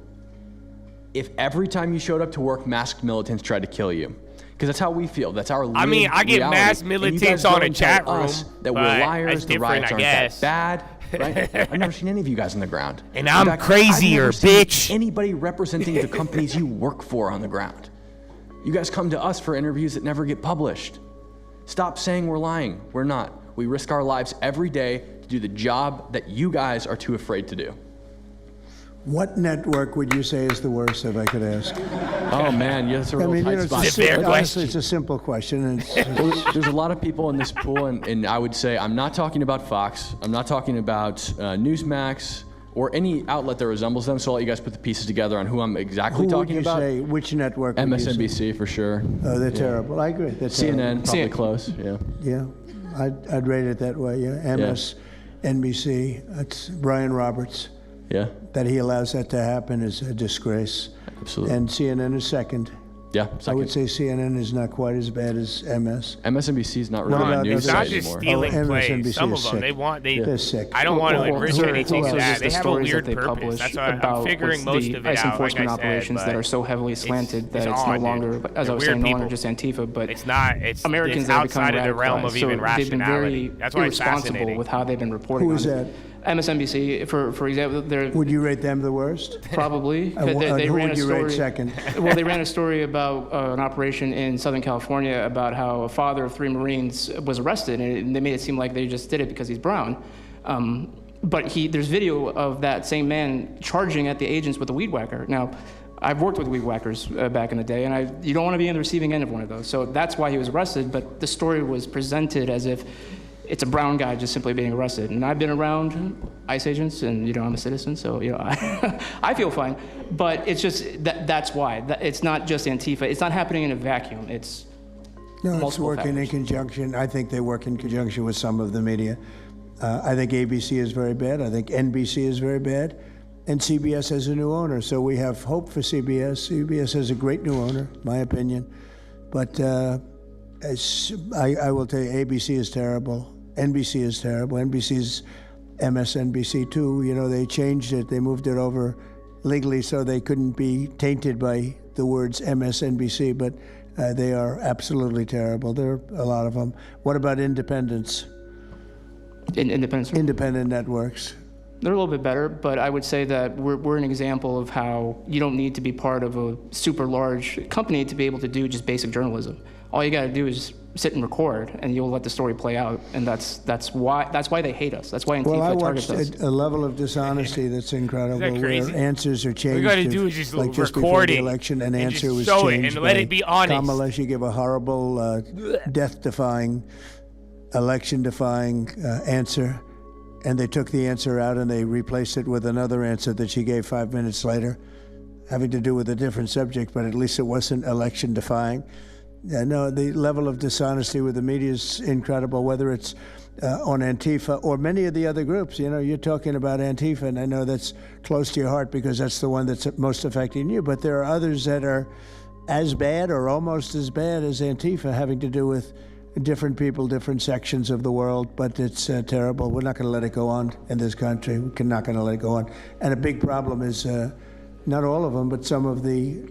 if every time you showed up to work, masked militants tried to kill you? Because that's how we feel. That's our lived reality. I get masked militants on a chat room, that we're liars. The riots aren't that bad. Right? I've never seen any of you guys on the ground. And I'm crazier, bitch. Anybody representing the companies you work for on the ground. You guys come to us for interviews that never get published. Stop saying we're lying. We're not. We risk our lives every day to do the job that you guys are too afraid to do. What network would you say is the worst, if I could ask? Oh man, that's a real tight spot. Honestly, it's a simple question. There's a lot of people in this pool, and I would say I'm not talking about Fox. I'm not talking about Newsmax or any outlet that resembles them. So I'll let you guys put the pieces together on who I'm exactly talking about. Who would you say? Which network? MSNBC for sure. Oh, they're terrible. I agree. They're CNN, probably close. Yeah. Yeah, I'd rate it that way. Yeah, MSNBC. That's Brian Roberts. Yeah. That he allows that to happen is a disgrace. Absolutely. And CNN is second. Yeah, second. I would say CNN is not quite as bad as MS. MSNBC is not really a news site anymore. It's not just stealing plays. Some of them, they're sick. I don't want to enrich anything with that. They have a weird they purpose. publish That's why about I'm figuring most of it ICE out, enforcement like I said, operations that are so heavily slanted that it's no longer, as I was saying, no longer just Antifa, but Americans that are becoming outside of the realm of even rationality. That's why it's irresponsible with how they've been reporting. Who is that? MSNBC, for example, would you rate them the worst? Probably. Who would you rate second? Well, they ran a story about an operation in Southern California about how a father of 3 Marines was arrested, and they made it seem like they just did it because he's brown. But there's video of that same man charging at the agents with a weed whacker. Now, I've worked with weed whackers back in the day, and you don't want to be on the receiving end of one of those. So that's why he was arrested, but the story was presented as if it's a brown guy just simply being arrested. And I've been around ICE agents, and I'm a citizen, so I feel fine. But it's just that's why. It's not just Antifa. It's not happening in a vacuum. It's it's working in conjunction. I think they work in conjunction with some of the media. I think ABC is very bad. I think NBC is very bad. And CBS has a new owner, so we have hope for CBS. CBS has a great new owner, my opinion. But I will tell you, ABC is terrible. NBC is terrible. NBC's MSNBC too. They changed it. They moved it over legally so they couldn't be tainted by the words MSNBC, but they are absolutely terrible. There are a lot of them. What about independents? Independent networks. They're a little bit better, but I would say that we're an example of how you don't need to be part of a super large company to be able to do just basic journalism. All you got to do is sit and record, and you'll let the story play out. And that's why they hate us. That's why Antifa targets us. Well, I watched a level of dishonesty that's incredible, where answers are changed. All you got to do is just like just record before the it election, an and answer just was show changed it and let it be honest. Kamala, she gave a horrible, death-defying, election-defying answer. And they took the answer out and they replaced it with another answer that she gave 5 minutes later, having to do with a different subject, but at least it wasn't election-defying. No, the level of dishonesty with the media is incredible, whether it's on Antifa or many of the other groups. You're talking about Antifa, and I know that's close to your heart because that's the one that's most affecting you, but there are others that are as bad or almost as bad as Antifa, having to do with different people, different sections of the world, but it's terrible. We're not going to let it go on in this country. We're not going to let it go on. And a big problem is not all of them, but some of the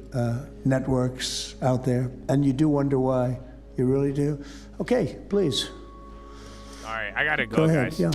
networks out there. And you do wonder why. You really do. Okay, please. All right, I got to go, ahead, guys. Yeah.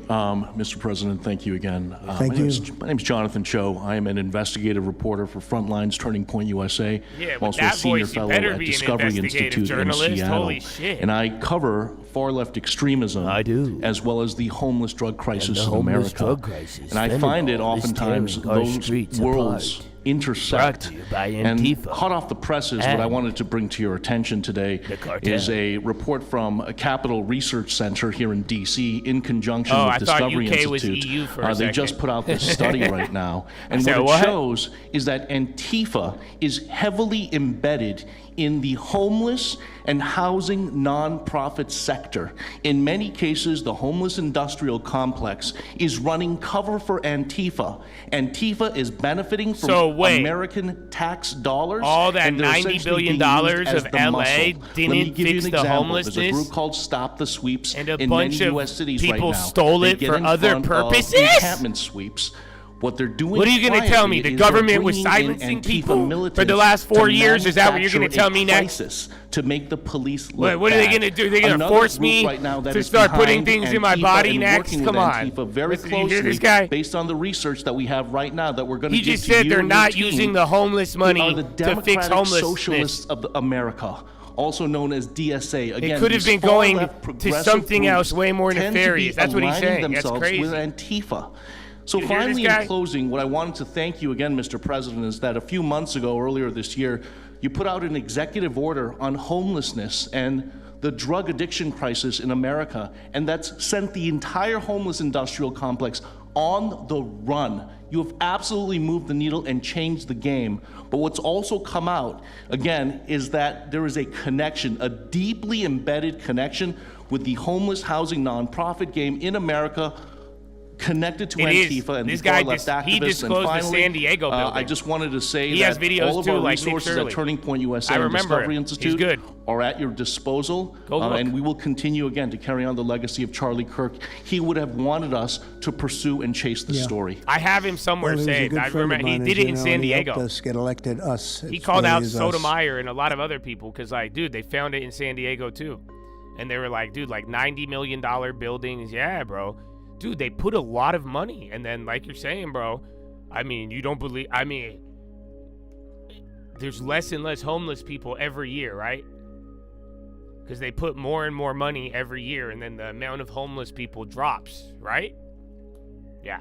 Mr. President, thank you again. Thank you. My name is Jonathan Cho. I am an investigative reporter for Frontlines Turning Point USA. Yeah, I'm also a senior fellow at Discovery Institute in Seattle. Holy shit. And I cover far-left extremism. I do. As well as the homeless drug crisis in America. Drug crisis. And I find it oftentimes those worlds intersect. And hot off the presses, what I wanted to bring to your attention today is a report from a Capital Research Center here in D.C. in conjunction with Discovery Institute. They just put out this study right now. And what it shows is that Antifa is heavily embedded in the homeless and housing nonprofit sector. In many cases, the homeless industrial complex is running cover for Antifa. Antifa is benefiting from American tax dollars. All that $90 billion of LA didn't fix the homelessness. There's a group called Stop the Sweeps and a in bunch many of U.S. cities people right now. stole it for other purposes. Encampment sweeps. What they're doing. What are you going to tell me? The government was silencing people for the last 4 years? Is that what you're going to tell me next? To make the police look what are they going to do? They're going to force me to start putting things in my body next? Come on. Very closely, you hear this guy? Based on the research that we have right now that we're going to give to you. He just said they're not using the homeless money to fix homelessness. Socialists of America, also known as DSA. Again, it could have been going to something else way more nefarious. That's what he's saying. That's crazy. With Antifa. So finally, in closing, what I wanted to thank you again, Mr. President, is that a few months ago, earlier this year, you put out an executive order on homelessness and the drug addiction crisis in America, and that's sent the entire homeless industrial complex on the run. You have absolutely moved the needle and changed the game. But what's also come out, again, is that there is a connection, a deeply embedded connection with the homeless housing nonprofit game in America, connected to Antifa and this the guy far-left activists. He disclosed and finally, the San Diego building. I just wanted to say he has that videos all of too, our like resources at Turning Point USA and Discovery Institute are at your disposal, and we will continue again to carry on the legacy of Charlie Kirk. He would have wanted us to pursue and chase the story. I have him somewhere saved. I remember he did it in San Diego. He helped us get elected. He called out Sotomayor and a lot of other people because, like, dude, they found it in San Diego too, and they were like, dude, like $90 million buildings, yeah, bro. Dude, they put a lot of money, and then, like you're saying, bro, I mean, you don't believe, I mean, there's less and less homeless people every year, right? Because they put more and more money every year, and then the amount of homeless people drops, right? Yeah.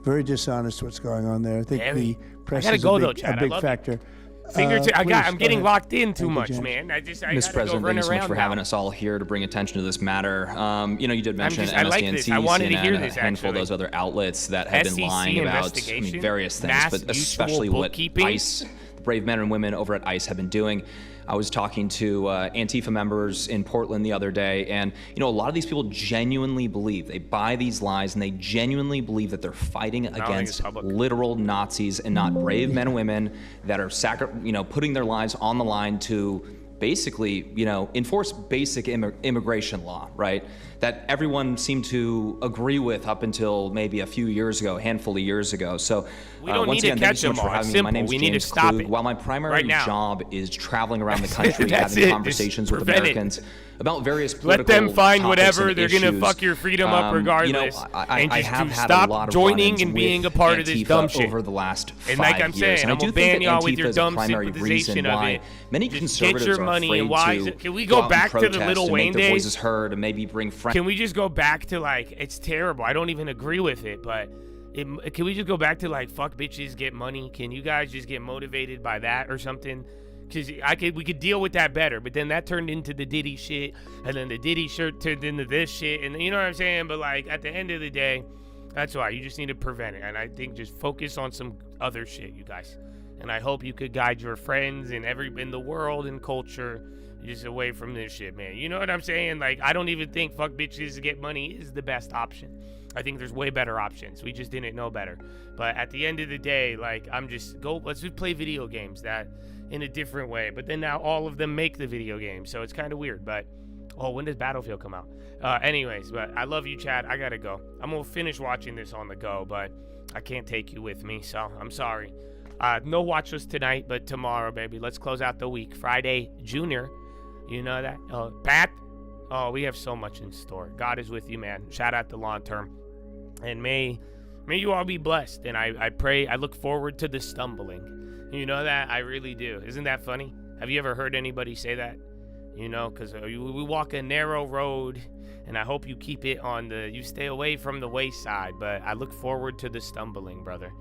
Very dishonest what's going on there. I think the press is a big factor. I'm getting locked in too much, man. Mr. President, thank you so much for having us all here to bring attention to this matter. You did mention MSDNC, CNN, a handful of those other outlets that have been lying about various things, but especially what ICE, the brave men and women over at ICE have been doing. I was talking to Antifa members in Portland the other day, and a lot of these people genuinely believe, they buy these lies, and they genuinely believe that they're fighting against literal Nazis and not brave men and women that are putting their lives on the line to basically, enforce basic immigration law, right? That everyone seemed to agree with up until maybe a few years ago, a handful of years ago. So once again, thank you so much for having me. My name is James Klug. While my primary job is traveling around the country, having conversations with Americans about various political topics. Let them find whatever, they're going to fuck your freedom up regardless. I have had stop a lot of joining and being a part of this dumb shit over the last 5 years. And like I'm saying, I'm going to ban y'all with your dumb sympathization of it. Many conservatives get your money and why. Can we go back to the Little Wayne days? Voices heard and maybe bring friends. Can we just go back to, like, it's terrible. I don't even agree with it, but can we just go back to, like, fuck bitches, get money? Can you guys just get motivated by that or something? Because we could deal with that better, but then that turned into the Diddy shit, and then the Diddy shirt turned into this shit, and you know what I'm saying? But, like, at the end of the day, that's why you just need to prevent it, and I think just focus on some other shit, you guys. And I hope you could guide your friends and in the world and culture just away from this shit, man. You know what I'm saying? Like, I don't even think fuck bitches to get money is the best option. I think there's way better options. We just didn't know better. But at the end of the day, like, let's just play video games that in a different way. But then now all of them make the video games, so it's kind of weird. But, when does Battlefield come out? Anyways, but I love you, Chad. I gotta go. I'm gonna finish watching this on the go, but I can't take you with me, so I'm sorry. No Watchlist tonight, but tomorrow, baby. Let's close out the week. Friday, Junior. You know that? Pat? We have so much in store. God is with you, man. Shout out to Long Term. And may you all be blessed. And I pray, I look forward to the stumbling. You know that? I really do. Isn't that funny? Have you ever heard anybody say that? Because we walk a narrow road, and I hope you keep it you stay away from the wayside. But I look forward to the stumbling, brother.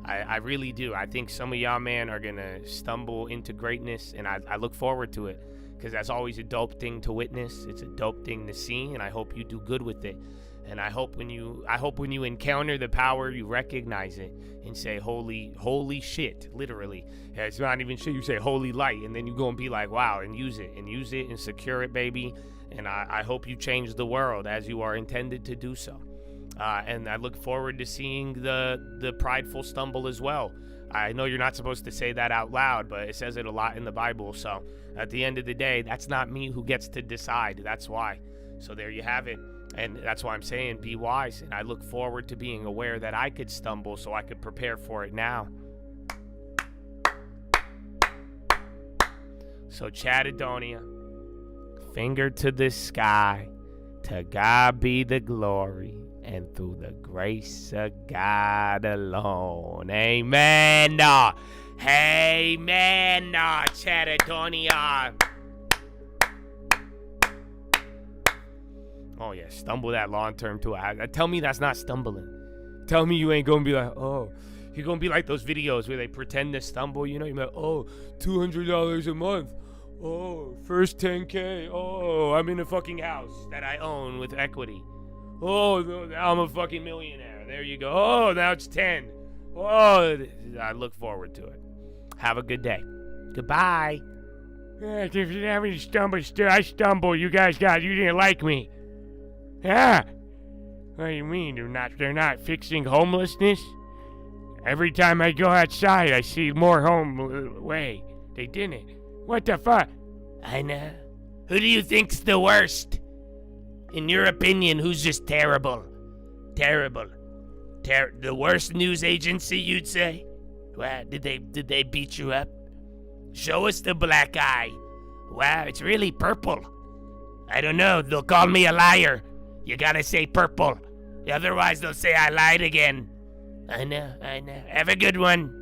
I really do. I think some of y'all, man, are going to stumble into greatness, and I look forward to it. Because that's always a dope thing to witness. It's a dope thing to see, and I hope you do good with it. And I hope when you encounter the power, you recognize it and say, holy shit, literally. It's not even shit, you say holy light, and then you go and be like, wow, and use it and secure it, baby. And I hope you change the world as you are intended to do so. And I look forward to seeing the prideful stumble as well. I know you're not supposed to say that out loud, but it says it a lot in the Bible. So at the end of the day, that's not me who gets to decide. That's why. So there you have it. And that's why I'm saying be wise. And I look forward to being aware that I could stumble so I could prepare for it now. So Chattadonia, finger to the sky, to God be the glory, and through the grace of God alone. Amen. Amen, Chattadonia. Oh, yeah, stumble that long term, too. Tell me that's not stumbling. Tell me you ain't going to be like, oh, you're going to be like those videos where they pretend to stumble, you know? You're like, oh, $200 a month. Oh, first 10K. Oh, I'm in a fucking house that I own with equity. Oh, I'm a fucking millionaire. There you go. Oh, now it's 10. Oh, I look forward to it. Have a good day. Goodbye. Yeah, if you have any stumble, I stumble. You didn't like me. Yeah. What do you mean? They're not fixing homelessness? Every time I go outside, I see more Wait, they didn't. What the fuck? I know. Who do you think's the worst? In your opinion, who's just terrible? Terrible. The worst news agency, you'd say? Wow, did they beat you up? Show us the black eye. Wow, it's really purple. I don't know. They'll call me a liar. You gotta say purple. Otherwise, they'll say I lied again. I know. Have a good one.